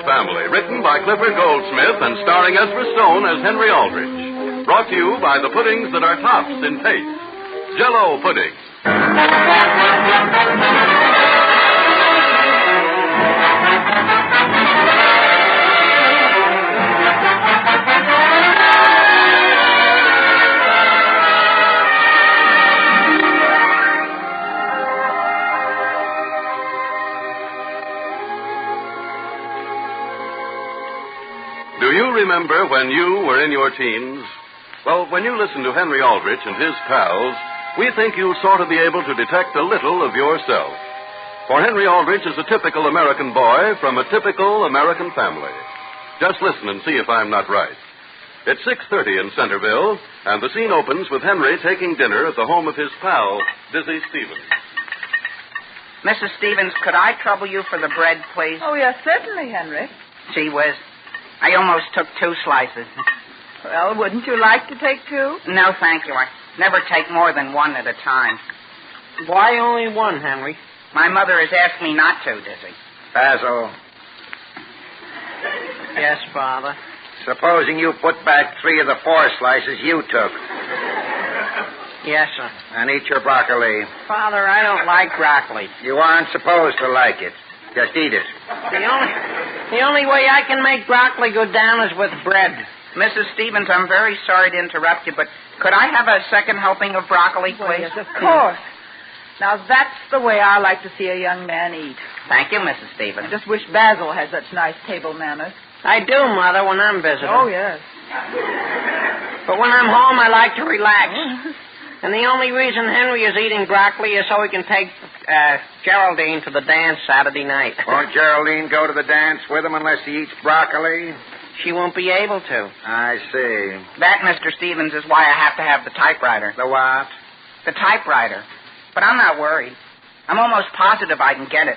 Family, written by Clifford Goldsmith and starring Ezra Stone as Henry Aldrich. Brought to you by the puddings that are tops in taste. Jell-O pudding. Do you remember when you were in your teens? Well, when you listen to Henry Aldrich and his pals, we think you'll sort of be able to detect a little of yourself. For Henry Aldrich is a typical American boy from a typical American family. Just listen and see if I'm not right. It's 6:30 in Centerville, and the scene opens with Henry taking dinner at the home of his pal, Dizzy Stevens. Mrs. Stevens, could I trouble you for the bread, please? Oh, yes, certainly, Henry. Gee whiz. I almost took 2 slices. Well, wouldn't you like to take 2? No, thank you. I never take more than 1 at a time. Why only 1, Henry? My mother has asked me not to, Dizzy. Basil, Yes, Father. supposing you put back 3 of the 4 slices you took Yes, sir. and eat your broccoli. Father, I don't like broccoli. You aren't supposed to like it. Just eat it. The only way I can make broccoli go down is with bread. Mrs. Stevens, I'm very sorry to interrupt you, but could I have a second helping of broccoli, please? Yes, of course. Now, that's the way I like to see a young man eat. Thank you, Mrs. Stevens. I just wish Basil had such nice table manners. I do, Mother, when I'm visiting. Oh, yes. But when I'm home, I like to relax. And the only reason Henry is eating broccoli is so he can take Geraldine to the dance Saturday night. Won't Geraldine go to the dance with him unless he eats broccoli? She won't be able to. I see. That, Mr. Stevens, is why I have to have the typewriter. The what? The typewriter. But I'm not worried. I'm almost positive I can get it.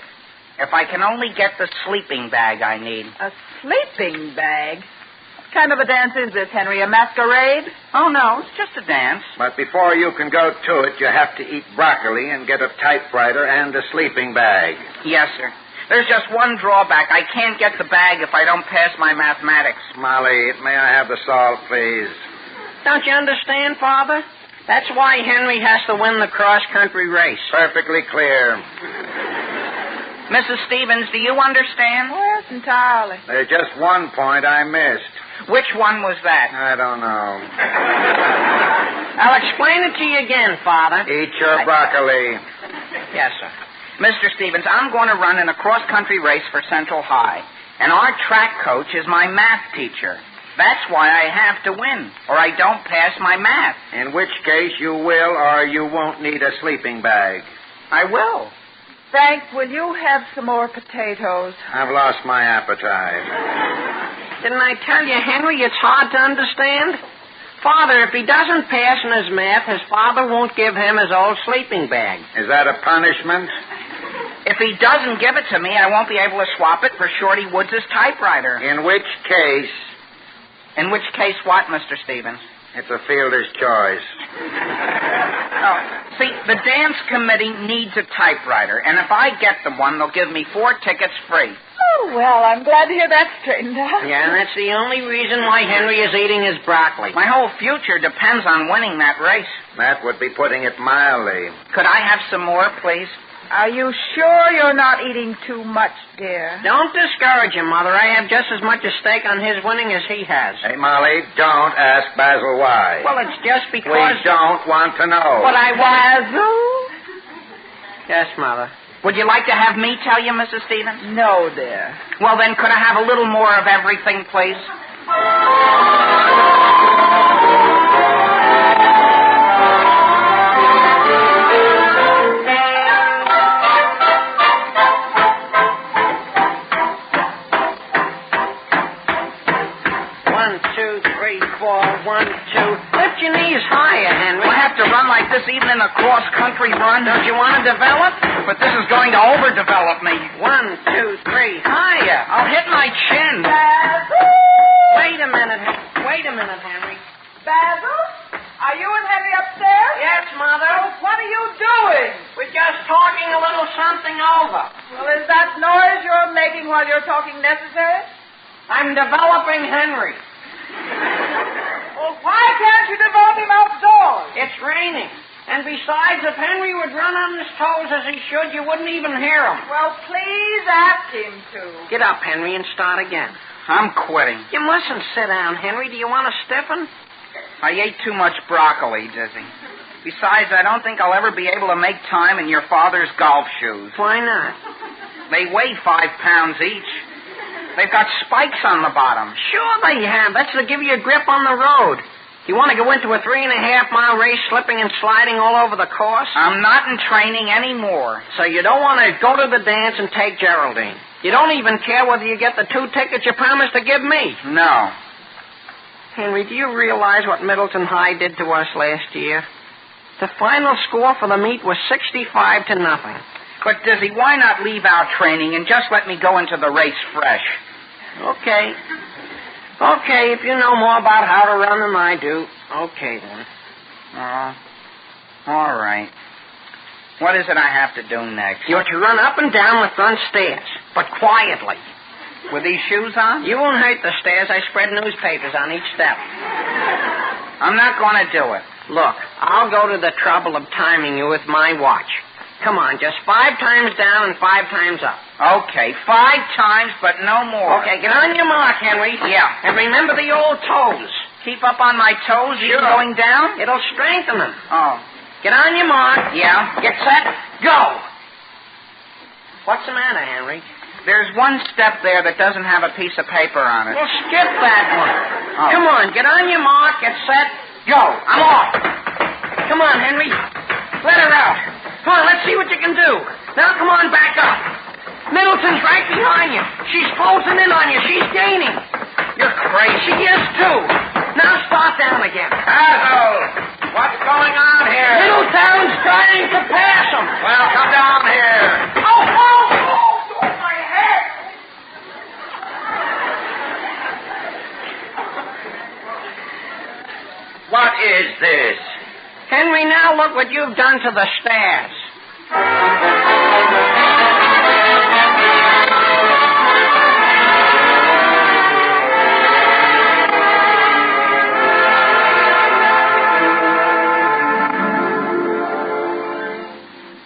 If I can only get the sleeping bag I need. A sleeping bag? What kind of a dance is this, Henry? A masquerade? Oh, no, it's just a dance. But before you can go to it, you have to eat broccoli and get a typewriter and a sleeping bag. Yes, sir. There's just one drawback. I can't get the bag if I don't pass my mathematics. Molly, may I have the salt, please? Don't you understand, Father? That's why Henry has to win the cross-country race. Perfectly clear. Mrs. Stevens, do you understand? Yes, entirely. There's just one point I missed. Which one was that? I don't know. I'll explain it to you again, Father. Eat your broccoli. Yes, sir. Mr. Stevens, I'm going to run in a cross-country race for Central High, and our track coach is my math teacher. That's why I have to win, or I don't pass my math. In which case you will or you won't need a sleeping bag. I will. Frank, will you have some more potatoes? I've lost my appetite. Didn't I tell you, Henry, it's hard to understand? Father, if he doesn't pass in his math, his father won't give him his old sleeping bag. Is that a punishment? If he doesn't give it to me, I won't be able to swap it for Shorty Woods' typewriter. In which case... In which case what, Mr. Stevens? It's a fielder's choice. Oh, see, the dance committee needs a typewriter, and if I get them one, they'll give me 4 tickets free. Oh, well, I'm glad to hear that straightened out. Yeah, and that's the only reason why Henry is eating his broccoli. My whole future depends on winning that race. That would be putting it mildly. Could I have some more, please? Are you sure you're not eating too much, dear? Don't discourage him, Mother. I have just as much a stake on his winning as he has. Hey, Molly, don't ask Basil why. Well, it's just because... We don't want to know. But I Basil? Yes, Mother. Would you like to have me tell you, Mrs. Stevens? No, dear. Well, then, could I have a little more of everything, please? Lift your knees higher, Henry. I have to run like this even in a cross-country run. Don't you want to develop? But this is going to overdevelop me. 1, 2, 3, higher. I'll hit my chin. Basil? Wait a minute, Henry. Basil? Are you and Henry upstairs? Yes, Mother. Oh, what are you doing? We're just talking a little something over. Well, is that noise you're making while you're talking necessary? I'm developing Henry. Well, why can't you develop him outdoors? It's raining. And besides, if Henry would run on his toes as he should, you wouldn't even hear him. Well, please ask him to. Get up, Henry, and start again. I'm quitting. You mustn't sit down, Henry. Do you want to stiffen? I ate too much broccoli, Dizzy. Besides, I don't think I'll ever be able to make time in your father's golf shoes. Why not? They weigh 5 pounds each. They've got spikes on the bottom. Sure they have. That's to give you a grip on the road. You want to go into a 3.5-mile race slipping and sliding all over the course? I'm not in training anymore. So you don't want to go to the dance and take Geraldine. You don't even care whether you get the 2 tickets you promised to give me. No. Henry, do you realize what Middleton High did to us last year? The final score for the meet was 65-0. But, Dizzy, why not leave our training and just let me go into the race fresh? Okay. Okay, if you know more about how to run than I do. Okay, then. All right. What is it I have to do next? You're to run up and down the front stairs, but quietly. With these shoes on? You won't hurt the stairs. I spread newspapers on each step. I'm not going to do it. Look, I'll go to the trouble of timing you with my watch. Come on, just 5 times down and 5 times up. Okay, 5 times, but no more. Okay, get on your mark, Henry. Yeah. And remember the old toes. Keep up on my toes, sure. Even going down? It'll strengthen them. Oh. Get on your mark. Yeah. Get set. Go! What's the matter, Henry? There's one step there that doesn't have a piece of paper on it. Well, skip that one. Oh. Come on, get on your mark, get set, go. I'm off. Come on, Henry. Let her out. Come on, let's see what you can do. Now, come on, back up. Middleton's right behind you. She's closing in on you. She's gaining. You're crazy. She is, too. Now start down again. Asshole! What's going on here? Middletown's trying to pass him. Well, come down here. Oh, my head. What is this? Henry, now look what you've done to the stairs.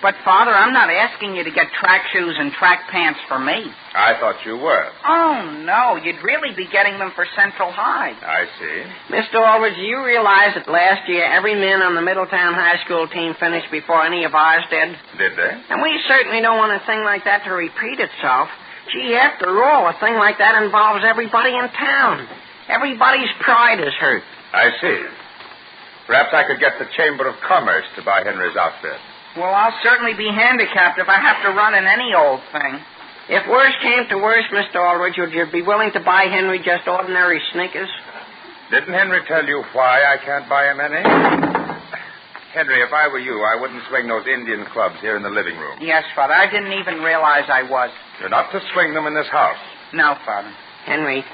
But, Father, I'm not asking you to get track shoes and track pants for me. I thought you were. Oh, no. You'd really be getting them for Central High. I see. Mr. Aldrich, do you realize that last year every man on the Middletown High School team finished before any of ours did? Did they? And we certainly don't want a thing like that to repeat itself. Gee, after all, a thing like that involves everybody in town. Everybody's pride is hurt. I see. Perhaps I could get the Chamber of Commerce to buy Henry's outfit. Well, I'll certainly be handicapped if I have to run in any old thing. If worse came to worse, Mr. Aldrich, would you be willing to buy Henry just ordinary sneakers? Didn't Henry tell you why I can't buy him any? Henry, if I were you, I wouldn't swing those Indian clubs here in the living room. Yes, Father. I didn't even realize I was. You're not to swing them in this house. No, Father. Henry,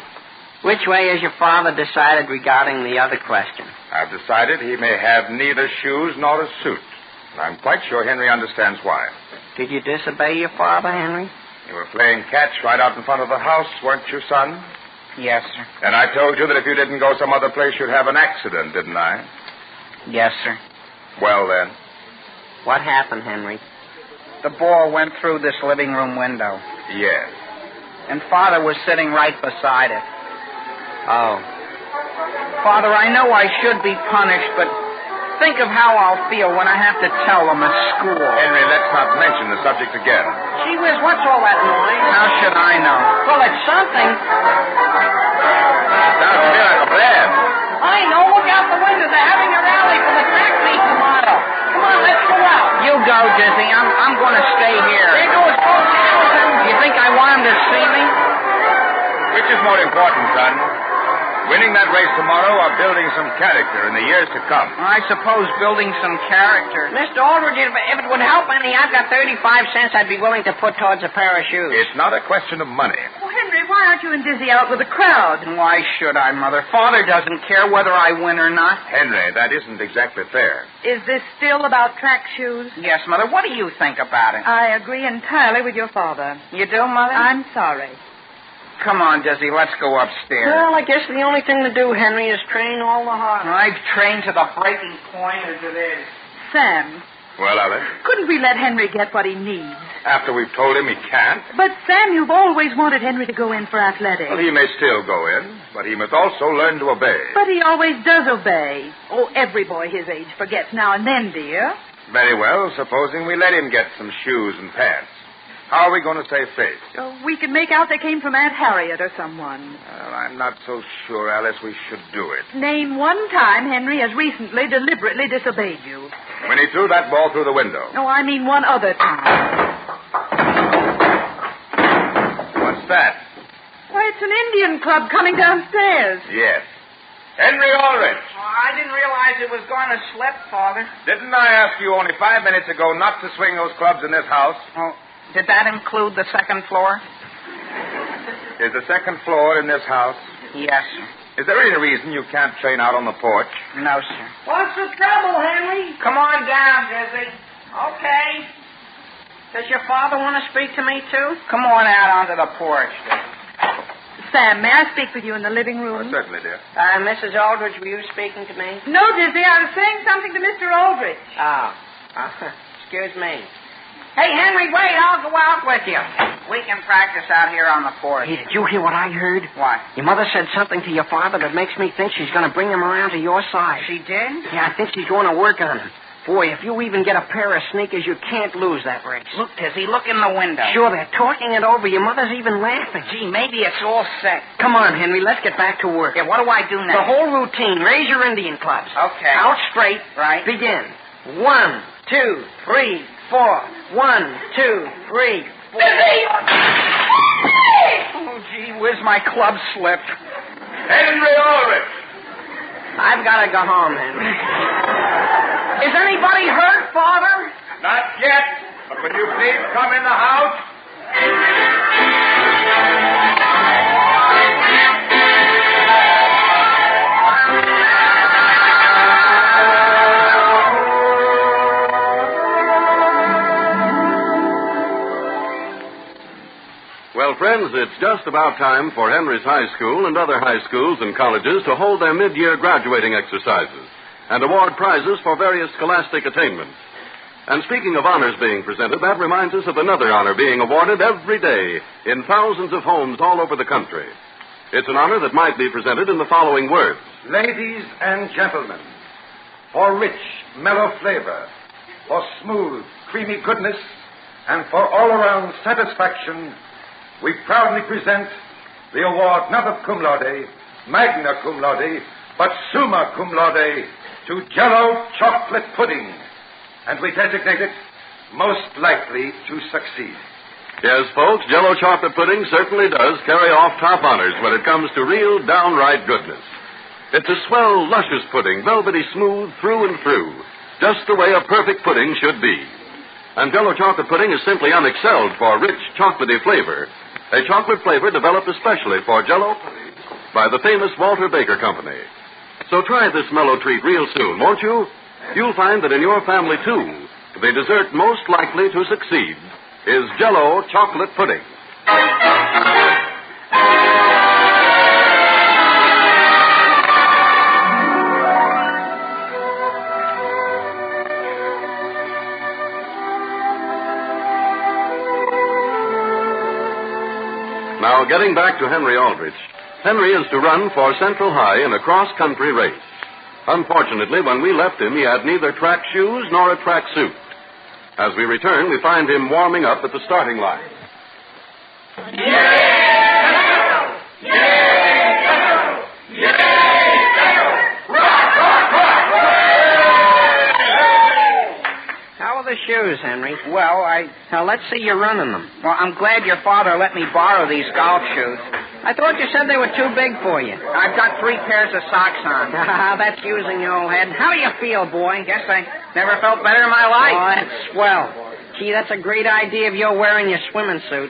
which way has your father decided regarding the other question? I've decided he may have neither shoes nor a suit. And I'm quite sure Henry understands why. Did you disobey your father, Henry? You were playing catch right out in front of the house, weren't you, son? Yes, sir. And I told you that if you didn't go some other place, you'd have an accident, didn't I? Yes, sir. Well, then. What happened, Henry? The ball went through this living room window. Yes. And Father was sitting right beside it. Oh. Father, I know I should be punished, but think of how I'll feel when I have to tell them at school. Henry, let's not mention the subject again. Gee whiz, what's all that noise? How should I know? Well, it's something. Sounds to me like a blast. I know. Look out the window. They're having a rally for the track meet tomorrow. Come on, let's go out. You go, Dizzy. I'm going to stay here. There goes Coach Hamilton. You think I want him to see me? Which is more important, son? Winning that race tomorrow or building some character in the years to come? I suppose building some character. Mr. Aldrich, if it would help any, I've got 35 cents I'd be willing to put towards a pair of shoes. It's not a question of money. Oh, Henry, why aren't you and Dizzy out with the crowd? Why should I, Mother? Father doesn't care whether I win or not. Henry, that isn't exactly fair. Is this still about track shoes? Yes, Mother. What do you think about it? I agree entirely with your father. You do, Mother? I'm sorry. Come on, Dizzy, let's go upstairs. Well, I guess the only thing to do, Henry, is train all the harder. I've trained to the breaking point as it is. Sam. Well, Alice? Couldn't we let Henry get what he needs? After we've told him he can't? But, Sam, you've always wanted Henry to go in for athletics. Well, he may still go in, but he must also learn to obey. But he always does obey. Oh, every boy his age forgets now and then, dear. Very well, supposing we let him get some shoes and pants. How are we going to save face? We can make out they came from Aunt Harriet or someone. Well, I'm not so sure, Alice, we should do it. Name one time Henry has recently deliberately disobeyed you. When he threw that ball through the window. No, I mean one other time. What's that? Why, it's an Indian club coming downstairs. Yes. Henry Aldrich. Oh, I didn't realize it was going to slip, Father. Didn't I ask you only 5 minutes ago not to swing those clubs in this house? Oh. Did that include the second floor? Is the second floor in this house? Yes, sir. Is there any reason you can't train out on the porch? No, sir. What's the trouble, Henry? Come on down, Dizzy. Okay. Does your father want to speak to me, too? Come on out onto the porch, Dizzy. Sam, may I speak with you in the living room? Oh, certainly, dear. Mrs. Aldrich, were you speaking to me? No, Dizzy, I was saying something to Mr. Aldrich. Oh. Excuse me. Hey, Henry, wait, I'll go out with you. We can practice out here on the porch. Hey, did you hear what I heard? What? Your mother said something to your father that makes me think she's going to bring him around to your side. She did? Yeah, I think she's going to work on him. Boy, if you even get a pair of sneakers, you can't lose that race. Look, Tizzy, look in the window. Sure, they're talking it over. Your mother's even laughing. Gee, maybe it's all set. Come on, Henry, let's get back to work. Yeah, what do I do next? The whole routine. Raise your Indian clubs. Okay. Out straight. Right. Begin. 1, 2, 3, 4. 1, 2, 3, 4. Oh, gee whiz, my club slipped. Henry Aldrich. I've got to go home, Henry. Is anybody hurt, Father? Not yet. But will you please come in the house? Well, friends, it's just about time for Henry's High School and other high schools and colleges to hold their mid-year graduating exercises and award prizes for various scholastic attainments. And speaking of honors being presented, that reminds us of another honor being awarded every day in thousands of homes all over the country. It's an honor that might be presented in the following words. Ladies and gentlemen, for rich, mellow flavor, for smooth, creamy goodness, and for all-around satisfaction, we proudly present the award not of cum laude, magna cum laude, but summa cum laude to Jell-O chocolate pudding, and we designate it most likely to succeed. Yes, folks, Jell-O chocolate pudding certainly does carry off top honors when it comes to real, downright goodness. It's a swell, luscious pudding, velvety smooth through and through, just the way a perfect pudding should be. And Jell-O chocolate pudding is simply unexcelled for rich, chocolatey flavor, a chocolate flavor developed especially for Jell-O pudding by the famous Walter Baker Company. So try this mellow treat real soon, won't you? You'll find that in your family, too, the dessert most likely to succeed is Jell-O chocolate pudding. Now, getting back to Henry Aldrich. Henry is to run for Central High in a cross-country race. Unfortunately, when we left him, he had neither track shoes nor a track suit. As we return, we find him warming up at the starting line. How are the shoes, Henry? Well, Now, let's see you running them. Well, I'm glad your father let me borrow these golf shoes. I thought you said they were too big for you. I've got 3 pairs of socks on. That's using your old head. How do you feel, boy? Guess I never felt better in my life. Oh, that's swell. Gee, that's a great idea of your wearing your swimming suit.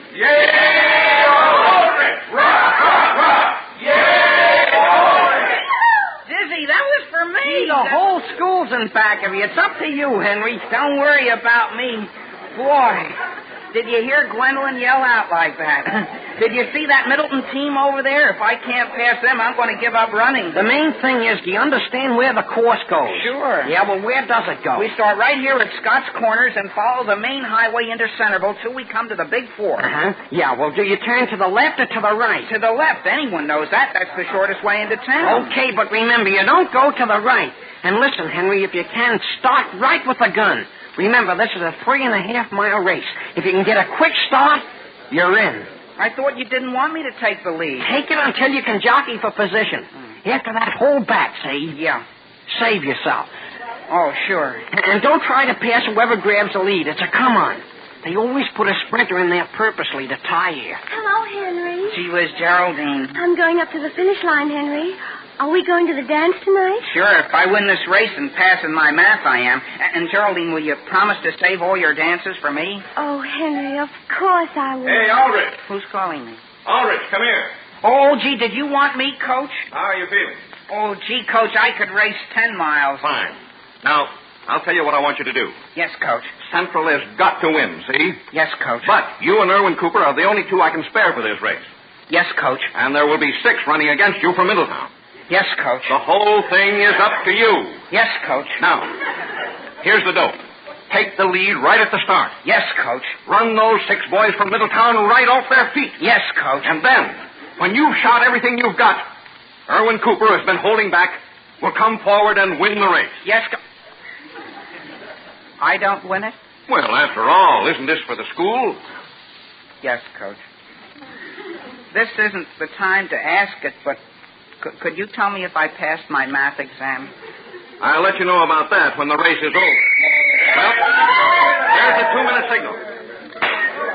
Dizzy, that was for me. Gee, the whole school's in back of you. It's up to you, Henry. Don't worry about me. Boy, did you hear Gwendolyn yell out like that? Did you see that Middleton team over there? If I can't pass them, I'm going to give up running. The main thing is, do you understand where the course goes? Sure. Yeah, well, where does it go? We start right here at Scott's Corners and follow the main highway into Centerville till we come to the Big Four. Yeah, well, do you turn to the left or to the right? To the left. Anyone knows that. That's the shortest way into town. Okay, but remember, you don't go to the right. And listen, Henry, if you can, start right with the gun. Remember, this is a 3.5-mile race. If you can get a quick start, you're in. I thought you didn't want me to take the lead. Take it until you can jockey for position. After that, hold back, see? Yeah. Save yourself. Oh, sure. And don't try to pass whoever grabs the lead. It's a come-on. They always put a sprinter in there purposely to tie you. Hello, Henry. Gee whiz, Geraldine. I'm going up to the finish line, Henry. Are we going to the dance tonight? Sure, if I win this race and pass in my math, I am. And Geraldine, will you promise to save all your dances for me? Oh, Henry, of course I will. Hey, Aldrich. Who's calling me? Aldrich, come here. Oh, gee, did you want me, Coach? How are you feeling? Oh, gee, Coach, I could race 10 miles. Fine. Now, I'll tell you what I want you to do. Yes, Coach. Central has got to win, see? Yes, Coach. But you and Irwin Cooper are the only 2 I can spare for this race. Yes, Coach. And there will be 6 running against you from Middletown. Yes, Coach. The whole thing is up to you. Yes, Coach. Now, here's the dope. Take the lead right at the start. Yes, Coach. Run those 6 boys from Middletown right off their feet. Yes, Coach. And then, when you've shot everything you've got, Irwin Cooper, who's been holding back, will come forward and win the race. Yes, I don't win it? Well, after all, isn't this for the school? Yes, Coach. This isn't the time to ask it, but could you tell me if I passed my math exam? I'll let you know about that when the race is over. Well, there's the 2-minute signal.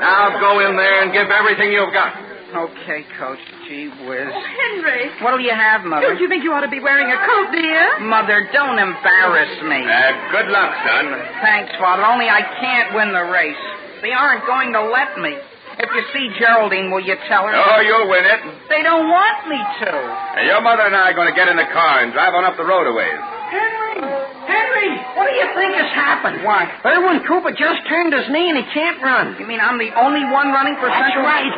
Now go in there and give everything you've got. Okay, Coach. Gee whiz. Oh, Henry. What'll you have, Mother? Don't you think you ought to be wearing a coat, dear? Mother, don't embarrass me. Good luck, son. Thanks, Father. Only I can't win the race. They aren't going to let me. If you see Geraldine, will you tell her? Oh, you'll win it. They don't want me to. Hey, your mother and I are going to get in the car and drive on up the road a ways. Henry, what do you think has happened? What? Erwin Cooper just turned his knee and he can't run. You mean I'm the only one running for That's Central? right.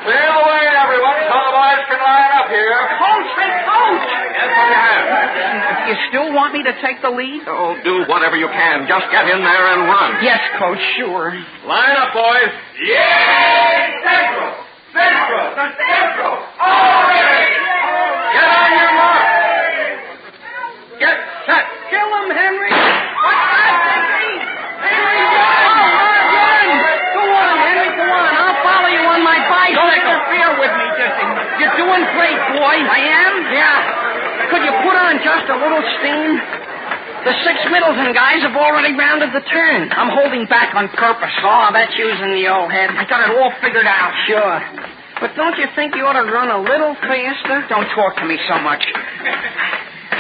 Clear the way, everyone, so the boys can line up here. Coach, coach! Yes, what do you have? You still want me to take the lead? Oh, do whatever you can. Just get in there and run. Yes, Coach, sure. Line up, boys. Yay! Central! Central! Central! All ready! Get on your mark! Get set! Kill him, Henry! What's that, Henry? Henry, run! Go on, Henry, go on. I'll follow you on my bicycle. Don't interfere with me, Jesse. You're doing great, boy. I am? Yeah. Could you put on just a little steam? The 6 Middleton guys have already rounded the turn. I'm holding back on purpose. Oh, that's using the old head. I got it all figured out. Sure. But don't you think you ought to run a little faster? Don't talk to me so much.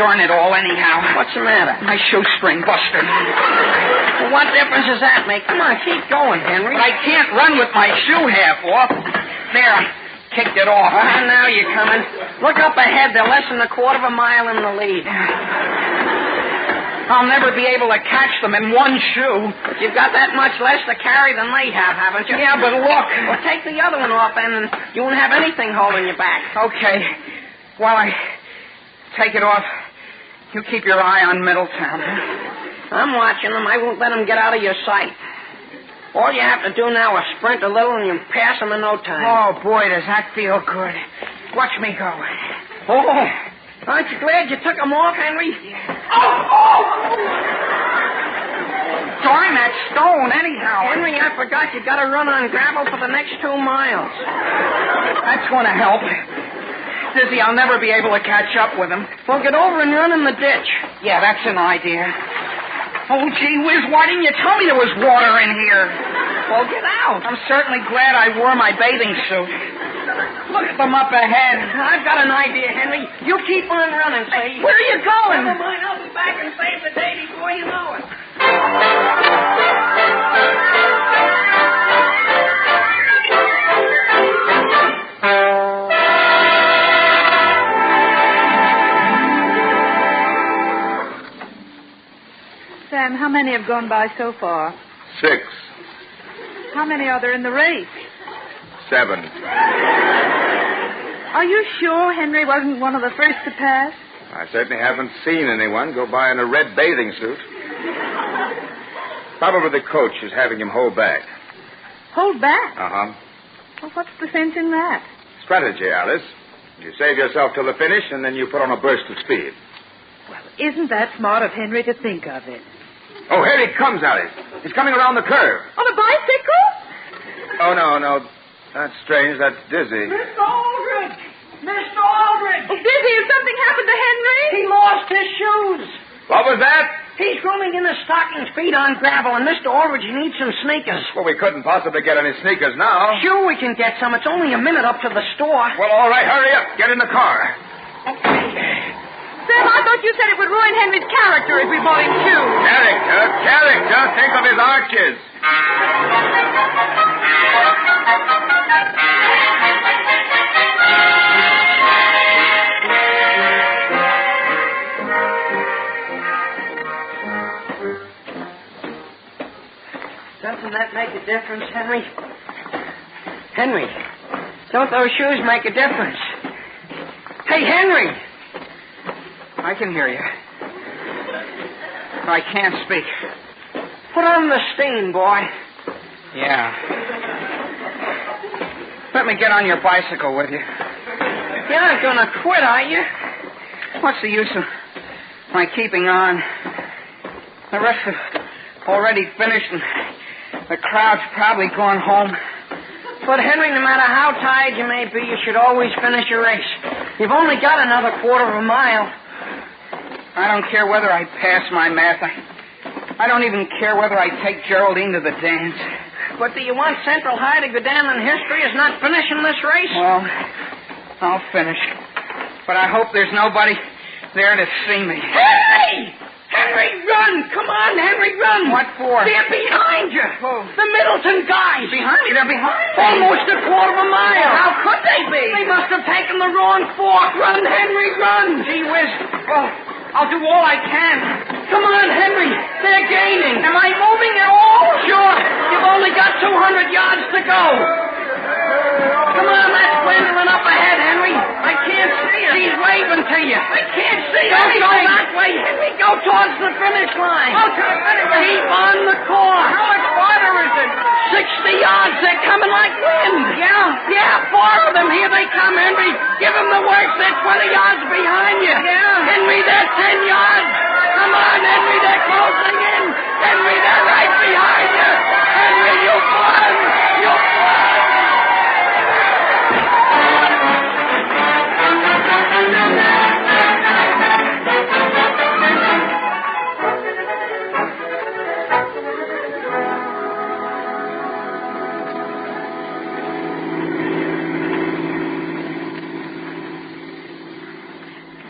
Darn it all, anyhow. What's the matter? My shoestring busted. Well, what difference does that make? Come on, keep going, Henry. But I can't run with my shoe half off. There, I kicked it off. Now you're coming. Look up ahead. They're less than a quarter of a mile in the lead. I'll never be able to catch them in one shoe. But you've got that much less to carry than they have, haven't you? Yeah, but look. Well, take the other one off, and you won't have anything holding you back. Okay. While I take it off, you keep your eye on Middletown. I'm watching them. I won't let them get out of your sight. All you have to do now is sprint a little, and you pass them in no time. Oh, boy, does that feel good. Watch me go. Oh, aren't you glad you took them off, Henry? Darn that stone, anyhow. Henry, I forgot you got to run on gravel for the next 2 miles. That's going to help. Dizzy, I'll never be able to catch up with him. Well, get over and run in the ditch. Yeah, that's an idea. Oh, gee whiz, why didn't you tell me there was water in here? Well, get out. I'm certainly glad I wore my bathing suit. Look at them up ahead. I've got an idea, Henry. You keep on running, see? Where are you going? Never mind, I'll be back and save the day before you know it. Sam, how many have gone by so far? 6. How many are there in the race? 7. Are you sure Henry wasn't one of the first to pass? I certainly haven't seen anyone go by in a red bathing suit. Probably the coach is having him hold back. Hold back? Uh-huh. Well, what's the sense in that? Strategy, Alice. You save yourself till the finish, and then you put on a burst of speed. Well, isn't that smart of Henry to think of it? Oh, here he comes, Alice. He's coming around the curve. On a bicycle? Oh, no. That's strange. That's Dizzy. Mr. Aldrich! Mr. Aldrich! Oh, Dizzy, has something happened to Henry? He lost his shoes. What was that? He's roaming in his stockings, feet on gravel, and Mr. Aldrich needs some sneakers. Well, we couldn't possibly get any sneakers now. Sure we can get some. It's only a minute up to the store. Well, all right, hurry up. Get in the car. Sam, I thought you said it would ruin Henry's character if we bought him shoes. Character. Think of his arches. Doesn't that make a difference, Henry? Henry, don't those shoes make a difference? Hey, Henry! I can hear you. But I can't speak. Put on the steam, boy. Yeah. Let me get on your bicycle with you. You're not going to quit, are you? What's the use of my keeping on? The rest of already finished, and the crowd's probably gone home. But, Henry, no matter how tired you may be, you should always finish your race. You've only got another quarter of a mile. I don't care whether I pass my math. I don't even care whether I take Geraldine to the dance. But do you want Central High to go down in history as not finishing this race? Well, I'll finish. But I hope there's nobody there to see me. Henry! Henry, run! Come on, Henry, run! What for? They're behind you. Oh. The Middleton guys. Behind me? They're behind me? Almost a quarter of a mile. How could they be? They must have taken the wrong fork. Run, Henry, run! Gee whiz. Well, I'll do all I can. Come on, Henry. They're gaining. Am I moving at all? Sure. You've only got 200 yards to go. Come on, that's Gwendolyn up ahead, Henry. I can't see her. She's waving to you. I can't see Don't anything. go that way, Henry. Go towards the finish line. Go to the finish line. Keep on the course. How much farther is it? 60 yards. They're coming like wind. Yeah? 4 of them. Here they come, Henry. Give them the works. They're 20 yards behind you. Yeah. Henry, they're 10 yards. Come on, Henry. They're closing in. Henry, they're right behind you. Henry, you've won. You've won.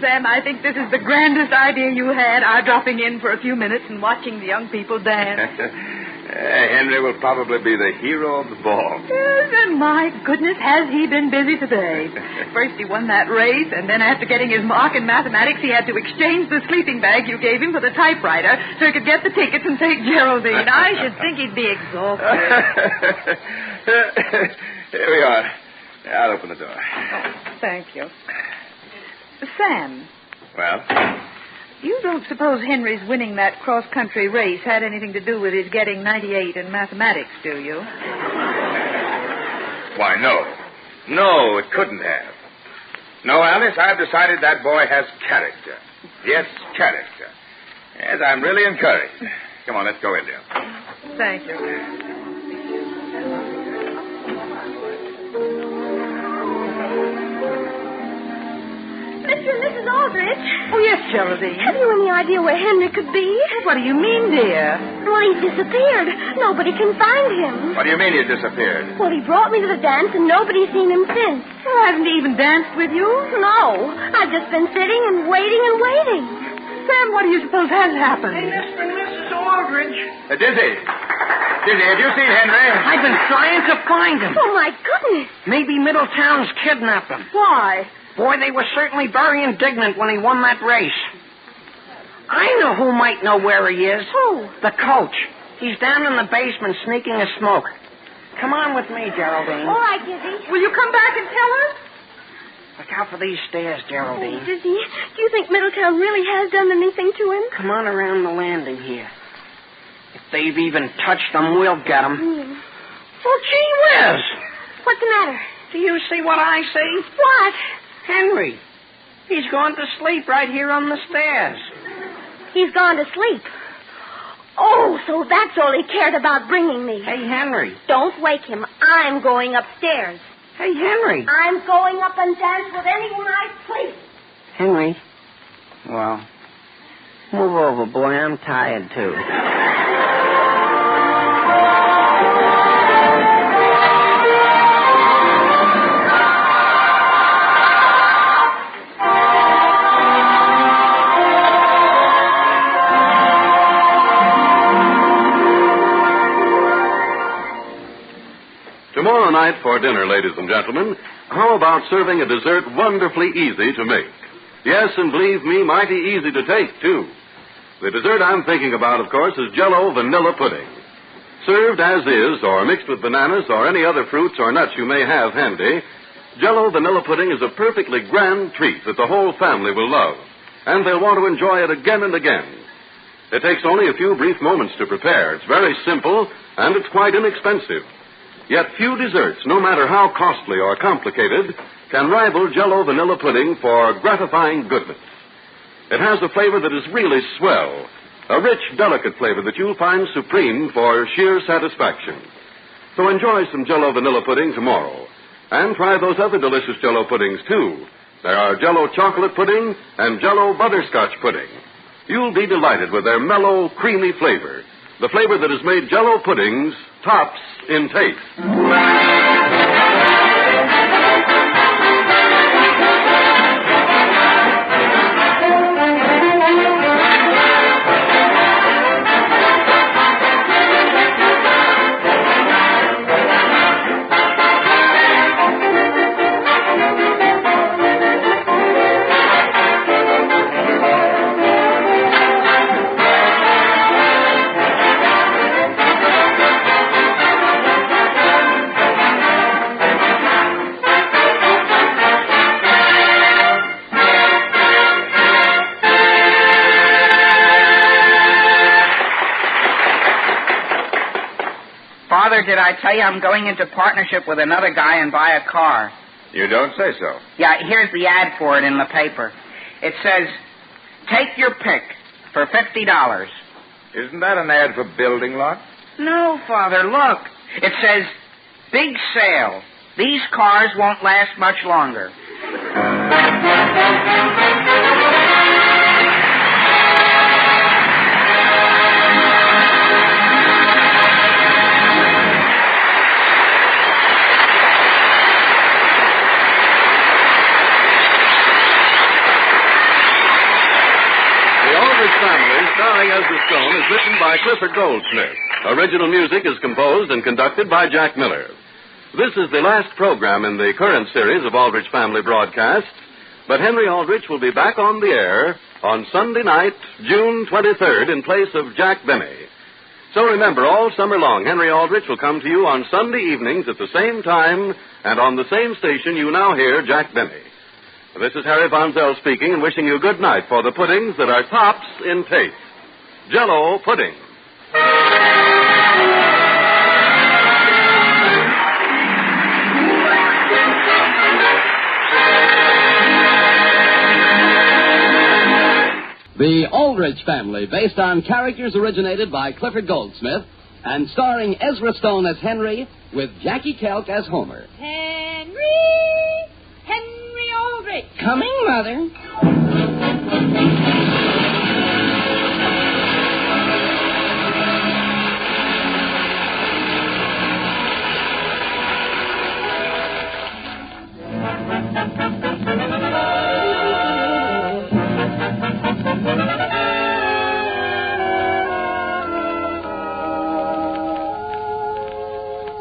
Sam, I think this is the grandest idea you had, our dropping in for a few minutes and watching the young people dance. Henry will probably be the hero of the ball. Yes, and my goodness, has he been busy today. First he won that race, and then after getting his mark in mathematics, he had to exchange the sleeping bag you gave him for the typewriter so he could get the tickets and take Geraldine. I should think he'd be exhausted. Here we are. I'll open the door. Oh, thank you. Sam. Well? You don't suppose Henry's winning that cross-country race had anything to do with his getting 98 in mathematics, do you? Why, no. No, it couldn't have. No, Alice, I've decided that boy has character. Yes, character. Yes, I'm really encouraged. Come on, let's go in there. Thank you. Mr. and Mrs. Aldrich. Oh, yes, Geraldine. Have you any idea where Henry could be? What do you mean, dear? Well, he's disappeared. Nobody can find him. What do you mean he disappeared? Well, he brought me to the dance, and nobody's seen him since. Oh, hasn't he even danced with you? No. I've just been sitting and waiting and waiting. Sam, what do you suppose has happened? Hey, Mr. and Mrs. Aldrich. Dizzy. Dizzy, have you seen Henry? I've been trying to find him. Oh, my goodness. Maybe Middletown's kidnapped him. Why? Boy, they were certainly very indignant when he won that race. I know who might know where he is. Who? The coach. He's down in the basement sneaking a smoke. Come on with me, Geraldine. All right, Dizzy. Will you come back and tell us? Look out for these stairs, Geraldine. Oh, Dizzy, do you think Middletown really has done anything to him? Come on around the landing here. If they've even touched him, we'll get them. Well, gee whiz. What's the matter? Do you see what I see? What? Henry. He's gone to sleep right here on the stairs. He's gone to sleep. Oh, so that's all he cared about bringing me. Hey, Henry. Don't wake him. I'm going upstairs. Hey, Henry. I'm going up and dance with anyone I please. Henry. Well, move over, boy. I'm tired, too. Tomorrow night for dinner, ladies and gentlemen, how about serving a dessert wonderfully easy to make? Yes, and believe me, mighty easy to take, too. The dessert I'm thinking about, of course, is Jell-O vanilla pudding. Served as is, or mixed with bananas or any other fruits or nuts you may have handy, Jell-O vanilla pudding is a perfectly grand treat that the whole family will love, and they'll want to enjoy it again and again. It takes only a few brief moments to prepare. It's very simple, and it's quite inexpensive. Yet few desserts, no matter how costly or complicated, can rival Jell-O vanilla pudding for gratifying goodness. It has a flavor that is really swell, a rich, delicate flavor that you'll find supreme for sheer satisfaction. So enjoy some Jell-O vanilla pudding tomorrow. And try those other delicious Jell-O puddings, too. There are Jell-O chocolate pudding and Jell-O butterscotch pudding. You'll be delighted with their mellow, creamy flavor. The flavor that has made Jell-O puddings tops in taste. Father, did I tell you I'm going into partnership with another guy and buy a car? You don't say so. Yeah, here's the ad for it in the paper. It says, take your pick for $50. Isn't that an ad for building lots? No, Father, look. It says, big sale. These cars won't last much longer. Starring Ezra Stone is written by Clifford Goldsmith. Original music is composed and conducted by Jack Miller. This is the last program in the current series of Aldrich Family broadcasts, but Henry Aldrich will be back on the air on Sunday night, June 23rd, in place of Jack Benny. So remember, all summer long, Henry Aldrich will come to you on Sunday evenings at the same time and on the same station you now hear Jack Benny. This is Harry Von Zell speaking and wishing you good night for the puddings that are tops in taste. Jell-O pudding. The Aldrich Family, based on characters originated by Clifford Goldsmith and starring Ezra Stone as Henry with Jackie Kelk as Homer. Henry Aldrich. Coming, Mother.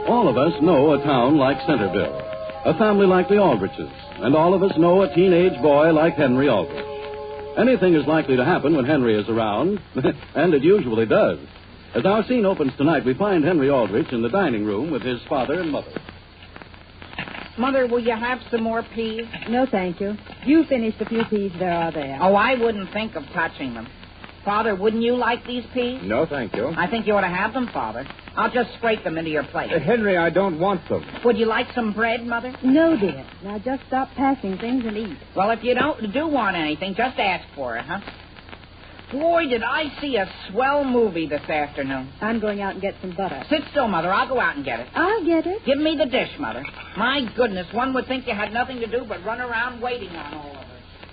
All of us know a town like Centerville, a family like the Aldriches, and all of us know a teenage boy like Henry Aldrich. Anything is likely to happen when Henry is around, and it usually does. As our scene opens tonight, we find Henry Aldrich in the dining room with his father and mother. Mother, will you have some more peas? No, thank you. You finished a few peas there are there. Oh, I wouldn't think of touching them. Father, wouldn't you like these peas? No, thank you. I think you ought to have them, Father. I'll just scrape them into your plate. Henry, I don't want them. Would you like some bread, Mother? No, dear. Now just stop passing things and eat. Well, if you do want anything, just ask for it, huh? Boy, did I see a swell movie this afternoon. I'm going out and get some butter. Sit still, Mother. I'll go out and get it. I'll get it. Give me the dish, Mother. My goodness, one would think you had nothing to do but run around waiting on all of us.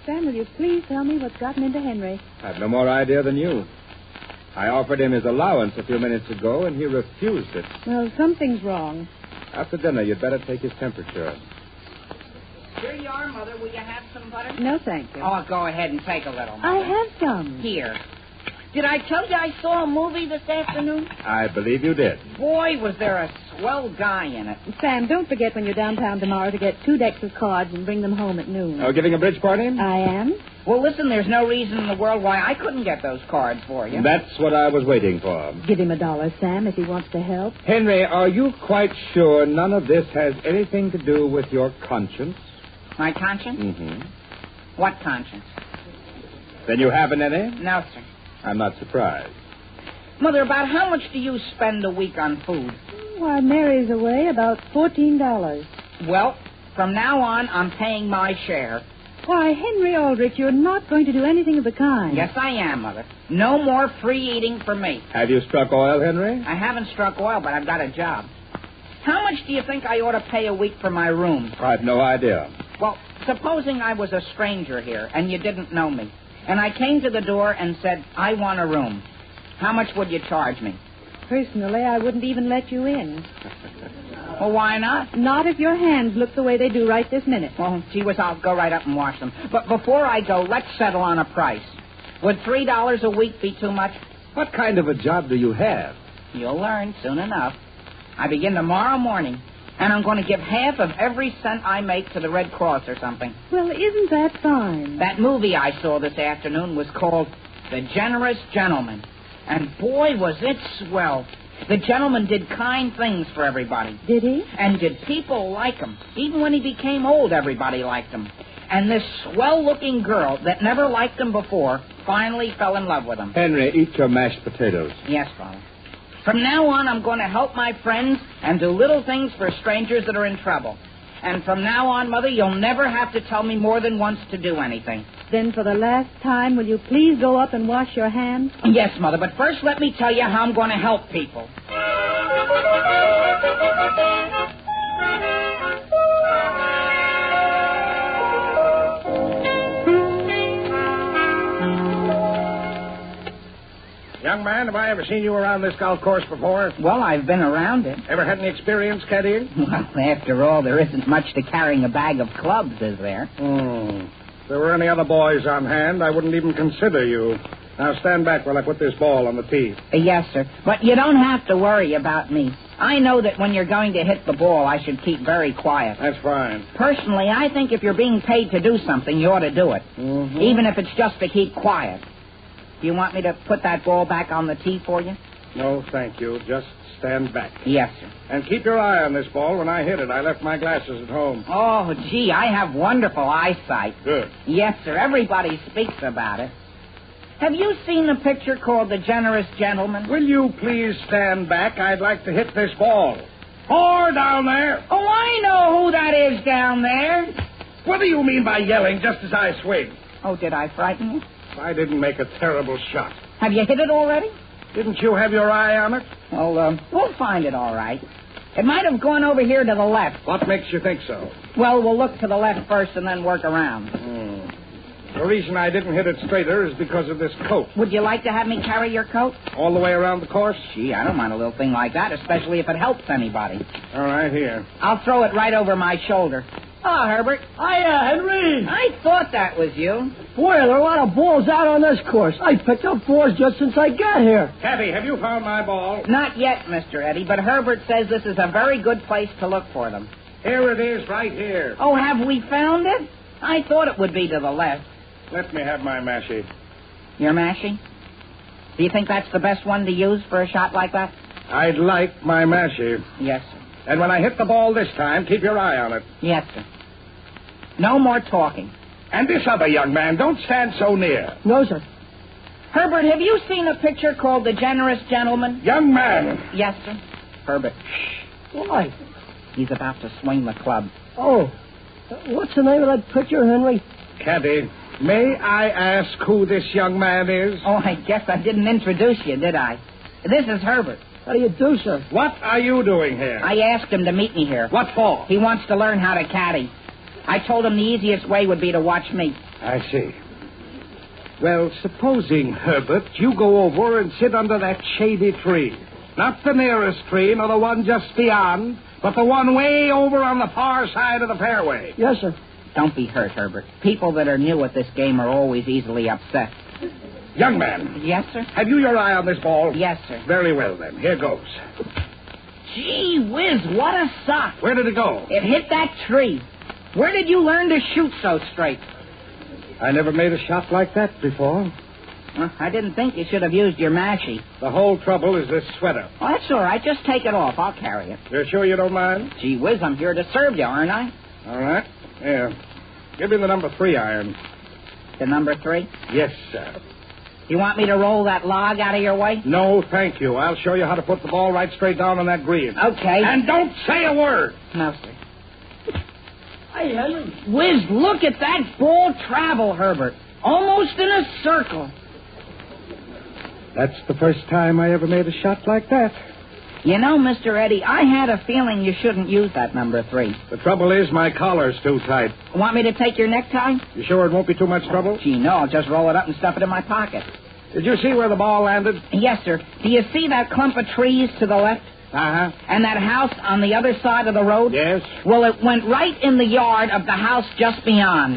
Sam, will you please tell me what's gotten into Henry? I've no more idea than you. I offered him his allowance a few minutes ago, and he refused it. Well, something's wrong. After dinner, you'd better take his temperature. Here you are, Mother. Will you have some butter? No, thank you. Oh, go ahead and take a little, Mother. I have some. Here. Did I tell you I saw a movie this afternoon? I believe you did. Boy, was there a swell guy in it. Sam, don't forget when you're downtown tomorrow to get 2 decks of cards and bring them home at noon. Oh, giving a bridge party? I am. Well, listen, there's no reason in the world why I couldn't get those cards for you. That's what I was waiting for. Give him $1, Sam, if he wants to help. Henry, are you quite sure none of this has anything to do with your conscience? My conscience? Mm-hmm. What conscience? Then you haven't any? No, sir. I'm not surprised. Mother, about how much do you spend a week on food? While Mary's away, about $14. Well, from now on, I'm paying my share. Why, Henry Aldrich, you're not going to do anything of the kind. Yes, I am, Mother. No more free eating for me. Have you struck oil, Henry? I haven't struck oil, but I've got a job. How much do you think I ought to pay a week for my room? I've no idea. Well, supposing I was a stranger here and you didn't know me, and I came to the door and said, I want a room. How much would you charge me? Personally, I wouldn't even let you in. Well, why not? Not if your hands look the way they do right this minute. Well, gee whiz, I'll go right up and wash them. But before I go, let's settle on a price. Would $3 a week be too much? What kind of a job do you have? You'll learn soon enough. I begin tomorrow morning, and I'm going to give half of every cent I make to the Red Cross or something. Well, isn't that fine? That movie I saw this afternoon was called The Generous Gentleman. And boy, was it swell. The gentleman did kind things for everybody. Did he? And did people like him? Even when he became old, everybody liked him. And this swell-looking girl that never liked him before finally fell in love with him. Henry, eat your mashed potatoes. Yes, Father. From now on, I'm going to help my friends and do little things for strangers that are in trouble. And from now on, Mother, you'll never have to tell me more than once to do anything. Then for the last time, will you please go up and wash your hands? Yes, Mother, but first let me tell you how I'm going to help people. Young man, have I ever seen you around this golf course before? Well, I've been around it. Ever had any experience caddying? Well, after all, there isn't much to carrying a bag of clubs, is there? If there were any other boys on hand, I wouldn't even consider you. Now stand back while I put this ball on the tee. Yes, sir. But you don't have to worry about me. I know that when you're going to hit the ball, I should keep very quiet. That's fine. Personally, I think if you're being paid to do something, you ought to do it. Mm-hmm. Even if it's just to keep quiet. Do you want me to put that ball back on the tee for you? No, thank you. Just stand back. Yes, sir. And keep your eye on this ball. When I hit it, I left my glasses at home. Oh, gee, I have wonderful eyesight. Good. Yes, sir. Everybody speaks about it. Have you seen the picture called The Generous Gentleman? Will you please stand back? I'd like to hit this ball. Or down there. Oh, I know who that is down there. What do you mean by yelling just as I swing? Oh, did I frighten you? I didn't make a terrible shot. Have you hit it already? Didn't you have your eye on it? Well, we'll find it all right. It might have gone over here to the left. What makes you think so? Well, we'll look to the left first and then work around. The reason I didn't hit it straighter is because of this coat. Would you like to have me carry your coat? All the way around the course? Gee, I don't mind a little thing like that, especially if it helps anybody. All right, here. I'll throw it right over my shoulder. Oh, Herbert. Hiya, Henry. I thought that was you. Boy, there are a lot of balls out on this course. I picked up 4s just since I got here. Cabby, have you found my ball? Not yet, Mr. Eddie, but Herbert says this is a very good place to look for them. Here it is, right here. Oh, have we found it? I thought it would be to the left. Let me have my mashie. Your mashie? Do you think that's the best one to use for a shot like that? I'd like my mashie. Yes, sir. And when I hit the ball this time, keep your eye on it. Yes, sir. No more talking. And this other young man, don't stand so near. No, sir. Herbert, have you seen a picture called The Generous Gentleman? Young man. Yes, sir. Herbert. Why? He's about to swing the club. Oh. What's the name of that picture, Henry? Cabby, may I ask who this young man is? Oh, I guess I didn't introduce you, did I? This is Herbert. How do you do, sir? What are you doing here? I asked him to meet me here. What for? He wants to learn how to caddy. I told him the easiest way would be to watch me. I see. Well, supposing, Herbert, you go over and sit under that shady tree. Not the nearest tree, nor the one just beyond, but the one way over on the far side of the fairway. Yes, sir. Don't be hurt, Herbert. People that are new at this game are always easily upset. Young man. Yes, sir? Have you your eye on this ball? Yes, sir. Very well, then. Here goes. Gee whiz, what a sock. Where did it go? It hit that tree. Where did you learn to shoot so straight? I never made a shot like that before. Well, I didn't think you should have used your mashie. The whole trouble is this sweater. Oh, that's all right. Just take it off. I'll carry it. You're sure you don't mind? Gee whiz, I'm here to serve you, aren't I? All right. Here. Give me the number 3 iron. The number 3? Yes, sir. You want me to roll that log out of your way? No, thank you. I'll show you how to put the ball right straight down on that green. Okay. And don't say a word. No, sir. Hey, Henry. Whiz, look at that ball travel, Herbert. Almost in a circle. That's the first time I ever made a shot like that. You know, Mr. Eddie, I had a feeling you shouldn't use that number 3. The trouble is my collar's too tight. Want me to take your necktie? You sure it won't be too much trouble? Gee, no, I'll just roll it up and stuff it in my pocket. Did you see where the ball landed? Yes, sir. Do you see that clump of trees to the left? Uh-huh. And that house on the other side of the road? Yes. Well, it went right in the yard of the house just beyond.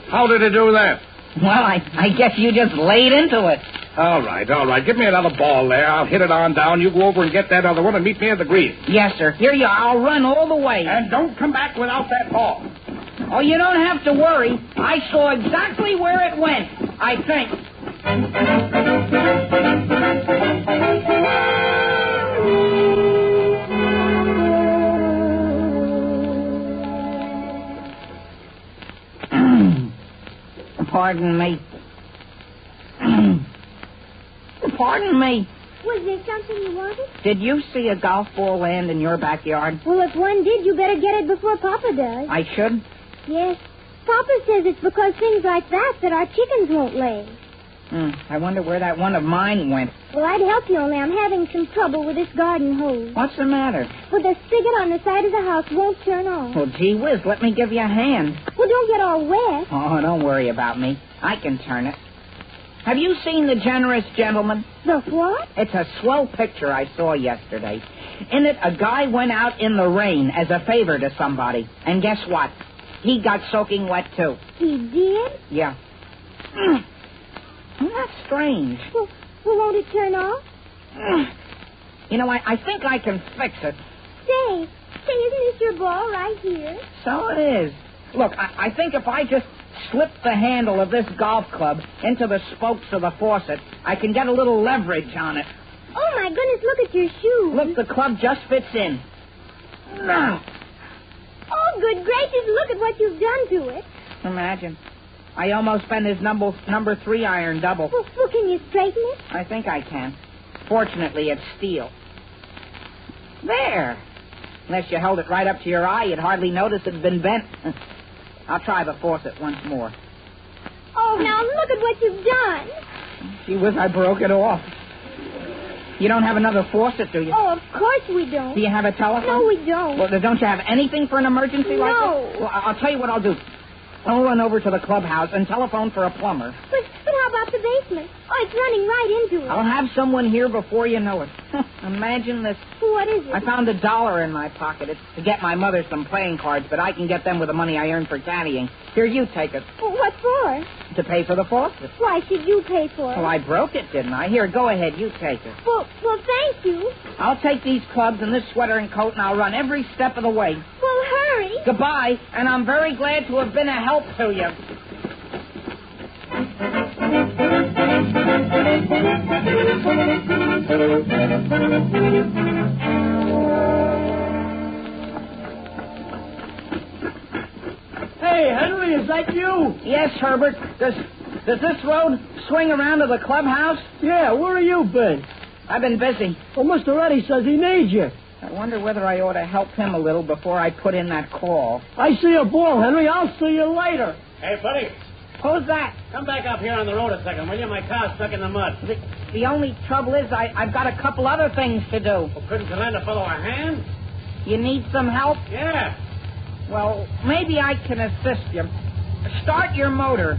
How did it do that? Well, I guess you just laid into it. All right. Give me another ball there. I'll hit it on down. You go over and get that other one and meet me at the green. Yes, sir. Here you are. I'll run all the way. And don't come back without that ball. Oh, you don't have to worry. I saw exactly where it went, I think. Pardon me. Pardon me. Was there something you wanted? Did you see a golf ball land in your backyard? Well, if one did, you better get it before Papa does. I should? Yes. Papa says it's because things like that our chickens won't lay. I wonder where that one of mine went. Well, I'd help you, only I'm having some trouble with this garden hose. What's the matter? Well, the spigot on the side of the house won't turn on. Well, gee whiz, let me give you a hand. Well, don't get all wet. Oh, don't worry about me. I can turn it. Have you seen The Generous Gentleman? The what? It's a swell picture I saw yesterday. In it, a guy went out in the rain as a favor to somebody. And guess what? He got soaking wet, too. He did? Yeah. Well, that's strange. Well, won't it turn off? You know, I think I can fix it. Say, isn't this your ball right here? So it is. Look, I think if I just slip the handle of this golf club into the spokes of the faucet, I can get a little leverage on it. Oh, my goodness, look at your shoes. Look, the club just fits in. Now. Oh, good gracious, look at what you've done to it. Imagine. I almost bent his number 3 iron double. Well, can you straighten it? I think I can. Fortunately, it's steel. There. Unless you held it right up to your eye, you'd hardly notice it had been bent. I'll try the faucet once more. Oh, now look at what you've done. Gee whiz, I broke it off. You don't have another faucet, do you? Oh, of course we don't. Do you have a telephone? No, we don't. Well, don't you have anything for an emergency like this? Well, I'll tell you what I'll do. I'll run over to the clubhouse and telephone for a plumber. But how about the basement? Oh, it's running right into it. I'll have someone here before you know it. Imagine this. What is it? I found $1 in my pocket. It's to get my mother some playing cards, but I can get them with the money I earned for caddying. Here, you take it. Well, what for? To pay for the faucet. Why should you pay for it? Well, I broke it, didn't I? Here, go ahead. You take it. Well, thank you. I'll take these clubs and this sweater and coat, and I'll run every step of the way. Well, hurry. Goodbye, and I'm very glad to have been a help to you. Hey, Henry, is that you? Yes, Herbert. Does this road swing around to the clubhouse? Yeah, where have you been? I've been busy. Well, Mr. Eddie says he needs you. I wonder whether I ought to help him a little before I put in that call. I see a ball, Henry. I'll see you later. Hey, buddy. Who's that? Come back up here on the road a second, will you? My car's stuck in the mud. The only trouble is I've got a couple other things to do. Well, couldn't you lend a fellow a hand? You need some help? Yeah. Well, maybe I can assist you. Start your motor.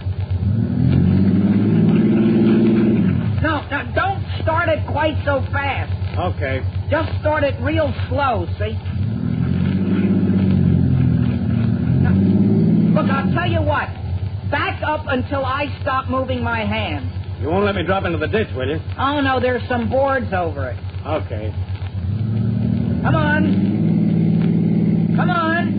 No, don't start it quite so fast. Okay. Just start it real slow, see? Now, look, I'll tell you what. Back up until I stop moving my hands. You won't let me drop into the ditch, will you? Oh, no, there's some boards over it. Okay. Come on. Come on.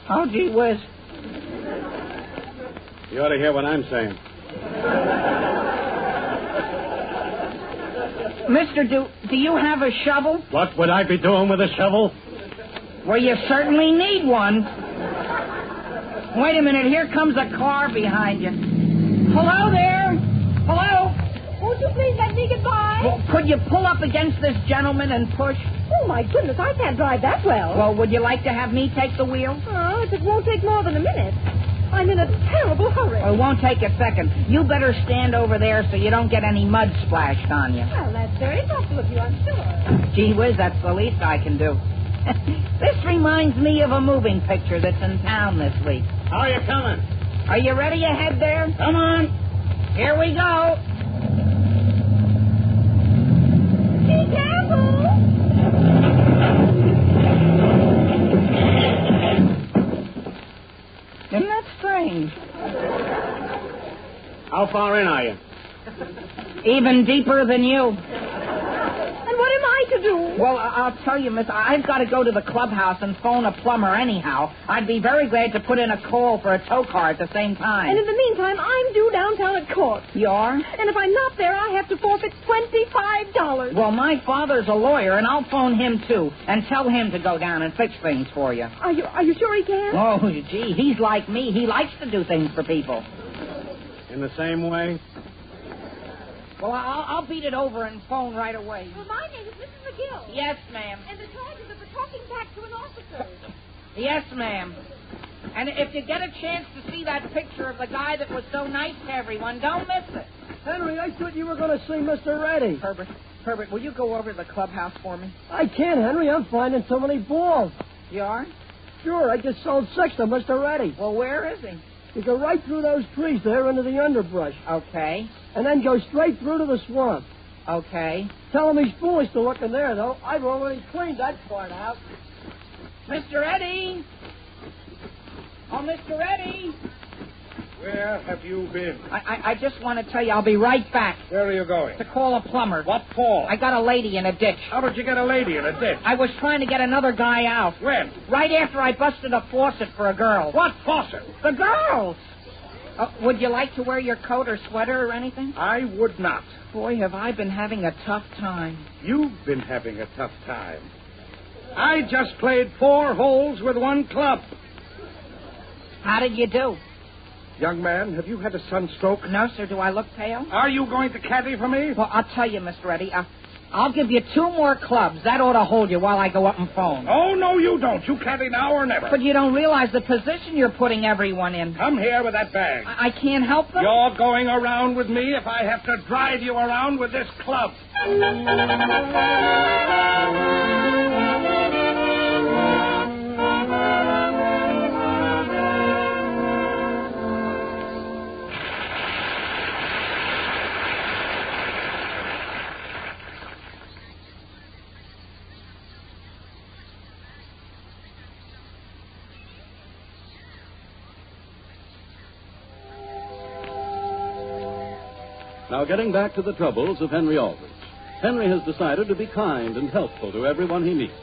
Oh, gee whiz. You ought to hear what I'm saying. Mister, do you have a shovel? What would I be doing with a shovel? Well, you certainly need one. Wait a minute, here comes a car behind you. Hello there? Hello? Oh, Won't you please let me get by? Well, could you pull up against this gentleman and push? Oh, my goodness, I can't drive that well. Well, would you like to have me take the wheel? Oh, if it won't take more than a minute. I'm in a terrible hurry. It won't take a second. You better stand over there so you don't get any mud splashed on you. Well, that's very thoughtful of you, I'm sure. Gee whiz, that's the least I can do. This reminds me of a moving picture that's in town this week. How are you coming? Are you ready ahead there? Come on. Here we go. Be careful. Isn't that strange? How far in are you? Even deeper than you. And what am I to do? Well, I'll tell you, miss, I've got to go to the clubhouse and phone a plumber anyhow. I'd be very glad to put in a call for a tow car at the same time. And in the meantime, I'm due downtown at court. You are? And if I'm not there, I have to forfeit $25. Well, my father's a lawyer, and I'll phone him, too, and tell him to go down and fix things for you. Are you sure he can? Oh, gee, he's like me. He likes to do things for people. In the same way? Well, I'll beat it over and phone right away. Well, my name is Mrs. McGill. Yes, ma'am. And the charges of the talking back to an officer. Yes, ma'am. And if you get a chance to see that picture of the guy that was so nice to everyone, don't miss it. Henry, I thought you were going to see Mr. Reddy. Herbert, will you go over to the clubhouse for me? I can't, Henry. I'm finding so many balls. You are? Sure, I just sold 6 to Mr. Reddy. Well, where is he? You go right through those trees there into the underbrush. Okay. And then go straight through to the swamp. Okay. Tell him he's foolish to look in there, though. I've already cleaned that part out. Mr. Eddie! Oh, Mr. Eddie! Where have you been? I just want to tell you, I'll be right back. Where are you going? To call a plumber. What for? I got a lady in a ditch. How did you get a lady in a ditch? I was trying to get another guy out. When? Right after I busted a faucet for a girl. What faucet? The girls! Would you like to wear your coat or sweater or anything? I would not. Boy, have I been having a tough time. You've been having a tough time. I just played 4 holes with 1 club. How did you do? Young man, have you had a sunstroke? No, sir. Do I look pale? Are you going to caddy for me? Well, I'll tell you, Mr. Eddie. I'll give you 2 more clubs. That ought to hold you while I go up and phone. Oh, no, you don't. You caddy now or never. But you don't realize the position you're putting everyone in. Come here with that bag. I can't help them. You're going around with me if I have to drive you around with this club. Now, getting back to the troubles of Henry Aldrich. Henry has decided to be kind and helpful to everyone he meets.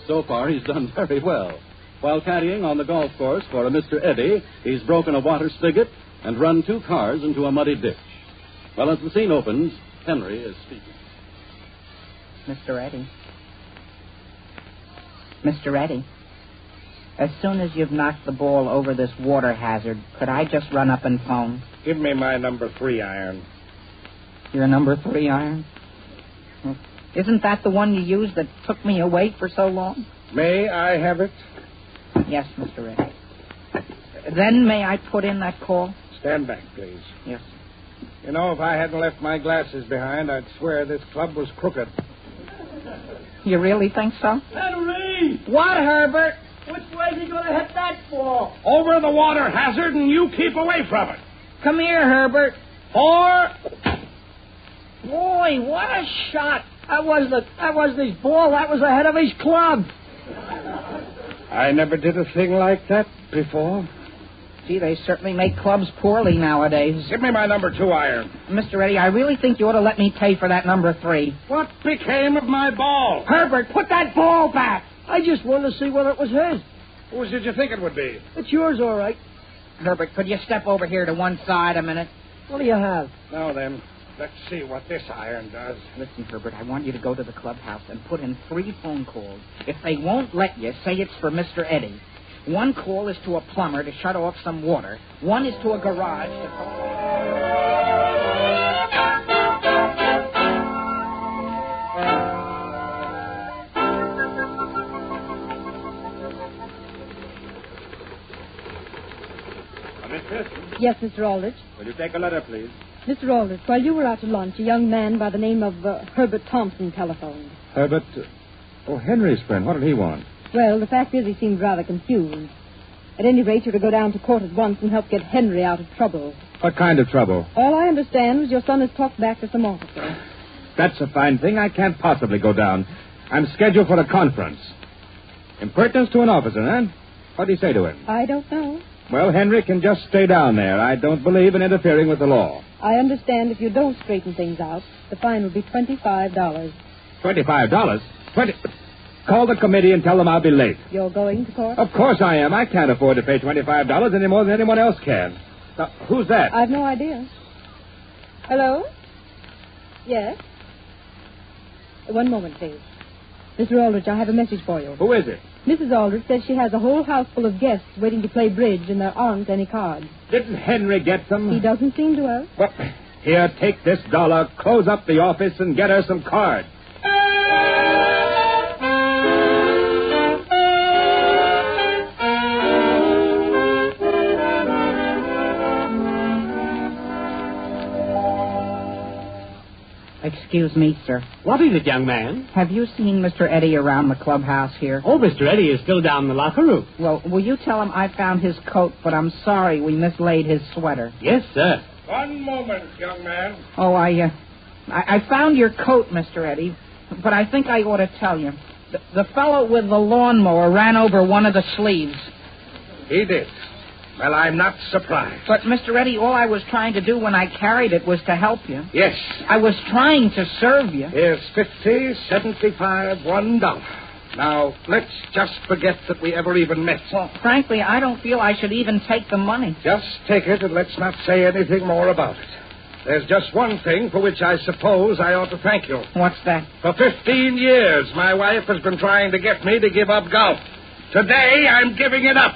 So far, he's done very well. While caddying on the golf course for a Mr. Eddie, he's broken a water spigot and run 2 cars into a muddy ditch. Well, as the scene opens, Henry is speaking. Mr. Eddie. Mr. Eddie. As soon as you've knocked the ball over this water hazard, could I just run up and phone? Give me my number 3 iron. Your number 3 iron? Isn't that the one you used that took me away for so long? May I have it? Yes, Mr. Eddie. Then may I put in that call? Stand back, please. Yes. You know, if I hadn't left my glasses behind, I'd swear this club was crooked. You really think so? Henry! What, Herbert? Which way is he going to hit that ball? Over the water hazard, and you keep away from it. Come here, Herbert. 4. Boy, what a shot. That was his ball. That was ahead of his club. I never did a thing like that before. Gee, they certainly make clubs poorly nowadays. Give me my number 2 iron. Mr. Eddie, I really think you ought to let me pay for that number 3. What became of my ball? Herbert, put that ball back. I just wanted to see whether it was his. Whose did you think it would be? It's yours, all right. Herbert, could you step over here to one side a minute? What do you have? Now then, let's see what this iron does. Listen, Herbert, I want you to go to the clubhouse and put in 3 phone calls. If they won't let you, say it's for Mr. Eddie. 1 call is to a plumber to shut off some water. 1 is to a garage to... McPherson. Yes, Mr. Aldrich. Will you take a letter, please? Mr. Aldrich, while you were out to lunch, a young man by the name of Herbert Thompson telephoned. Herbert? Oh, Henry's friend. What did he want? Well, the fact is he seemed rather confused. At any rate, you're to go down to court at once and help get Henry out of trouble. What kind of trouble? All I understand was your son has talked back to some officer. That's a fine thing. I can't possibly go down. I'm scheduled for a conference. Impertinence to an officer, huh? What do you say to him? I don't know. Well, Henry can just stay down there. I don't believe in interfering with the law. I understand if you don't straighten things out, the fine will be $25. $25? Call the committee and tell them I'll be late. You're going to court? Of course I am. I can't afford to pay $25 any more than anyone else can. Now, who's that? I've no idea. Hello? Yes? One moment, please. Mr. Aldrich, I have a message for you. Who is it? Mrs. Aldrich says she has a whole house full of guests waiting to play bridge, and there aren't any cards. Didn't Henry get them? He doesn't seem to have. Well, here, take this dollar, close up the office, and get her some cards. Excuse me, sir. What is it, young man? Have you seen Mr. Eddie around the clubhouse here? Oh, Mr. Eddie is still down in the locker room. Well, will you tell him I found his coat, but I'm sorry we mislaid his sweater. Yes, sir. One moment, young man. Oh, I found your coat, Mr. Eddie, but I think I ought to tell you. The fellow with the lawnmower ran over one of the sleeves. He did. Well, I'm not surprised. But, Mr. Eddie, all I was trying to do when I carried it was to help you. Yes. I was trying to serve you. Here's 50, 75, $1. Now, let's just forget that we ever even met. Well, frankly, I don't feel I should even take the money. Just take it and let's not say anything more about it. There's just one thing for which I suppose I ought to thank you. What's that? For 15 years, my wife has been trying to get me to give up golf. Today, I'm giving it up.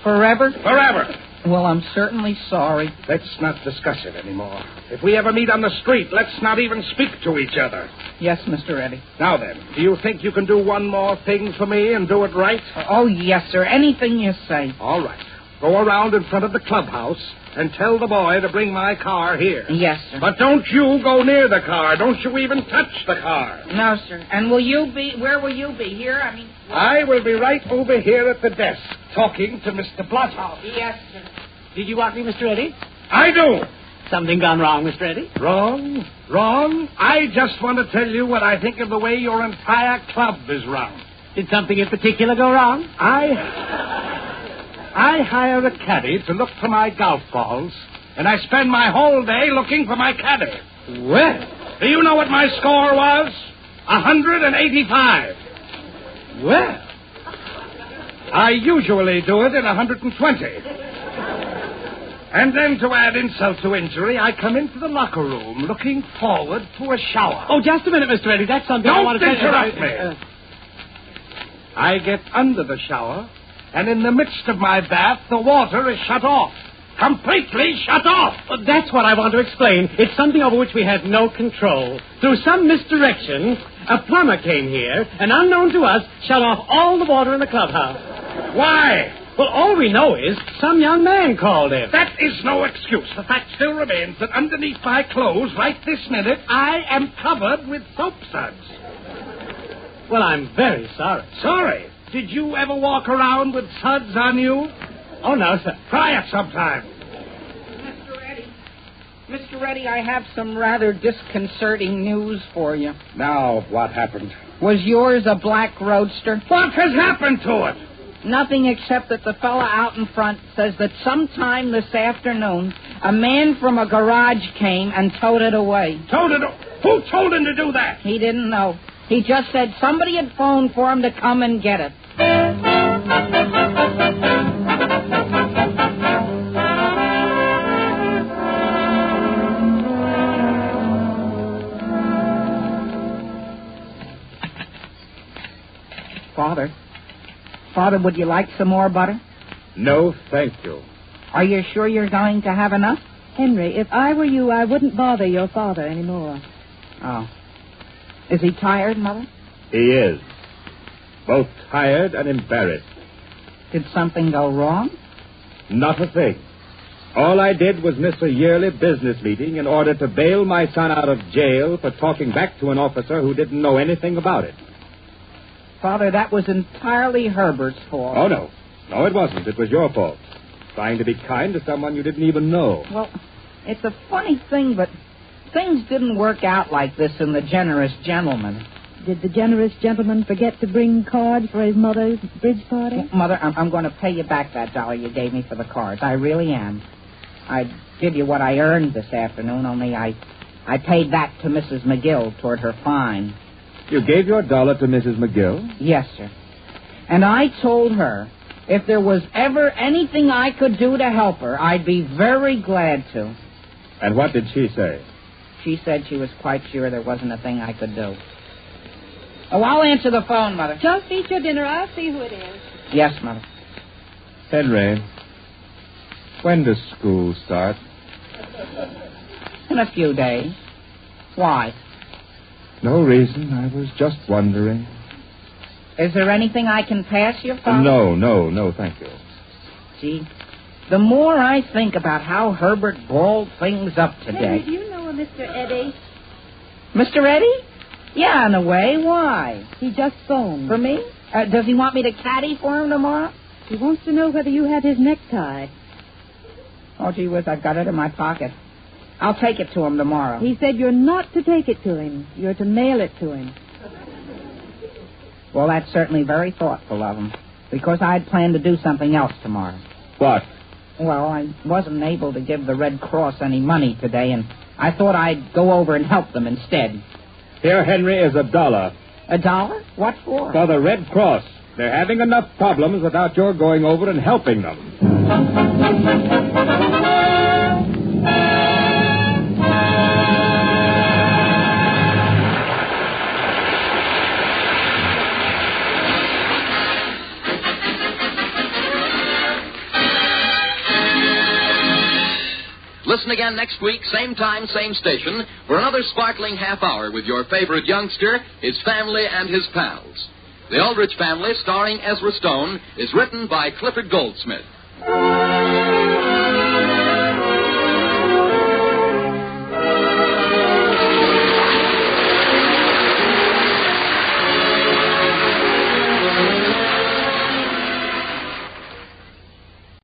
Forever? Forever. Well, I'm certainly sorry. Let's not discuss it anymore. If we ever meet on the street, let's not even speak to each other. Yes, Mr. Eddie. Now then, do you think you can do one more thing for me and do it right? Oh, yes, sir. Anything you say. All right. Go around in front of the clubhouse and tell the boy to bring my car here. Yes, sir. But don't you go near the car. Don't you even touch the car. No, sir. And where will you be? Here? I will be right over here at the desk, talking to Mr. Bloodhouse. Yes, sir. Did you want me, Mr. Eddie? I do. Something gone wrong, Mr. Eddie? Wrong? Wrong? I just want to tell you what I think of the way your entire club is run. Did something in particular go wrong? I hire a caddy to look for my golf balls, and I spend my whole day looking for my caddy. Well, do you know what my score was? 185. Well, I usually do it in 120. And then to add insult to injury, I come into the locker room looking forward to a shower. Oh, just a minute, Mr. Eddie. That's something I want to tell you. Don't interrupt me. I get under the shower, and in the midst of my bath, the water is shut off. Completely shut off. Well, that's what I want to explain. It's something over which we had no control. Through some misdirection, a plumber came here, and unknown to us, shut off all the water in the clubhouse. Why? Well, all we know is some young man called in. That is no excuse. The fact still remains that underneath my clothes, right this minute, I am covered with soap suds. Well, I'm very sorry. Sorry? Did you ever walk around with suds on you? Oh, no, sir. Try it sometime. Mr. Eddie, I have some rather disconcerting news for you. Now, what happened? Was yours a black roadster? What has happened to it? Nothing except that the fella out in front says that sometime this afternoon, a man from a garage came and towed it away. Towed it? Who told him to do that? He didn't know. He just said somebody had phoned for him to come and get it. Father, would you like some more butter? No, thank you. Are you sure you're going to have enough? Henry, if I were you, I wouldn't bother your father anymore. Oh. Is he tired, Mother? He is. Both tired and embarrassed. Did something go wrong? Not a thing. All I did was miss a yearly business meeting in order to bail my son out of jail for talking back to an officer who didn't know anything about it. Father, that was entirely Herbert's fault. Oh, no. No, it wasn't. It was your fault. Trying to be kind to someone you didn't even know. Well, it's a funny thing, but things didn't work out like this in The Generous Gentleman. Did the generous gentleman forget to bring cards for his mother's bridge party? Mother, I'm going to pay you back that $1 you gave me for the cards. I really am. I'd give you what I earned this afternoon, only I paid that to Mrs. McGill toward her fine. You gave your $1 to Mrs. McGill? Yes, sir. And I told her if there was ever anything I could do to help her, I'd be very glad to. And what did she say? She said she was quite sure there wasn't a thing I could do. Oh, I'll answer the phone, Mother. Just eat your dinner. I'll see who it is. Yes, Mother. Henry, when does school start? In a few days. Why? No reason. I was just wondering. Is there anything I can pass you, Father? No, thank you. Gee, the more I think about how Herbert balled things up today... Henry, do you know a Mr. Eddy? Mr. Eddy? Yeah, in a way. Why? He just phoned. For me? Does he want me to caddy for him tomorrow? He wants to know whether you have his necktie. Oh, gee whiz, I've got it in my pocket. I'll take it to him tomorrow. He said you're not to take it to him. You're to mail it to him. Well, that's certainly very thoughtful of him, because I'd planned to do something else tomorrow. What? Well, I wasn't able to give the Red Cross any money today, and I thought I'd go over and help them instead. Here, Henry, is $1. $1? What for? For the Red Cross. They're having enough problems without your going over and helping them. Listen again next week, same time, same station, for another sparkling half hour with your favorite youngster, his family, and his pals. The Aldrich Family, starring Ezra Stone, is written by Clifford Goldsmith.